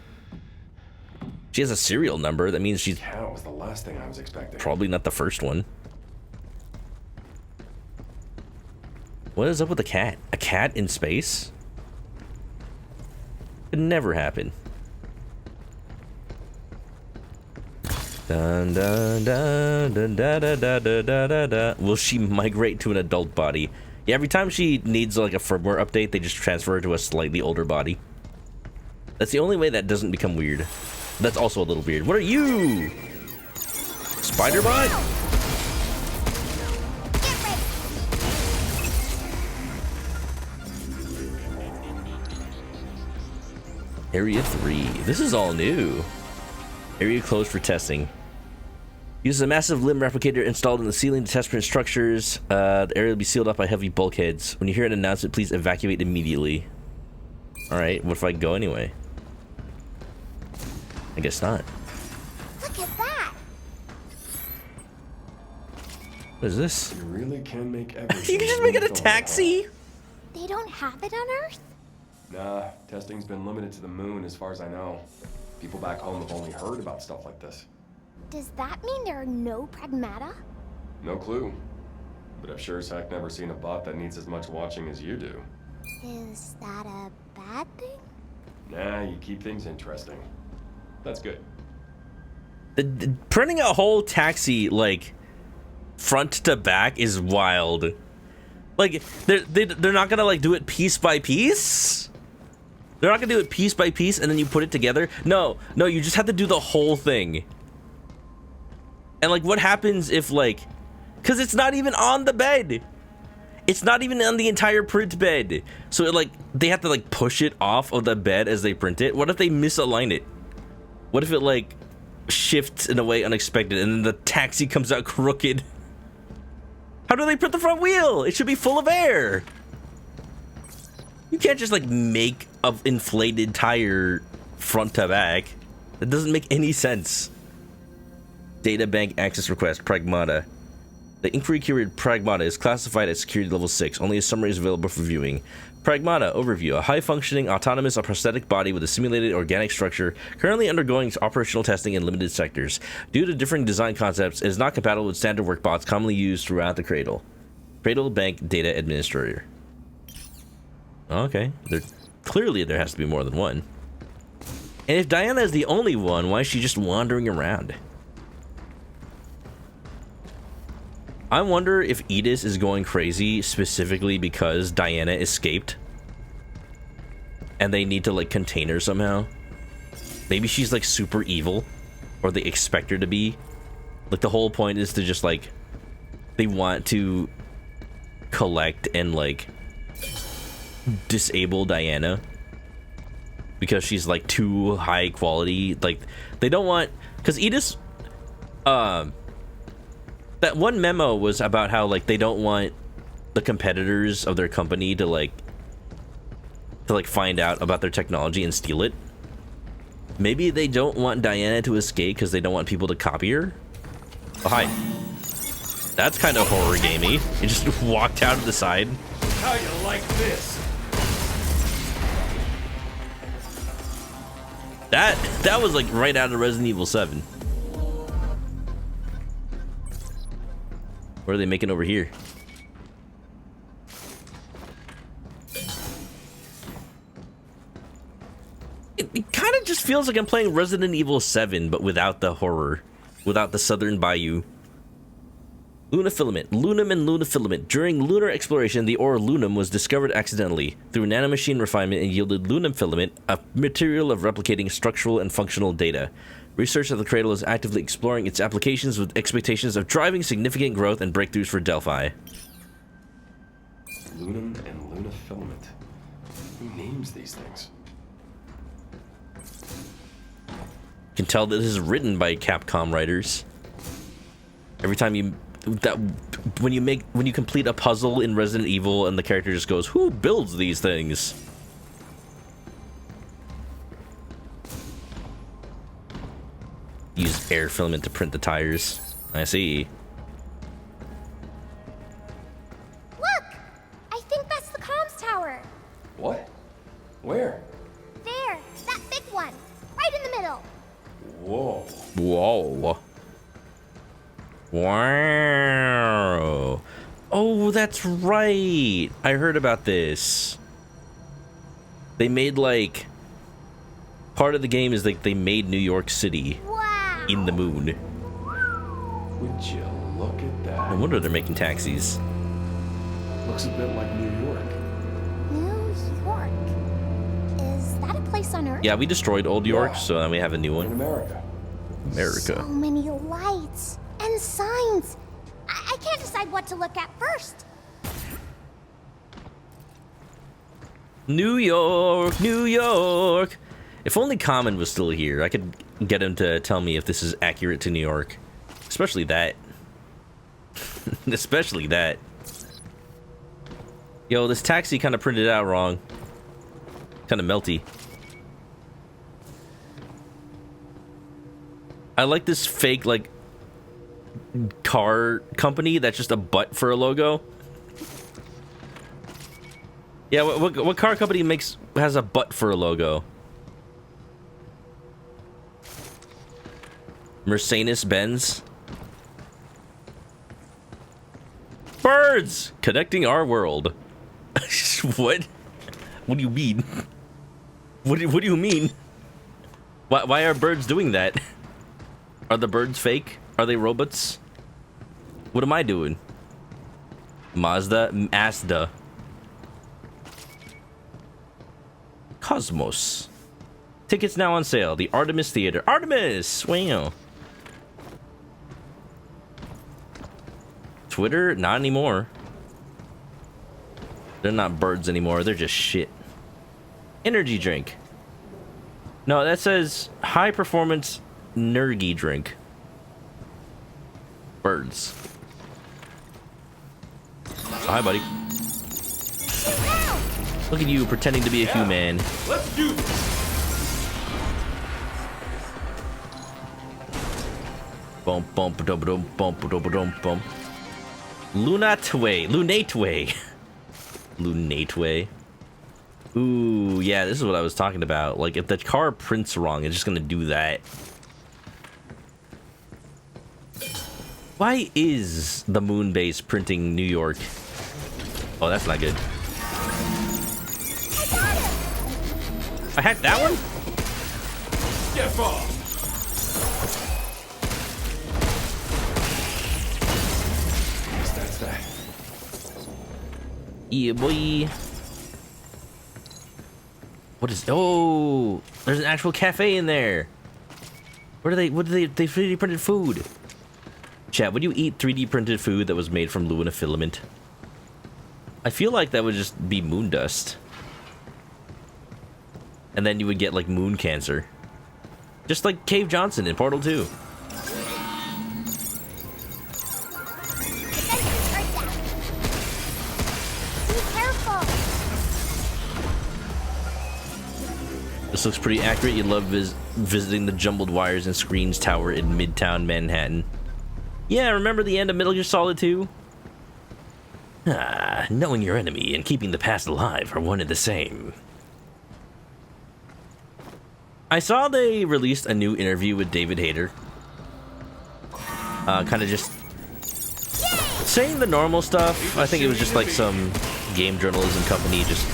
She has a serial number. That means she's Cat was the last thing I was expecting. probably not the first one. What is up with a cat? A cat in space? Could never happen. Dun, dun, dun, dun, da, da, da, da, da, da. Will she migrate to an adult body? Yeah, every time she needs like a firmware update, they just transfer her to a slightly older body. That's the only way that doesn't become weird. That's also a little weird. What are you? Spider-Bot? Area 3. This is all new. Area closed for testing. Uses a massive limb replicator installed in the ceiling to test print structures. The area will be sealed up by heavy bulkheads. When you hear an announcement, please evacuate immediately. Alright, what if I go anyway? I guess not. Look at that! What is this? You really can make everything. You can just make it a taxi? They don't have it on Earth? Nah, testing's been limited to the moon as far as I know. People back home have only heard about stuff like this. Does that mean there are no Pragmata? No clue. But I've sure as heck never seen a bot that needs as much watching as you do. Is that a bad thing? Nah, you keep things interesting. That's good. Printing a whole taxi, like, front to back is wild. Like, they're not gonna, like, do it piece by piece? They're not gonna do it piece by piece and then you put it together? No, you just have to do the whole thing. And, like, what happens if, like... Because it's not even on the bed. It's not even on the entire print bed. So, like, they have to, like, push it off of the bed as they print it. What if they misalign it? What if it, like, shifts in a way unexpected and then the taxi comes out crooked? How do they print the front wheel? It should be full of air. You can't just, like, make an inflated tire front to back. That doesn't make any sense. Data bank access request, Pragmata. The inquiry keyword Pragmata is classified at security level 6. Only a summary is available for viewing. Pragmata overview: a high-functioning, autonomous, prosthetic body with a simulated organic structure, currently undergoing operational testing in limited sectors. Due to differing design concepts, it is not compatible with standard work bots commonly used throughout the Cradle. Cradle Bank Data Administrator. Okay, clearly there has to be more than one. And if Diana is the only one, why is she just wandering around? I wonder if Edis is going crazy specifically because Diana escaped. And they need to, like, contain her somehow. Maybe she's, like, super evil. Or they expect her to be. Like, the whole point is to just, like... They want to collect and, like... disable Diana. Because she's, like, too high quality. Like, they don't want... Because Edis... that one memo was about how, like, they don't want the competitors of their company to, like... find out about their technology and steal it. Maybe they don't want Diana to escape because they don't want people to copy her. Oh, hi. That's kind of horror gamey. You just walked out of the side. How you like this? That was like right out of Resident Evil 7. What are they making over here? It kind of just feels like I'm playing Resident Evil 7, but without the horror. Without the Southern Bayou. Luna filament. Lunum and Luna filament. During lunar exploration, the ore lunum was discovered accidentally. Through nanomachine refinement, and yielded lunum filament, a material of replicating structural and functional data. Research at the Cradle is actively exploring its applications with expectations of driving significant growth and breakthroughs for Delphi. Lunum and Luna filament. Who names these things? You can tell that this is written by Capcom writers. Every time you when you complete a puzzle in Resident Evil and the character just goes, "Who builds these things?" Use air filament to print the tires. I see. Look! I think that's the comms tower. What? Where? There, that big one, right in the middle. Whoa. Whoa. Wow. Oh, that's right. I heard about this. They made, like... Part of the game is, like, they made New York City in the moon. Would you look at that? No wonder they're making taxis. Looks a bit like New York. New York? Is that a place on Earth? Yeah, we destroyed Old York, so now we have a new one. In America. America. So many lights and signs. I can't decide what to look at first. New York, New York. If only Common was still here, I could get him to tell me if this is accurate to New York. Especially that. Especially that. Yo, this taxi kind of printed out wrong. Kind of melty. I like this fake, like, car company that's just a butt for a logo. Yeah, what car company has a butt for a logo? Mercedes-Benz. Birds connecting our world. What? What do you mean? What do you mean? Why are birds doing that? Are the birds fake? Are they robots? What am I doing? Mazda. Cosmos. Tickets now on sale. The Artemis Theater. Artemis! Wow. Twitter? Not anymore. They're not birds anymore. They're just shit. Energy drink. No, that says high performance nergy drink. Birds. Hi, buddy. Look at you pretending to be a human. Let's do this. Bump, bump, dum, dum, bump, dum, dum, bump. Lunateway. Ooh, yeah, this is what I was talking about. Like, if the car prints wrong, it's just gonna do that. Why is the moon base printing New York? Oh, that's not good. I hacked that one? Jeffa! That's that. Yeah, boy. What is? Oh, there's an actual cafe in there. What do they 3D printed food? Chat, would you eat 3D printed food that was made from Luna filament? I feel like that would just be moon dust. And then you would get like moon cancer. Just like Cave Johnson in Portal 2. This looks pretty accurate. You love visiting the jumbled wires and screens tower in Midtown Manhattan. Yeah, remember the end of Metal Gear Solid 2? Ah, knowing your enemy and keeping the past alive are one and the same. I saw they released a new interview with David Hayter. Kind of just saying the normal stuff. I think it was just like some game journalism company just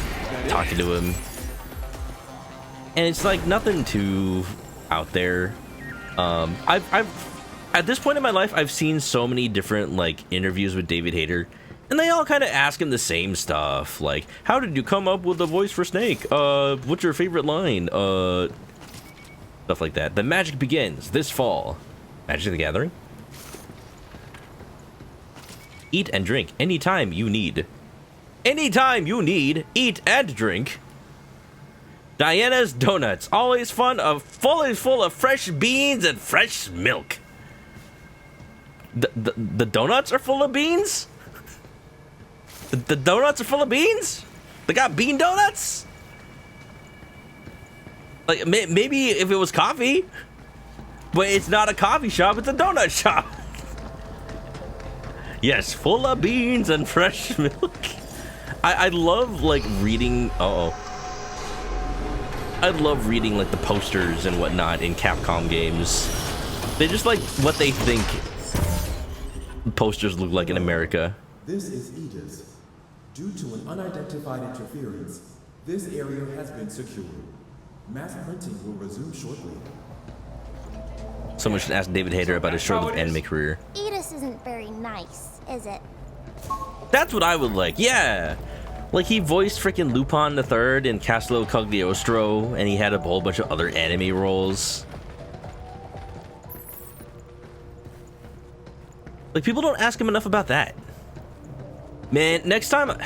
talking to him. And it's like nothing too out there. I've at this point in my life, I've seen so many different like interviews with David Hayter, and they all kind of ask him the same stuff, like, "How did you come up with the voice for Snake? What's your favorite line? Stuff like that." The magic begins this fall. Magic the Gathering. Eat and drink anytime you need. Anytime you need, eat and drink. Diana's Donuts, always fully full of fresh beans and fresh milk. The donuts are full of beans? The donuts are full of beans? They got bean donuts? Like, maybe if it was coffee, but it's not a coffee shop, it's a donut shop. Yes, full of beans and fresh milk. I love, like, reading... I love reading like the posters and whatnot in Capcom games. They just like what they think posters look like in America. This is Edith. Due to an unidentified interference, this area has been secured. Mass printing will resume shortly. Someone should ask David Hayter about his short-lived anime career. Edith isn't very nice, is it? That's what I would like, yeah. Like, he voiced freaking Lupin III in Castle Cagliostro, and he had a whole bunch of other anime roles. Like, people don't ask him enough about that. Man, next time,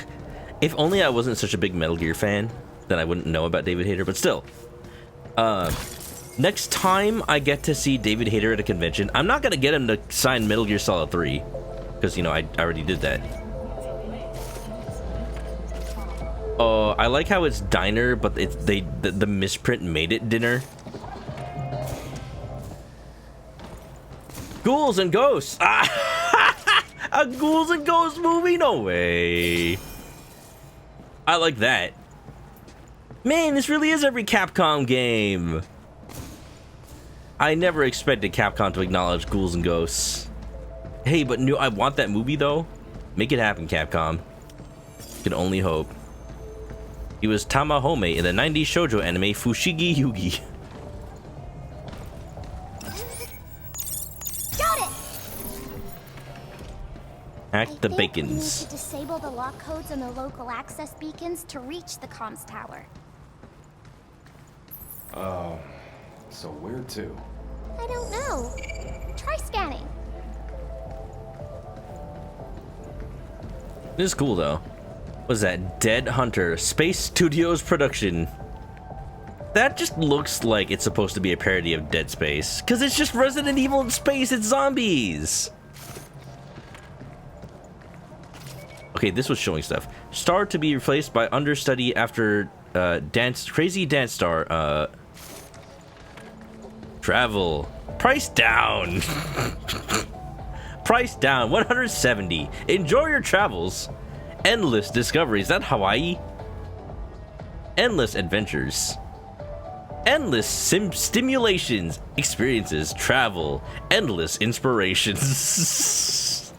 if only I wasn't such a big Metal Gear fan, then I wouldn't know about David Hayter, but still. Next time I get to see David Hayter at a convention, I'm not going to get him to sign Metal Gear Solid 3, because, you know, I already did that. Oh, I like how it's diner, but the misprint made it dinner. Ghouls and Ghosts! A Ghouls and Ghosts movie? No way. I like that. Man, this really is every Capcom game. I never expected Capcom to acknowledge Ghouls and Ghosts. Hey, but I want that movie though. Make it happen, Capcom. Can only hope. He was Tamahome in the 90s shoujo anime Fushigi Yugi. Got it. Hack the bacons. We need to disable the lock codes on the local access beacons to reach the comms tower. So where to? I don't know. Try scanning. This is cool though. What is that? Dead Hunter Space Studios production. That just looks like it's supposed to be a parody of Dead Space, because it's just Resident Evil in space. It's zombies. Okay, this was showing stuff. Star to be replaced by understudy after crazy dance star. Travel. Price down. Price down. 170. Enjoy your travels. Endless discoveries. Is that Hawaii? Endless adventures. Endless stimulations. Experiences. Travel. Endless inspirations.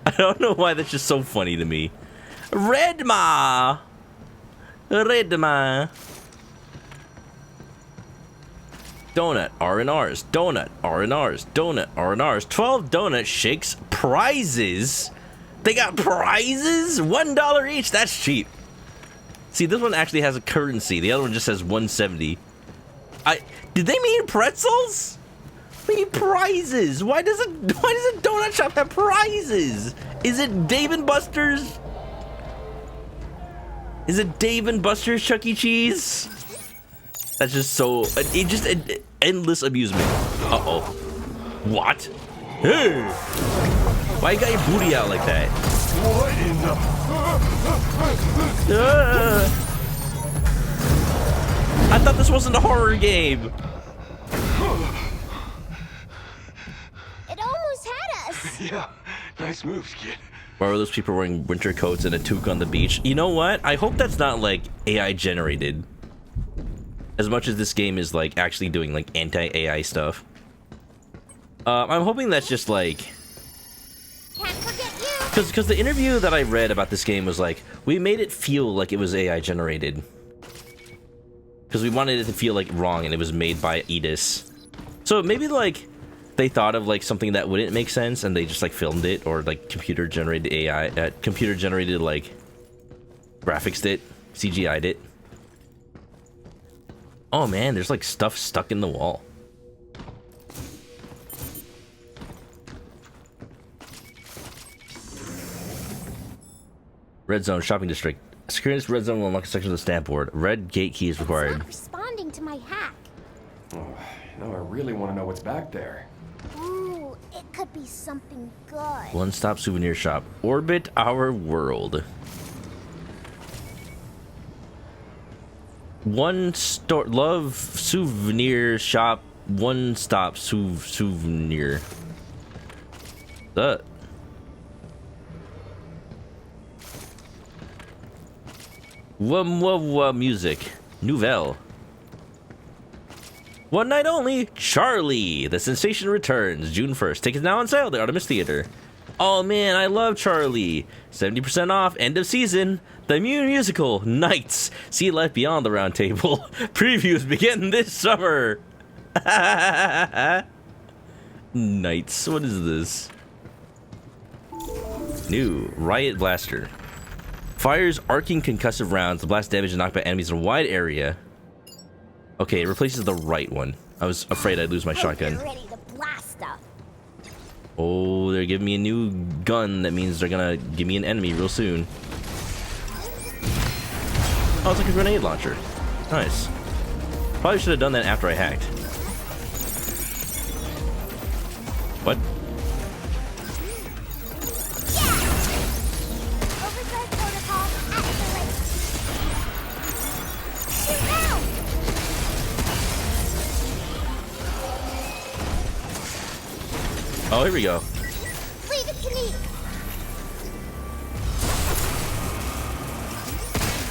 I don't know why that's just so funny to me. Redma. Redma. donut, R&Rs, donut, R&Rs, donut, R&Rs. 12 donut shakes, prizes. They got prizes? $1 each. That's cheap. See, this one actually has a currency. The other one just says 170. Did they mean pretzels? They mean prizes. Why does a donut shop have prizes? Is it Dave and Buster's? Is it Dave and Buster's Chuck E. Cheese? That's just so... endless amusement. Uh-oh. What? Hey! Why you got your booty out like that? What in the... I thought this wasn't a horror game. It almost had us. Yeah, nice moves, kid. Why were those people wearing winter coats and a toque on the beach? You know what? I hope that's not like AI generated. As much as this game is like actually doing like anti-AI stuff. I'm hoping that's just like... Can't forget you. Because the interview that I read about this game was like, we made it feel like it was AI generated. Because we wanted it to feel like wrong and it was made by Edis. So maybe like they thought of like something that wouldn't make sense and they just like filmed it, or like computer generated AI, computer generated like graphics it, CGI'd it. Oh man, there's like stuff stuck in the wall. Red Zone Shopping District. Security's Red Zone will unlock a section of the stamp board. Red gate key is required. It's not responding to my hack. Oh, no, I really want to know what's back there. Ooh, it could be something good. One-stop souvenir shop. Orbit our world. One store love souvenir shop. One-stop souvenir. Music. Nouvelle. One night only. Charlie. The Sensation returns June 1st. Tickets now on sale at the Artemis Theater. Oh man, I love Charlie. 70% off. End of season. The musical. Nights. See Life Beyond the Round Table. Previews begin this summer. Nights. What is this? New. Riot Blaster. Fires arcing concussive rounds to blast damage and knock back enemies in a wide area. Okay, it replaces the right one. I was afraid I'd lose my shotgun. Ready to blast stuff. Oh, they're giving me a new gun. That means they're gonna give me an enemy real soon. Oh, it's like a grenade launcher. Nice. Probably should have done that after I hacked. What? Oh, here we go. Leave it to me.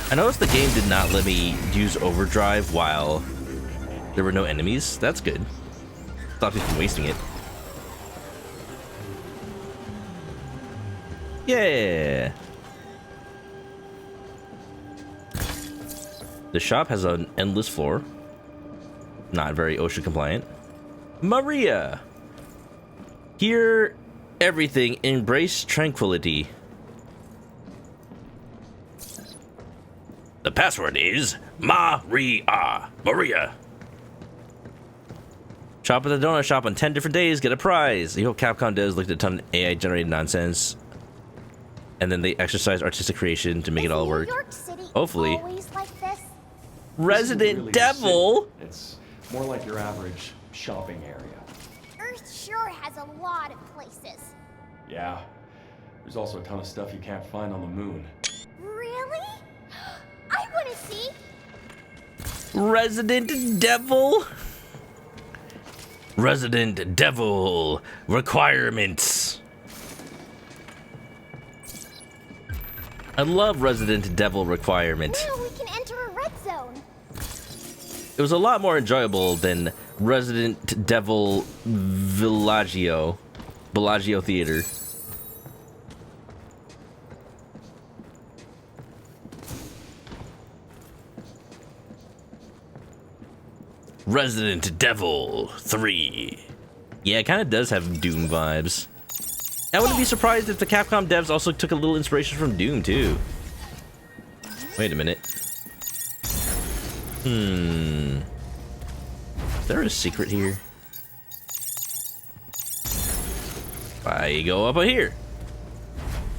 I noticed the game did not let me use overdrive while there were no enemies. That's good. Thought we'd been wasting it. Yeah. The shop has an endless floor. Not very OSHA compliant. Maria. Hear everything. Embrace tranquility. The password is Maria. Maria. Shop at the donut shop on 10 different days. Get a prize. You hope Capcom does look at a ton of AI generated nonsense. And then they exercise artistic creation to make it all work. New York City Hopefully. always like this? Resident Really Devil. It's more like your average shopping area. Earth sure has a lot of places. Yeah. There's also a ton of stuff you can't find on the moon. Really? I want to see. Resident Devil. Resident Devil requirements. I love Resident Devil requirements. Now we can enter a red zone. It was a lot more enjoyable than Resident Devil Bellagio Theater. Resident Evil 3. Yeah, it kind of does have Doom vibes. I wouldn't be surprised if the Capcom devs also took a little inspiration from Doom, too. Wait a minute. Is there a secret here? I go up here.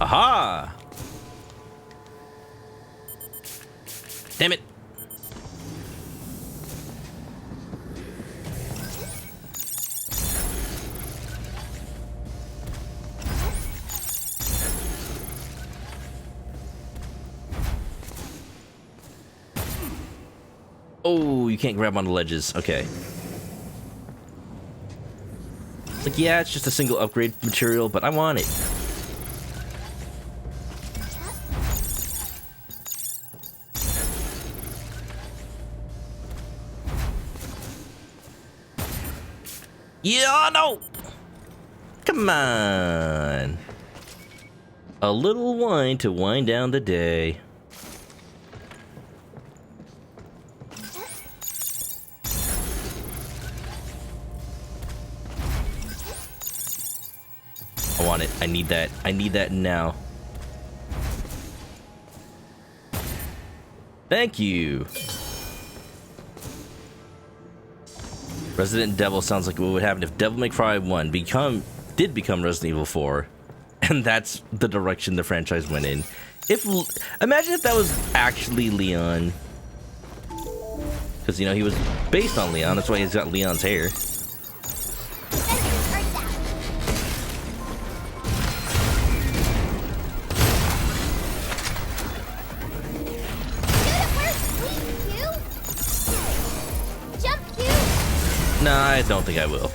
Aha! Damn it. Oh, you can't grab on the ledges. Okay. Like, yeah, it's just a single upgrade material, but I want it. Yeah, no! Come on! A little wine to wind down the day. I want it. I need that. I need that now. Thank you. Resident Evil sounds like what would happen if Devil May Cry 1 did become Resident Evil 4, and that's the direction the franchise went in. Imagine if that was actually Leon, because you know he was based on Leon. That's why he's got Leon's hair. Nah, I don't think I will.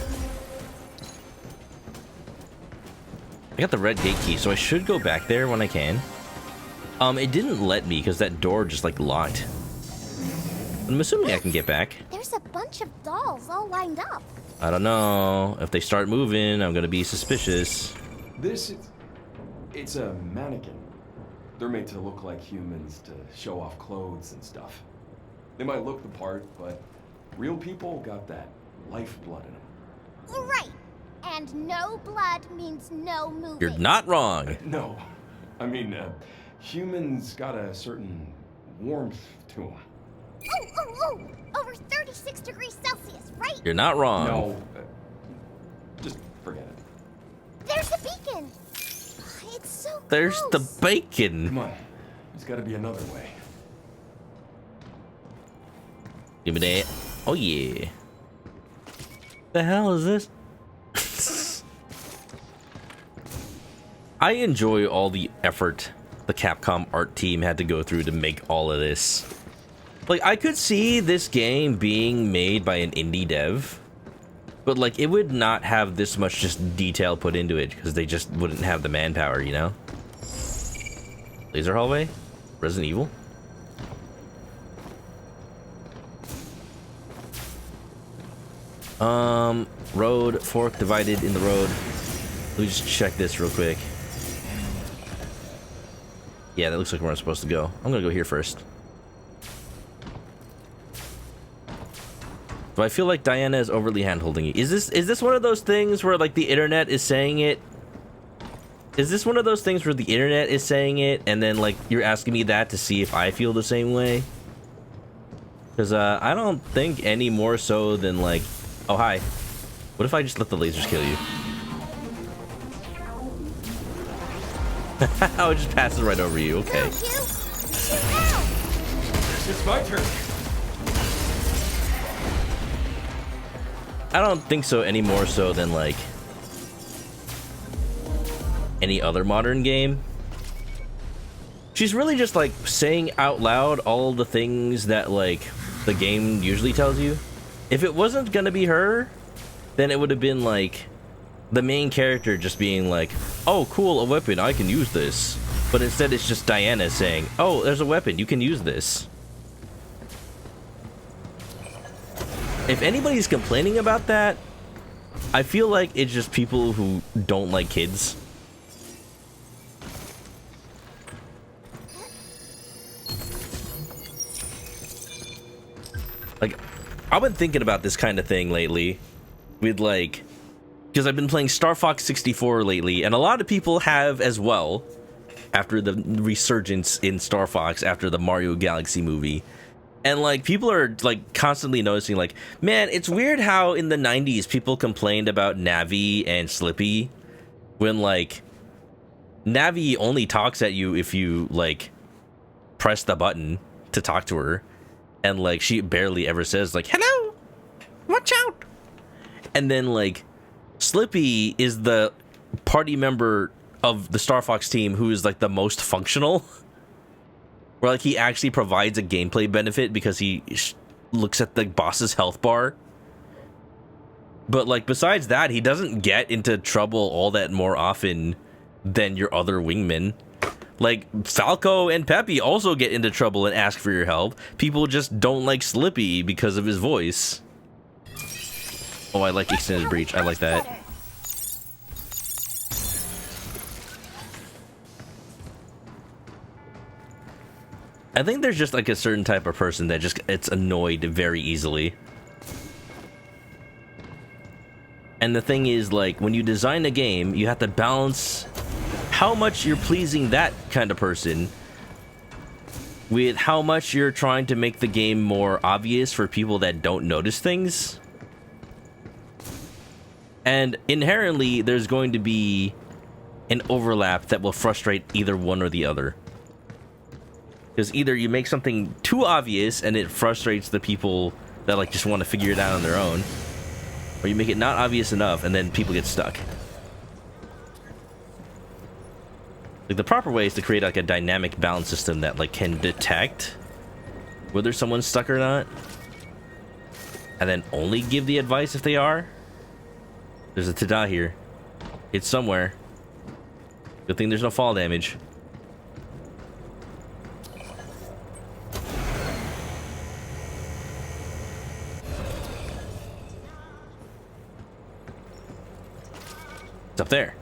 I got the red gate key, so I should go back there when I can. It didn't let me because that door just like locked. I'm assuming I can get back. There's a bunch of dolls all lined up. I don't know. If they start moving, I'm gonna be suspicious. It's a mannequin. They're made to look like humans to show off clothes and stuff. They might look the part, but real people got that lifeblood in them. Right. And no blood means no moving. You're not wrong. No. I mean, humans got a certain warmth to them. Oh! Over 36 degrees Celsius, right? You're not wrong. No. Just forget it. There's the beacon. It's so There's close. the bacon. Come on. There's got to be another way. Give me that. Oh, yeah. The hell is this? I enjoy all the effort the Capcom art team had to go through to make all of this. Like, I could see this game being made by an indie dev, but like, it would not have this much just detail put into it because they just wouldn't have the manpower, you know? Laser hallway? Resident Evil? Road, fork divided in the road. Let me just check this real quick. Yeah, that looks like where I'm supposed to go. I'm gonna go here first. Do I feel like Diana is overly hand-holding you? Is this one of those things where like the internet is saying it? Is this one of those things where the internet is saying it and then like you're asking me that to see if I feel the same way? Because I don't think any more so than like, oh hi. What if I just let the lasers kill you? I would just pass it right over you. Okay. It's my turn. I don't think so any more so than like any other modern game. She's really just like saying out loud all the things that like the game usually tells you. If it wasn't gonna be her, then it would have been like the main character just being like, oh cool, a weapon, I can use this. But instead it's just Diana saying, oh, there's a weapon, you can use this. If anybody's complaining about that, I feel like it's just people who don't like kids. Like, I've been thinking about this kind of thing lately with like, because I've been playing Star Fox 64 lately, and a lot of people have as well after the resurgence in Star Fox after the Mario Galaxy movie. And like people are like constantly noticing like, man, it's weird how in the 90s people complained about Navi and Slippy when like Navi only talks at you if you like press the button to talk to her, and like she barely ever says like hello, watch out. And then like Slippy is the party member of the Star Fox team who is like the most functional, where like he actually provides a gameplay benefit because he looks at the boss's health bar. But like besides that, he doesn't get into trouble all that more often than your other wingmen. Like Falco and Peppy also get into trouble and ask for your help. People just don't like Slippy because of his voice. Oh, I like Extended Breach. I like that. I think there's just like a certain type of person that just gets annoyed very easily. And the thing is, like, when you design a game, you have to balance how much you're pleasing that kind of person with how much you're trying to make the game more obvious for people that don't notice things. And inherently, there's going to be an overlap that will frustrate either one or the other. Because either you make something too obvious and it frustrates the people that like just want to figure it out on their own, or you make it not obvious enough and then people get stuck. Like the proper way is to create like a dynamic balance system that like can detect whether someone's stuck or not, and then only give the advice if they are. There's a Tada here. It's somewhere. Good thing there's no fall damage. It's up there.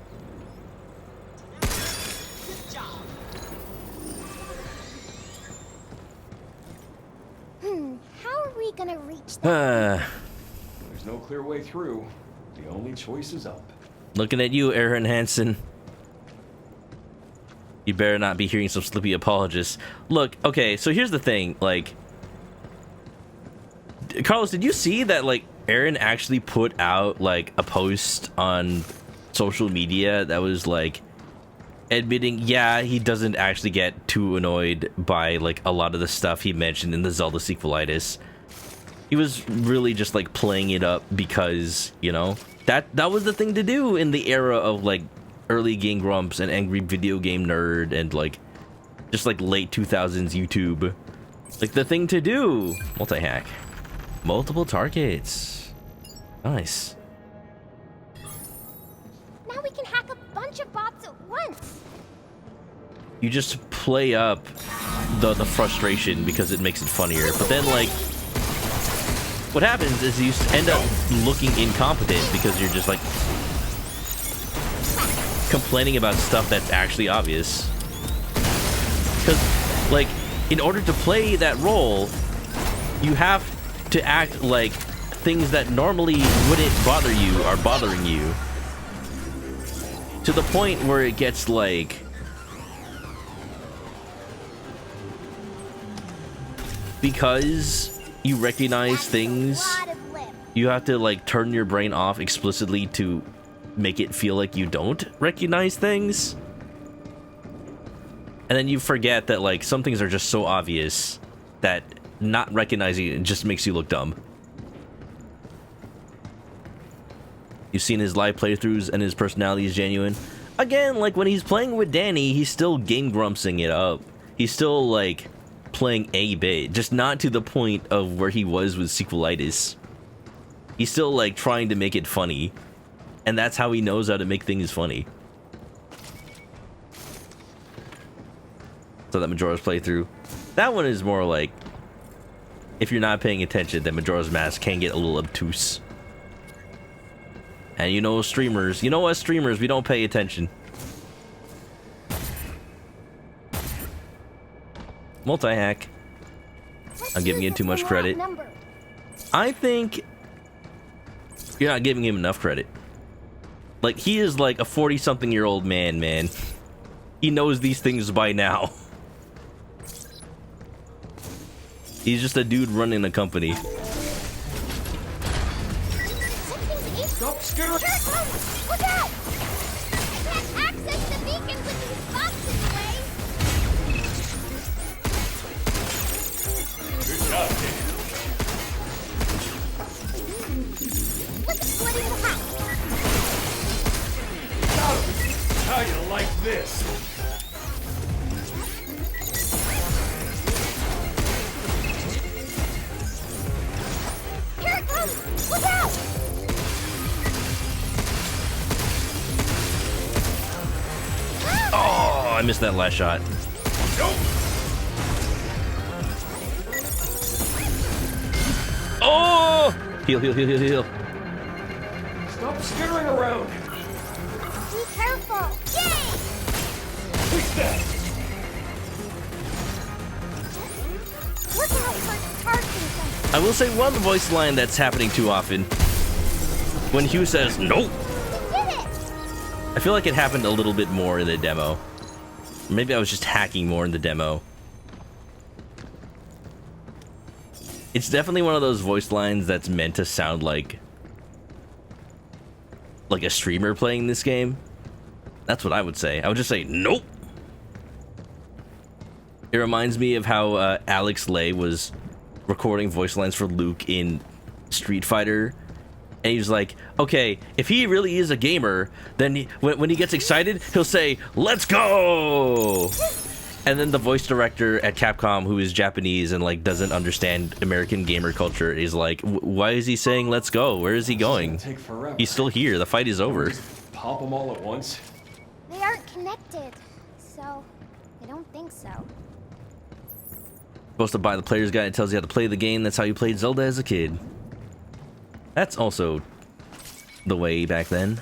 How are we gonna reach that? There's no clear way through. The only choice is up. Looking at you, Aaron Hansen. You better not be hearing some Slippy apologists. Look, okay, so here's the thing, like... Carlos, did you see that, like, Aaron actually put out, like, a post on social media that was, like, admitting, yeah, he doesn't actually get too annoyed by, like, a lot of the stuff he mentioned in the Zelda sequelitis. He was really just, like, playing it up because, you know, that was the thing to do in the era of, like, early Game Grumps and Angry Video Game Nerd and, like, just, like, late 2000s YouTube. Like, the thing to do. Multi-hack. Multiple targets. Nice. Now we can hack a bunch of bots at once. You just play up the frustration because it makes it funnier. But then, like, what happens is you end up looking incompetent because you're just, like, complaining about stuff that's actually obvious. Because, like, in order to play that role, you have to act like things that normally wouldn't bother you are bothering you. To the point where it gets, like... Because you recognize things, you have to, like, turn your brain off explicitly to make it feel like you don't recognize things. And then you forget that, like, some things are just so obvious that not recognizing it just makes you look dumb. You've seen his live playthroughs and his personality is genuine. Again, like, when he's playing with Danny, he's still Game Grumpsing it up. He's still, like, playing a bit, just not to the point of where he was with sequelitis. He's still, like, trying to make it funny. And that's how he knows how to make things funny. So that Majora's playthrough. That one is more like, if you're not paying attention, then Majora's Mask can get a little obtuse. And you know streamers, you know us streamers, we don't pay attention. Multi-hack. I'm giving you too much credit. I think you're not giving him enough credit. Like, he is like a 40-something-year-old man. He knows these things by now. He's just a dude running a company. Stop scaring! Look out! I can't access the beacons with these boxes in the way. Good job, kid. Look at splitting the house. How you like this? Here it comes! Look out! Oh, I missed that last shot. Nope. Oh! Heal. Stop skittering around! Be careful! Yay! Take that. Look out for charging them. I will say one voice line that's happening too often. When Hugh says, nope. They did it! I feel like it happened a little bit more in the demo. Maybe I was just hacking more in the demo. It's definitely one of those voice lines that's meant to sound like a streamer playing this game. That's what I would say. I would just say, nope. It reminds me of how Alex Lay was recording voice lines for Luke in Street Fighter. And he was like, okay, if he really is a gamer, then when he gets excited, he'll say, let's go! And then the voice director at Capcom, who is Japanese and like doesn't understand American gamer culture, is like, why is he saying let's go? Where is he going? He's still here. The fight is over. Just pop them all at once. They aren't connected, so I don't think so. Supposed to buy the player's guide. It tells you how to play the game. That's how you played Zelda as a kid. That's also the way back then.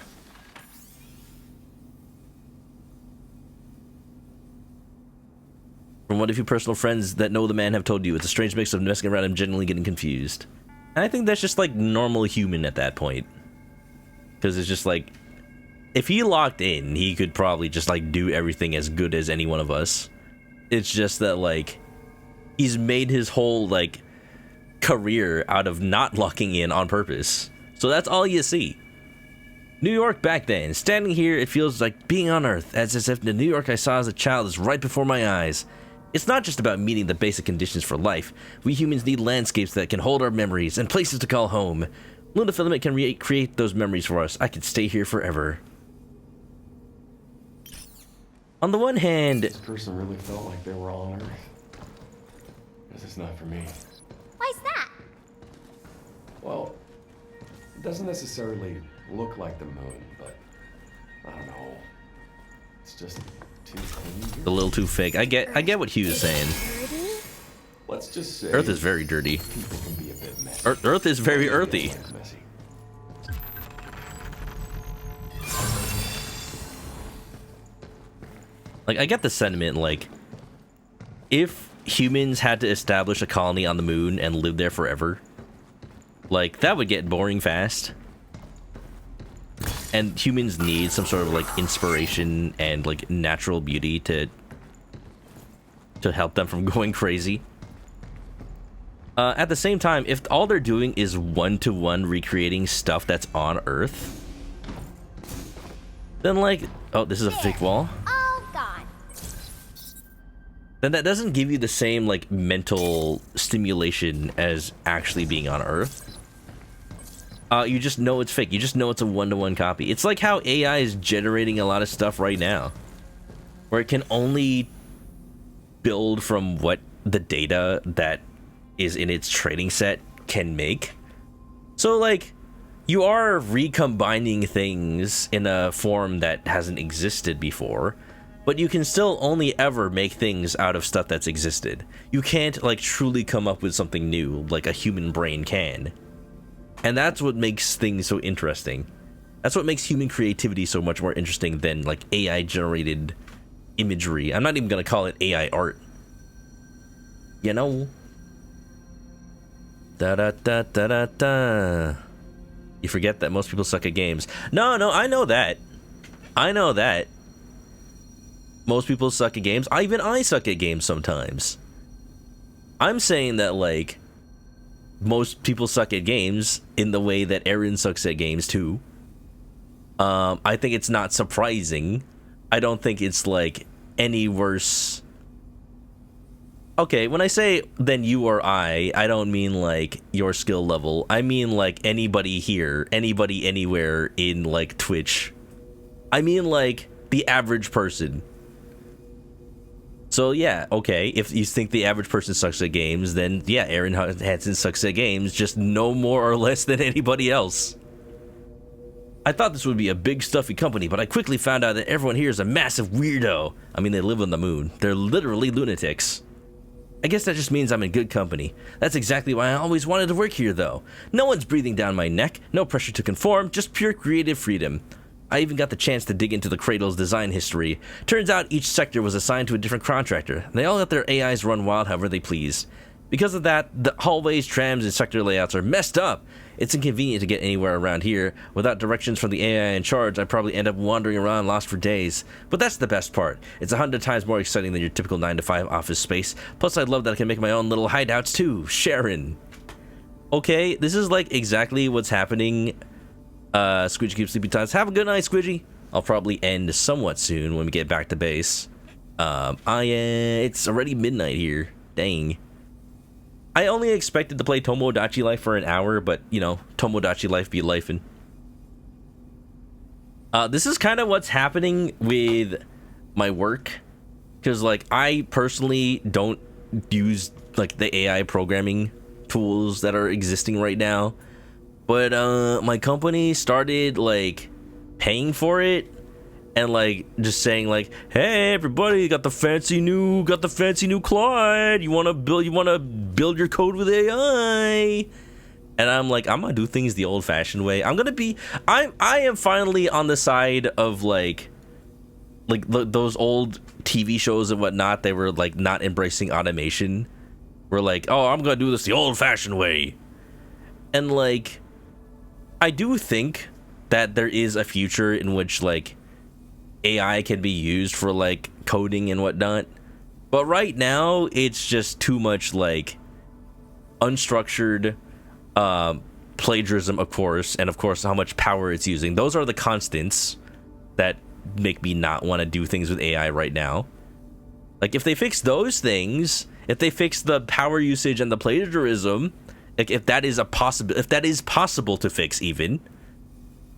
From what a few personal friends that know the man have told you, it's a strange mix of messing around and genuinely getting confused. And I think that's just like normal human at that point. Because it's just like, if he locked in, he could probably just like do everything as good as any one of us. It's just that like, he's made his whole like career out of not locking in on purpose. So that's all you see. New York back then. Standing here, it feels like being on Earth, as if the New York I saw as a child is right before my eyes. It's not just about meeting the basic conditions for life. We humans need landscapes that can hold our memories and places to call home. Luna Filament can create those memories for us. I could stay here forever. On the one hand, This person really felt like they were on Earth. This is not for me. Why's that? Well, it doesn't necessarily look like the moon, but I don't know. It's just too clean. a little too fake. I get what Hugh is saying. Let's just say Earth is very dirty. people can be a bit messy. Earth is very earthy. Messy. Like, I get the sentiment, like, if humans had to establish a colony on the moon and live there forever, like, that would get boring fast. And humans need some sort of, like, inspiration and, like, natural beauty to help them from going crazy. At the same time, if all they're doing is one-to-one recreating stuff that's on Earth, then, like, oh, this is a fake wall. All gone. Then that doesn't give you the same, like, mental stimulation as actually being on Earth. You just know it's fake. You just know it's a one-to-one copy. It's like how AI is generating a lot of stuff right now, where it can only build from what the data that is in its training set can make. So, like, you are recombining things in a form that hasn't existed before, but you can still only ever make things out of stuff that's existed. You can't, like, truly come up with something new like a human brain can. And that's what makes things so interesting. That's what makes human creativity so much more interesting than, like, AI-generated imagery. I'm not even gonna call it AI art. You know? Da da da da da da. You forget that most people suck at games. No, I know that. I know that. Most people suck at games. Even I suck at games sometimes. I'm saying that, like, most people suck at games in the way that Aaron sucks at games too. I think it's not surprising. I don't think it's, like, any worse. Okay, when I say then you or I don't mean, like, your skill level. I mean, like, anybody here, anybody anywhere in, like, Twitch. I mean, like, the average person. So yeah, okay, if you think the average person sucks at games, then yeah, Aaron Hansen sucks at games, just no more or less than anybody else. I thought this would be a big stuffy company, but I quickly found out that everyone here is a massive weirdo. I mean, they live on the moon. They're literally lunatics. I guess that just means I'm in good company. That's exactly why I always wanted to work here, though. No one's breathing down my neck, no pressure to conform, just pure creative freedom. I even got the chance to dig into the Cradle's design history. Turns out each sector was assigned to a different contractor. They all let their AIs run wild however they please. Because of that, the hallways, trams, and sector layouts are messed up. It's inconvenient to get anywhere around here. Without directions from the AI in charge, I'd probably end up wandering around lost for days. But that's the best part. It's 100 times more exciting than your typical 9-to-5 office space. Plus, I love that I can make my own little hideouts too. Sharon. Okay, this is like exactly what's happening. Squidgy keeps sleepy times. Have a good night, Squidgy. I'll probably end somewhat soon when we get back to base. It's already midnight here. Dang. I only expected to play Tomodachi Life for an hour, but, you know, Tomodachi Life be lifing. This is kind of what's happening with my work. Because, like, I personally don't use, like, the AI programming tools that are existing right now. But, my company started, like, paying for it. And, like, just saying, like, hey, everybody, got the fancy new Clyde. You wanna build your code with AI? And I'm like, I'm gonna do things the old-fashioned way. I am finally on the side of, like those old TV shows and whatnot. They were, like, not embracing automation. We're like, oh, I'm gonna do this the old-fashioned way. And, like, I do think that there is a future in which, like, AI can be used for, like, coding and whatnot, but right now it's just too much, like, unstructured plagiarism, of course, and of course how much power it's using. Those are the constants that make me not want to do things with AI right now. Like, if they fix those things, if they fix the power usage and the plagiarism, like, if that is possible to fix even,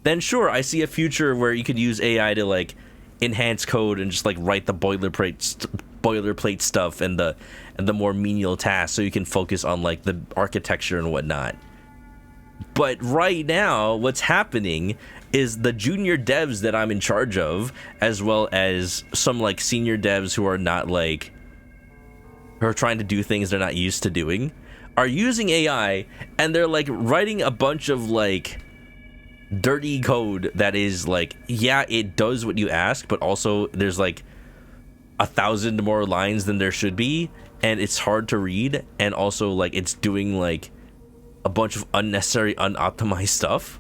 then sure, I see a future where you could use AI to, like, enhance code and just, like, write the boilerplate stuff and the more menial tasks, so you can focus on, like, the architecture and whatnot. But right now, what's happening is the junior devs that I'm in charge of, as well as some, like, senior devs who are not, like, who are trying to do things they're not used to doing, are using AI, and they're, like, writing a bunch of, like, dirty code that is, like, yeah, it does what you ask, but also there's, like, 1,000 more lines than there should be, and it's hard to read, and also, like, it's doing, like, a bunch of unnecessary, unoptimized stuff.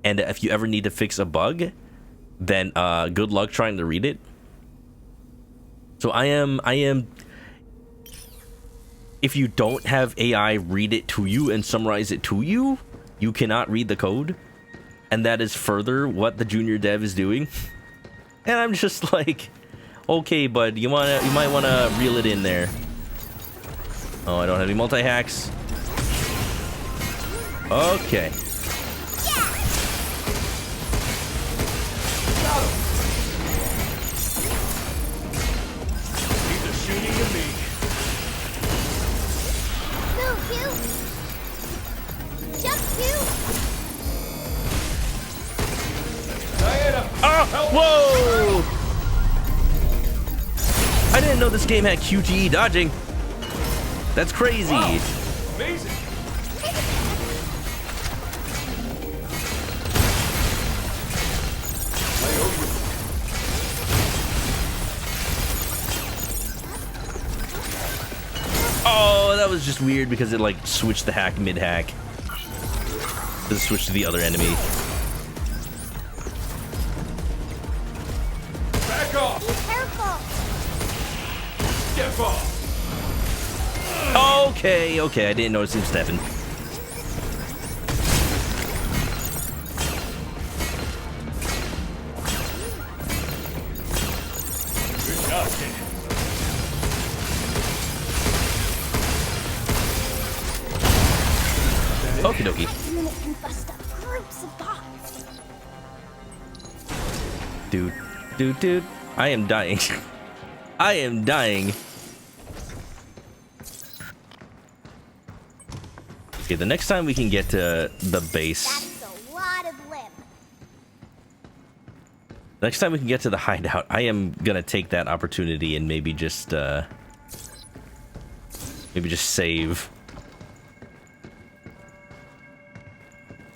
And if you ever need to fix a bug, then good luck trying to read it. So I am if you don't have AI read it to you and summarize it to you, you cannot read the code. And that is further what the junior dev is doing. And I'm just like, okay, bud, you might wanna reel it in there. Oh, I don't have any multi-hacks. Okay. He's a shooting at me. Move, you. Jump, you. Diana! Whoa! I didn't know this game had QTE dodging. That's crazy. Wow. Amazing. Oh, that was just weird because it like switched the hack mid-hack. It switched to the other enemy. Back off! Be careful! Get off! Okay, okay, I didn't notice him stepping. Good job, kid. Okie dokie. And then it can bust up groups of bots. Dude. I am dying. I am dying. Okay, the next time we can get to the base. That's a lot of limb. Next time we can get to the hideout, I am gonna take that opportunity and maybe just save.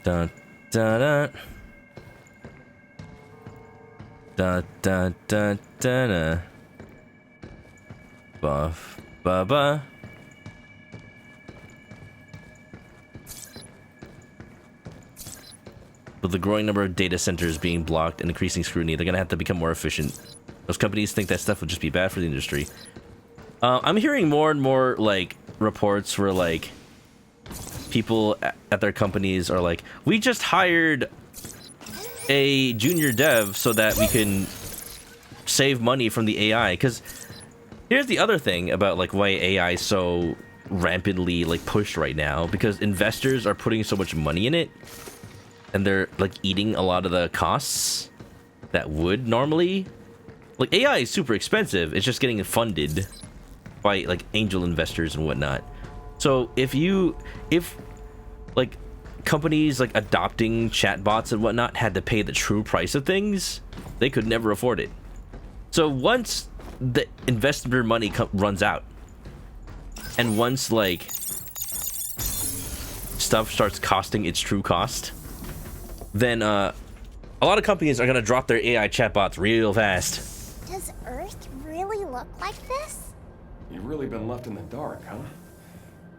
Dun dun dun. Da da da da da. Buff baba. With the growing number of data centers being blocked and increasing scrutiny, they're gonna have to become more efficient. Most companies think that stuff would just be bad for the industry. I'm hearing more and more like reports where like people at their companies are like, we just hired a junior dev so that we can save money from the AI. Because here's the other thing about like why AI is so rampantly like pushed right now, because investors are putting so much money in it and they're like eating a lot of the costs that would normally, like, AI is super expensive. It's just getting funded by like angel investors and whatnot. So if like companies like adopting chatbots and whatnot had to pay the true price of things, they could never afford it. So once the investor money runs out, and once like stuff starts costing its true cost, then a lot of companies are gonna drop their AI chatbots real fast. Does Earth really look like this? You've really been left in the dark, huh?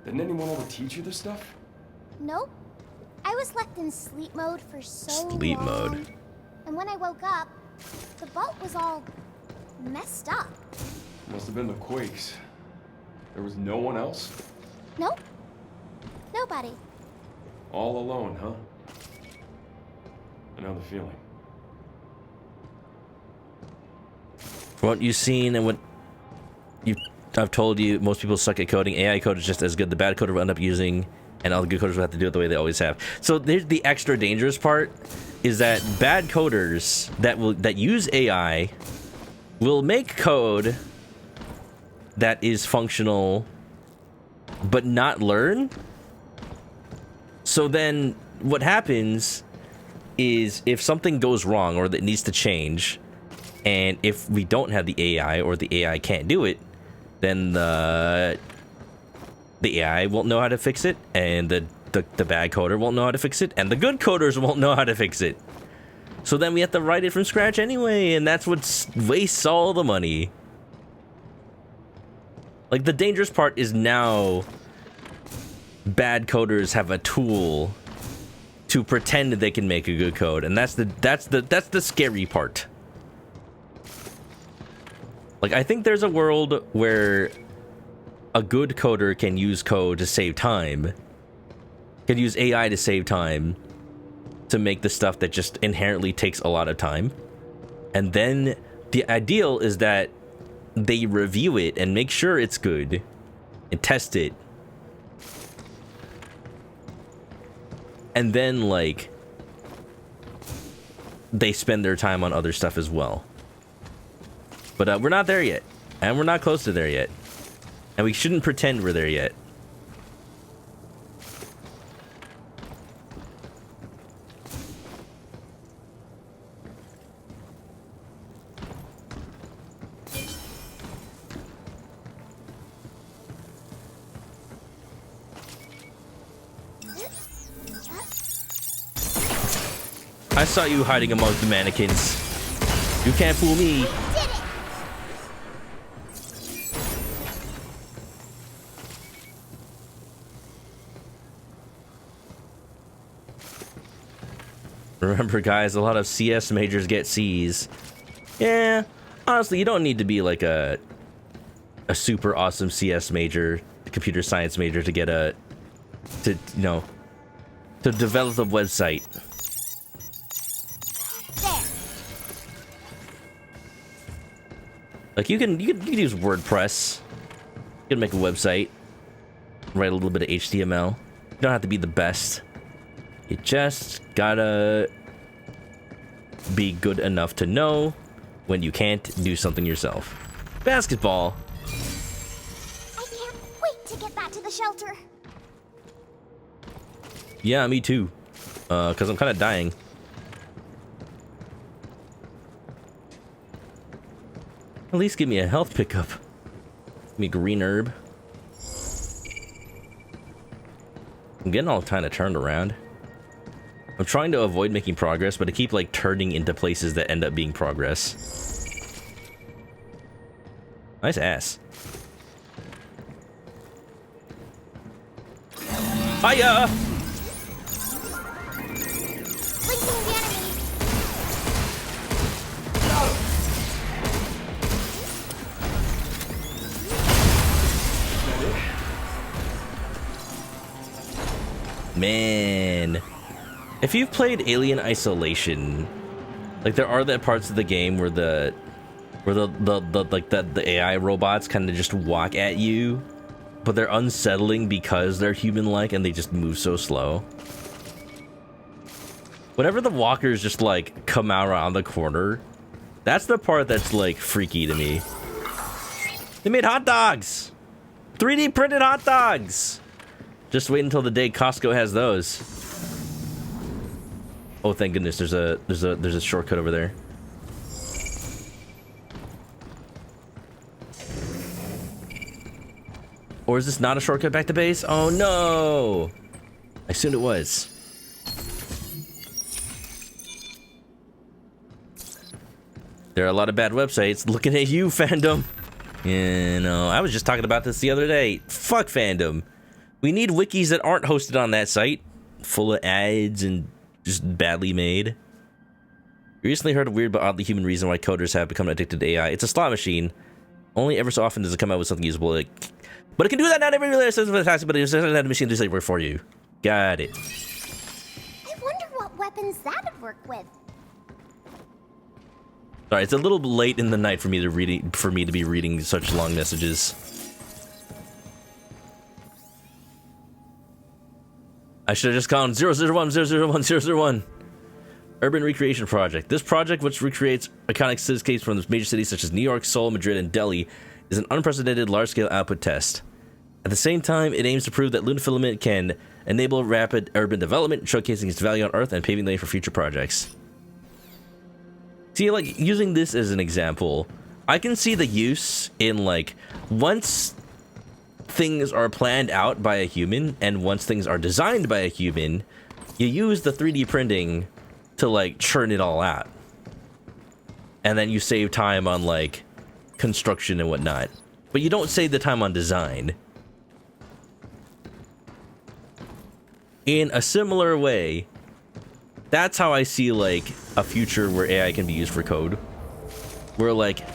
Didn't anyone ever teach you this stuff? Nope. I was left in sleep mode for so long. Sleep mode. And when I woke up, the vault was all messed up. Must have been the quakes. There was no one else? Nope. Nobody. All alone, huh? I know the feeling. What you've seen and what I've told you, most people suck at coding. AI code is just as good. The bad coder will end up using, and all the good coders will have to do it the way they always have. So there's the extra dangerous part, is that bad coders that use AI will make code that is functional but not learn. So then what happens is if something goes wrong or that needs to change, and if we don't have the AI or the AI can't do it, then the AI won't know how to fix it, and the bad coder won't know how to fix it, and the good coders won't know how to fix it. So then we have to write it from scratch anyway, and that's what wastes all the money. Like, the dangerous part is now bad coders have a tool to pretend that they can make a good code, and that's the scary part. Like, I think there's a world where a good coder can use code to save time, can use AI to save time, to make the stuff that just inherently takes a lot of time. And then the ideal is that they review it and make sure it's good and test it. And then, like, they spend their time on other stuff as well. But we're not there yet. And we're not close to there yet. And we shouldn't pretend we're there yet. I saw you hiding amongst the mannequins. You can't fool me. Remember, guys, a lot of CS majors get C's. Yeah, honestly, you don't need to be like a super awesome CS major, computer science major to get to develop a website. Like you can use WordPress. You can make a website, write a little bit of HTML. You don't have to be the best. You just gotta be good enough to know when you can't do something yourself. Basketball. I can't wait to get back to the shelter. Yeah, me too. Cause I'm kind of dying. At least give me a health pickup. Give me green herb. I'm getting all kind of turned around. I'm trying to avoid making progress, but I keep like turning into places that end up being progress. Nice ass. Hiya! Man, if you've played Alien Isolation, like there are the parts of the game where the AI robots kind of just walk at you, but they're unsettling because they're human-like and they just move so slow. Whenever the walkers just like come out around the corner, that's the part that's like freaky to me. They made hot dogs, 3D printed hot dogs. Just wait until the day Costco has those. Oh, thank goodness! There's a shortcut over there. Or is this not a shortcut back to base? Oh no! I assumed it was. There are a lot of bad websites looking at you, fandom. You know, I was just talking about this the other day. Fuck fandom. We need wikis that aren't hosted on that site, full of ads and just badly made. You recently heard a weird but oddly human reason why coders have become addicted to AI. It's a slot machine. Only ever so often does it come out with something usable. Like, but it can do that not every really says but it doesn't have a machine to work for you. Got it. I wonder what weapons that'd work with. Sorry, it's a little late in the night for me to be reading such long messages. I should have just gone 001, 001, 001. Urban Recreation Project. This project, which recreates iconic cityscapes from major cities such as New York, Seoul, Madrid, and Delhi, is an unprecedented large-scale output test. At the same time, it aims to prove that Luna Filament can enable rapid urban development, showcasing its value on Earth and paving the way for future projects. See, like, using this as an example, I can see the use in, like, once things are planned out by a human and once things are designed by a human, you use the 3D printing to like churn it all out, and then you save time on like construction and whatnot, but you don't save the time on design. In a similar way, that's how I see like a future where AI can be used for code, where like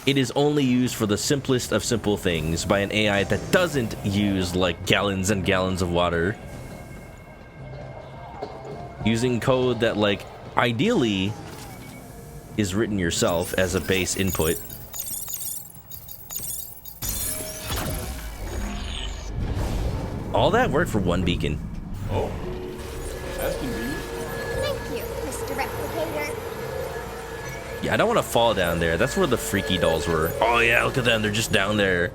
it is only used for the simplest of simple things by an AI that doesn't use like gallons and gallons of water. Using code that like ideally is written yourself as a base input. All that work for one beacon. Oh, that's convenient. Thank you, Mr. Replicator. Yeah, I don't want to fall down there. That's where the freaky dolls were. Oh yeah, look at them. They're just down there.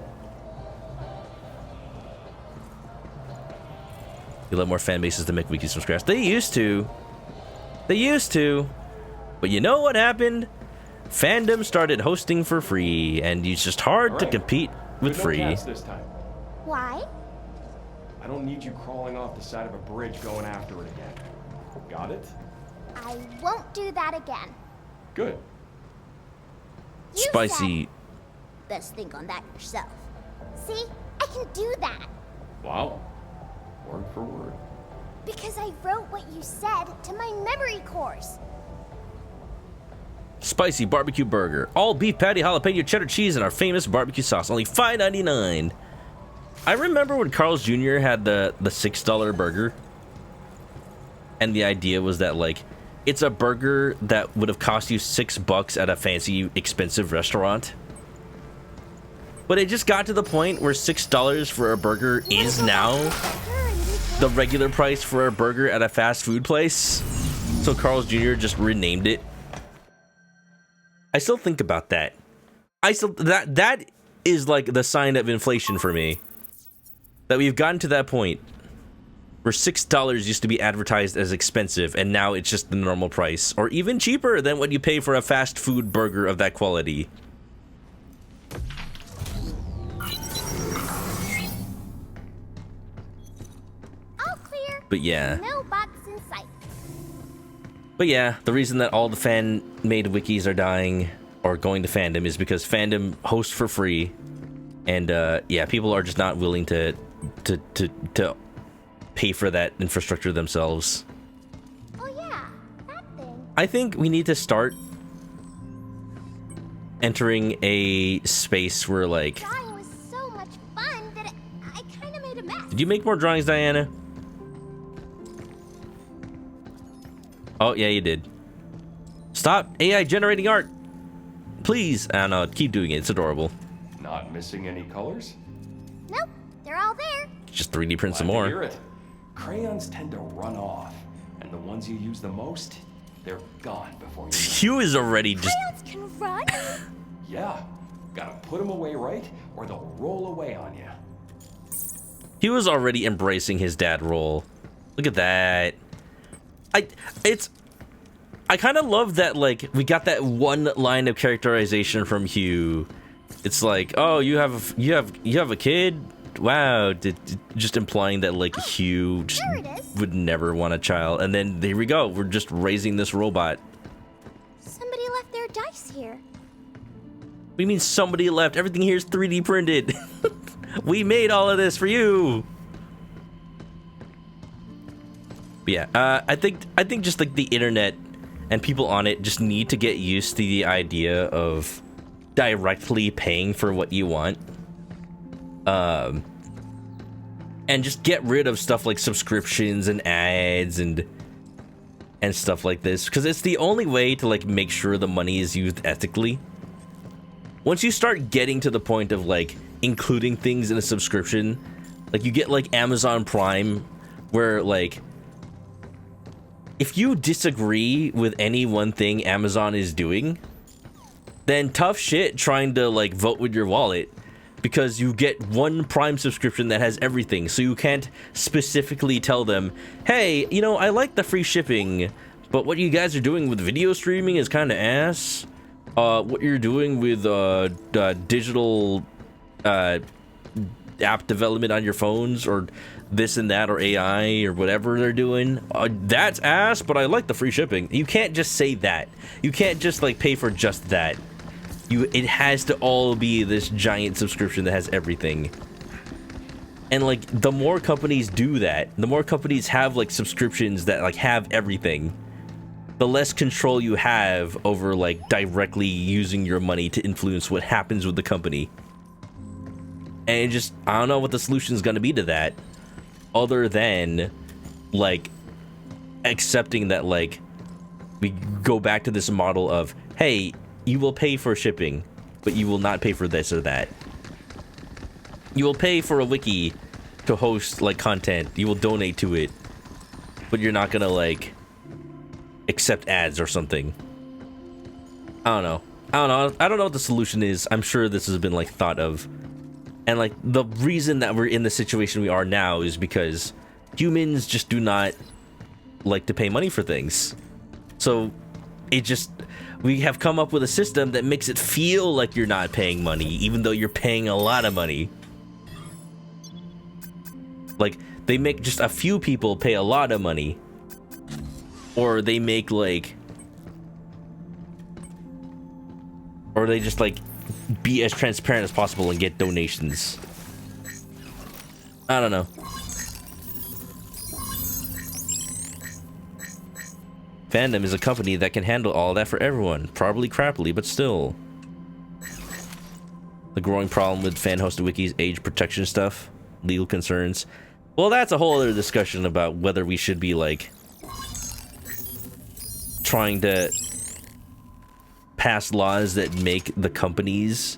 You let more fan bases to make wikis from scratch. They used to. They used to. But you know what happened? Fandom started hosting for free, and it's just hard to compete with free. This time. Why? I don't need you crawling off the side of a bridge going after it again. Got it? I won't do that again. Good. You Spicy. said, best think on that yourself. See? I can do that. Wow. Word for word. Because I wrote what you said to my memory course. Spicy barbecue burger. All beef patty, jalapeno, cheddar cheese, and our famous barbecue sauce. Only $5.99. I remember when Carl's Jr. had the $6 burger. And the idea was that, like, it's a burger that would have cost you $6 at a fancy, expensive restaurant. But it just got to the point where $6 for a burger is now the regular price for a burger at a fast food place. So Carl's Jr. just renamed it. I still think about that. That is like the sign of inflation for me. That we've gotten to that point where $6 used to be advertised as expensive, and now it's just the normal price, or even cheaper than what you pay for a fast food burger of that quality. All clear. But yeah. No box in sight. But yeah, the reason that all the fan-made wikis are dying or going to fandom is because fandom hosts for free, and yeah, people are just not willing to pay for that infrastructure themselves. Oh yeah, that thing. I think we need to start entering a space where, like, Drawing was so much fun that I kind of made a mess. did you make more drawings, Diana? Oh yeah, you did. Stop AI generating art, please. I don't know, keep doing it. It's adorable. Not missing any colors? Nope, they're all there. Just 3D print some Glad to more. hear it. Crayons tend to run off, and the ones you use the most, they're gone before you. Hugh is already just. Crayons can run. Yeah, gotta put them away right, or they'll roll away on you. He was already embracing his dad role. Look at that. I kind of love that, like, we got that one line of characterization from Hugh. It's like, oh, you have a kid? Wow, just implying that, like, Hugh just would never want a child. And then there we go, we're just raising this robot. Somebody left their dice here. What do you mean somebody left? Everything here is 3D printed. We made all of this for you. But yeah, I think just like the internet and people on it just need to get used to the idea of directly paying for what you want. And just get rid of stuff like subscriptions and ads and stuff like this, because it's the only way to, like, make sure the money is used ethically. Once you start getting to the point of, like, including things in a subscription, like, you get like Amazon Prime, where, like, if you disagree with any one thing Amazon is doing, then tough shit trying to, like, vote with your wallet, because you get one Prime subscription that has everything, so you can't specifically tell them, hey, you know, I like the free shipping, but what you guys are doing with video streaming is kind of ass. What you're doing with digital app development on your phones, or this and that, or AI, or whatever they're doing, that's ass, but I like the free shipping. You can't just say that. You can't just, like, pay for just that. It has to all be this giant subscription that has everything. And, like, the more companies do that, the more companies have, like, subscriptions that, like, have everything, the less control you have over, like, directly using your money to influence what happens with the company. And just, I don't know what the solution is going to be to that, other than, like, accepting that, like, we go back to this model of, hey, you will pay for shipping, but you will not pay for this or that. You will pay for a wiki to host, like, content. You will donate to it, but you're not gonna, like, accept ads or something. I don't know. I don't know what the solution is. I'm sure this has been, like, thought of. And, like, the reason that we're in the situation we are now is because humans just do not like to pay money for things. So it just, we have come up with a system that makes it feel like you're not paying money, even though you're paying a lot of money. Like, they make just a few people pay a lot of money, or they make, like, or they just, like, be as transparent as possible and get donations. I don't know. Fandom is a company that can handle all that for everyone. Probably crappily, but still. The growing problem with fan-hosted wikis, age protection stuff, legal concerns. Well, that's a whole other discussion about whether we should be, like, trying to pass laws that make the companies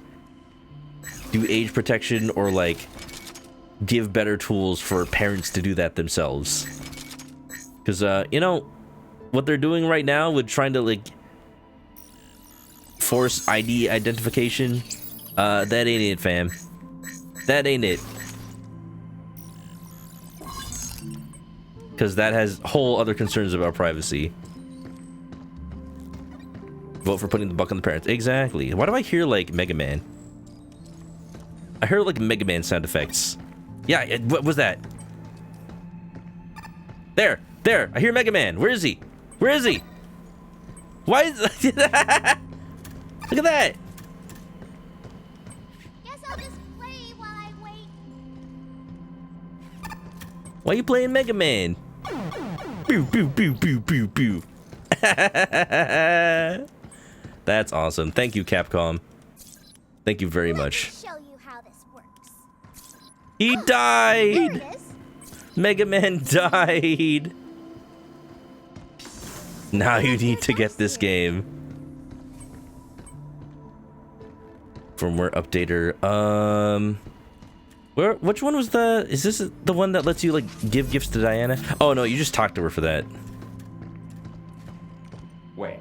do age protection or, like, give better tools for parents to do that themselves. Because, you know, what they're doing right now with trying to, like, force ID identification, that ain't it, fam. That ain't it. Because that has whole other concerns about privacy. Vote for putting the buck on the parents. Exactly. Why do I hear, like, Mega Man? I heard, like, Mega Man sound effects. Yeah, what was that? There! There! I hear Mega Man! Where is he? Where is he? Why is... Look at that! Guess I'll just play while I wait. Why are you playing Mega Man? Pew, pew, pew, pew, pew, pew. That's awesome. Thank you, Capcom. Thank you very much. Show you how this works. He died! There it is. Mega Man died! Now you need to get this game. Firmware updater. Which one was the... Is this the one that lets you, like, give gifts to Diana? Oh, no, you just talked to her for that. Wait,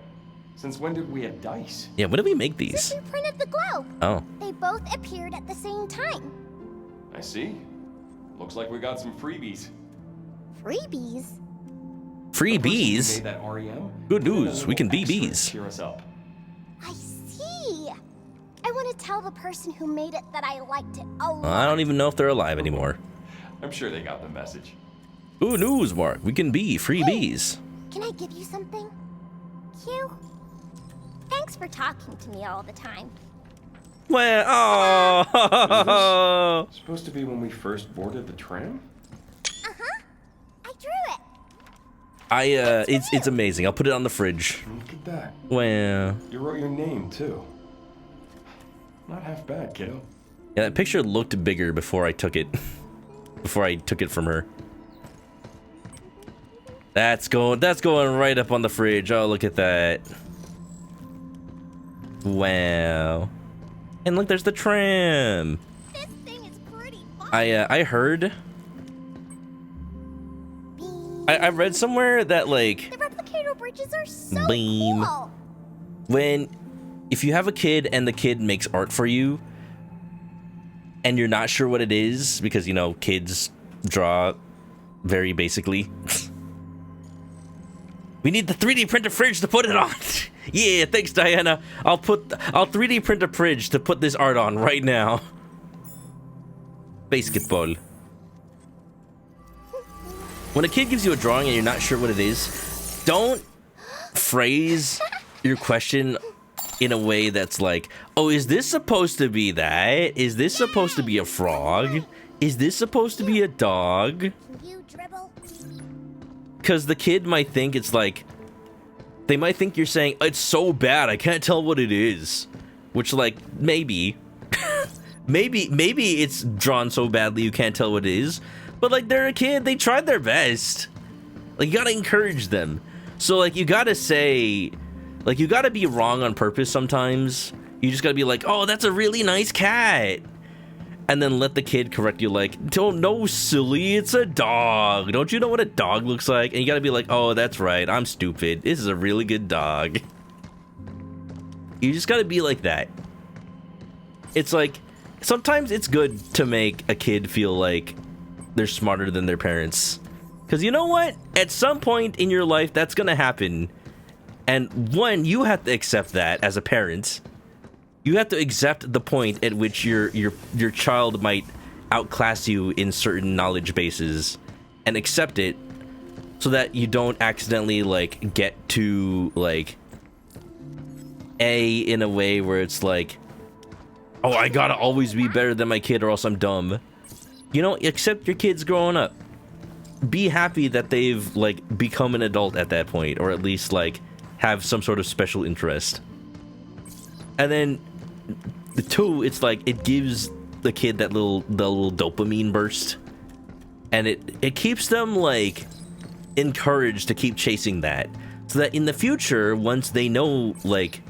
since when did we have dice? Yeah, when did we make these? Since we printed the globe. Oh. They both appeared at the same time. I see. Looks like we got some freebies. Freebies? Freebies? Made that REM? Good news, we can be bees. Cheer us up. I see. I want to tell the person who made it that I liked it a lot. I don't even know if they're alive anymore. I'm sure they got the message. Good news, Mark. We can be freebies. Can I give you something? Q? Thanks for talking to me all the time. Well, oh. Supposed to be when we first boarded the tram? Uh-huh. I drew it. It's amazing. I'll put it on the fridge. Look at that. Well. You wrote your name, too. Not half bad, kiddo. Yeah, that picture looked bigger before I took it. Before I took it from her. That's going right up on the fridge. Oh, look at that. Wow. And look, there's the tram. This thing is pretty fun. I heard. I read somewhere that, like, the replicator bridges are so beam. cool. If you have a kid and the kid makes art for you and you're not sure what it is because, you know, kids draw very basically. We need the 3D printer fridge to put it on. Yeah, thanks, Diana. I'll 3D print a fridge to put this art on right now. Basketball. When a kid gives you a drawing and you're not sure what it is, don't phrase your question in a way that's like, oh, is this supposed to be that? Is this supposed to be a frog? Is this supposed to be a dog? You dribble. Because the kid might think it's like, they might think you're saying, it's so bad, I can't tell what it is. Which, like, maybe. maybe it's drawn so badly you can't tell what it is. But, like, they're a kid, they tried their best. Like, you gotta encourage them. So, like, you gotta say, like, you gotta be wrong on purpose sometimes. You just gotta be like, oh, that's a really nice cat. And then let the kid correct you like, don't know, silly, it's a dog. Don't you know what a dog looks like? And you gotta be like, oh, that's right, I'm stupid. This is a really good dog. You just gotta be like that. It's like, sometimes it's good to make a kid feel like they're smarter than their parents. Because you know what? At some point in your life, that's gonna happen. And one, you have to accept that as a parent. You have to accept the point at which your child might outclass you in certain knowledge bases and accept it so that you don't accidentally like get to like A in a way where it's like, oh, I gotta always be better than my kid or else I'm dumb. You know, accept your kids growing up. be happy that they've like become an adult at that point, or at least like have some sort of special interest. And then the 2, it's like it gives the kid the little dopamine burst, and it keeps them like encouraged to keep chasing that, so that in the future, once they know like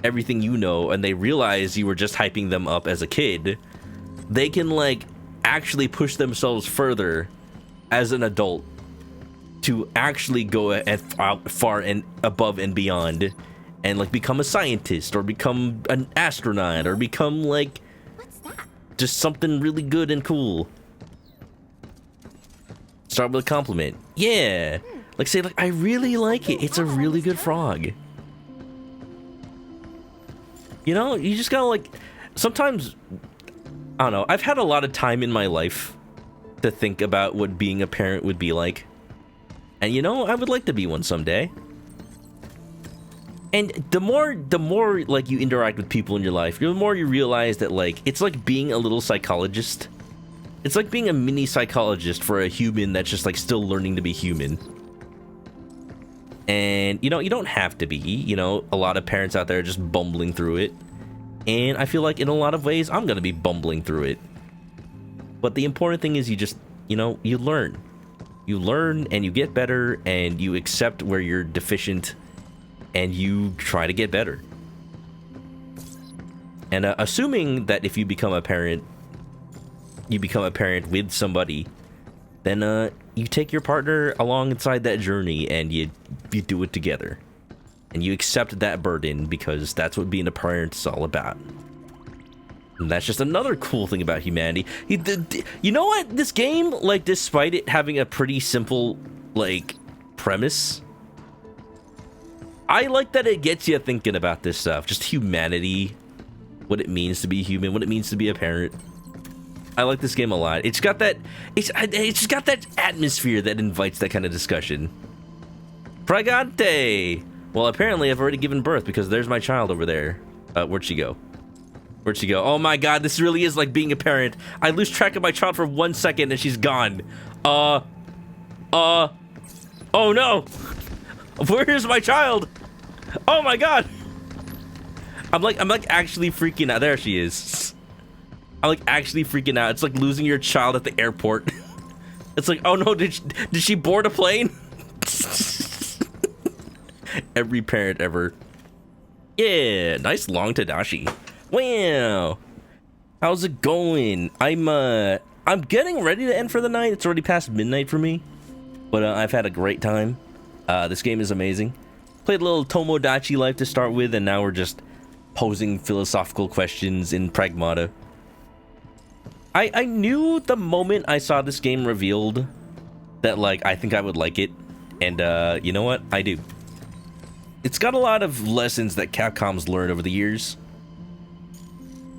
everything you know and they realize you were just hyping them up as a kid, they can like actually push themselves further as an adult to actually go out far and above and beyond, and like become a scientist or become an astronaut or become like just something really good and cool. Start with a compliment. Yeah. Like say like, I really like it. It's a really good frog. You know, you just gotta like, sometimes, I don't know, I've had a lot of time in my life to think about what being a parent would be like. And you know, I would like to be one someday. And the more like you interact with people in your life, the more you realize that like, it's like being a little psychologist. It's like being a mini psychologist for a human that's just like still learning to be human. And you know, you don't have to be, you know, a lot of parents out there are just bumbling through it. And I feel like in a lot of ways, I'm gonna be bumbling through it. But the important thing is you just, you know, you learn. You learn and you get better and you accept where you're deficient and you try to get better. And assuming that if you become a parent with somebody, then you take your partner alongside that journey and you do it together. And you accept that burden because that's what being a parent is all about. And that's just another cool thing about humanity. You know what? This game, like, despite it having a pretty simple, like, premise, I like that it gets you thinking about this stuff. Just humanity, what it means to be human, what it means to be a parent. I like this game a lot. It's got that, it's just got that atmosphere that invites that kind of discussion. Pragmata! Well, apparently I've already given birth because there's my child over there. Where'd she go? Where'd she go? Oh my god, this really is like being a parent. I lose track of my child for 1 second and she's gone. Oh no! Where's my child? Oh my god! I'm like actually freaking out. There she is. I'm like actually freaking out. It's like losing your child at the airport. It's like, oh no, did she board a plane? Every parent ever. Yeah, nice long Tadashi. Wow. How's it going? I'm getting ready to end for the night. It's already past midnight for me. But I've had a great time. This game is amazing. Played a little Tomodachi Life to start with, and now we're just posing philosophical questions in Pragmata. I knew the moment I saw this game revealed that, like, I think I would like it. And, you know what? I do. It's got a lot of lessons that Capcom's learned over the years.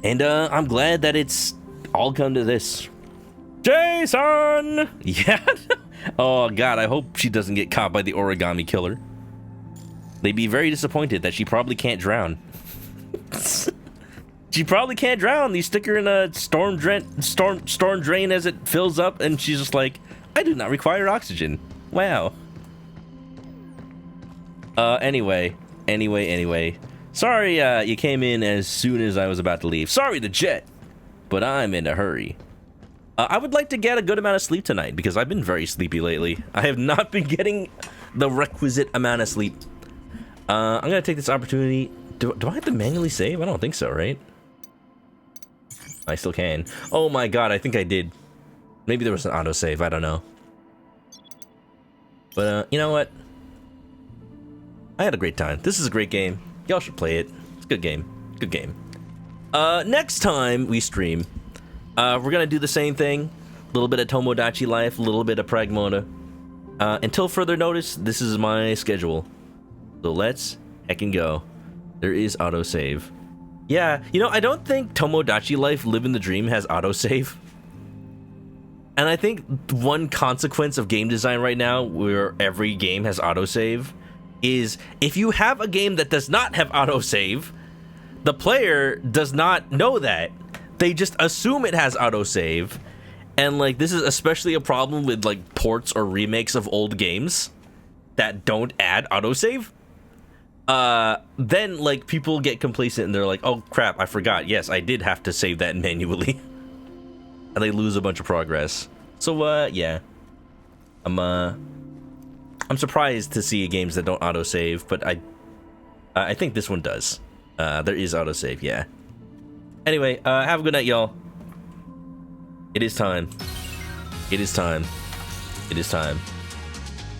And, I'm glad that it's all come to this. Jason! Yeah? Oh, God, I hope she doesn't get caught by the origami killer. They'd be very disappointed that she probably can't drown. She probably can't drown. You stick her in a storm drain as it fills up, and she's just like, I do not require oxygen. Wow. Anyway. Sorry, you came in as soon as I was about to leave. Sorry, the jet. But I'm in a hurry. I would like to get a good amount of sleep tonight, because I've been very sleepy lately. I have not been getting the requisite amount of sleep. I'm gonna take this opportunity. Do I have to manually save? I don't think so, right? I still can. Oh my god, I think I did. Maybe there was an autosave, I don't know. But, you know what? I had a great time. This is a great game. Y'all should play it. It's a good game. Good game. Next time we stream, we're gonna do the same thing. A little bit of Tomodachi Life, a little bit of Pragmata. Until further notice, this is my schedule. So let's heckin' go. There is autosave. Yeah, you know, I don't think Tomodachi Life Living the Dream has autosave. And I think one consequence of game design right now, where every game has autosave, is if you have a game that does not have autosave, the player does not know that. They just assume it has autosave, And like this is especially a problem with like ports or remakes of old games that don't add autosave. Then like people get complacent and they're like, oh crap, I forgot. Yes, I did have to save that manually. And they lose a bunch of progress. So yeah. I'm surprised to see games that don't autosave, but I think this one does. There is autosave, yeah. Anyway, have a good night, y'all. It is time. It is time. It is time.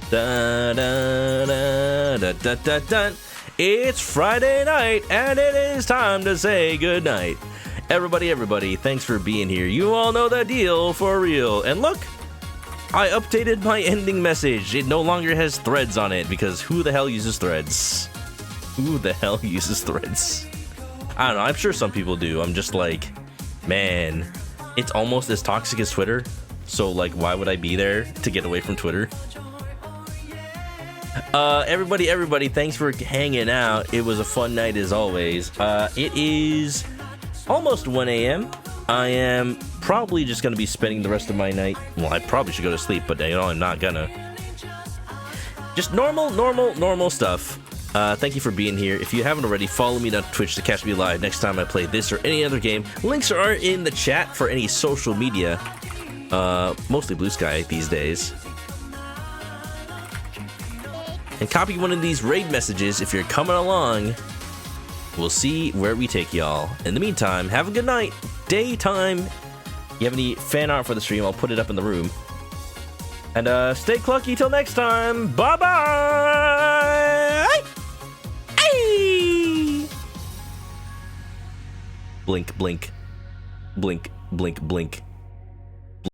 Da, da, da, da, da, da, da. It's Friday night, and it is time to say good night. Everybody, thanks for being here. You all know the deal for real. And look, I updated my ending message. It no longer has threads on it, because who the hell uses threads? Who the hell uses threads? I don't know, I'm sure some people do. I'm just like, man, it's almost as toxic as Twitter. So like, why would I be there to get away from Twitter? Everybody, thanks for hanging out. It was a fun night as always. It is almost 1 a.m. I am probably just gonna be spending the rest of my night. Well, I probably should go to sleep, but you know, I'm not gonna. Just normal stuff. Thank you for being here. If you haven't already, follow me on Twitch to catch me live next time I play this or any other game. Links are in the chat for any social media. Mostly Blue Sky these days. And copy one of these raid messages if you're coming along. We'll see where we take y'all. In the meantime, have a good night. Daytime. You have any fan art for the stream, I'll put it up in the room. And stay clucky till next time. Bye-bye! Hey! Blink, blink. Blink, blink, blink.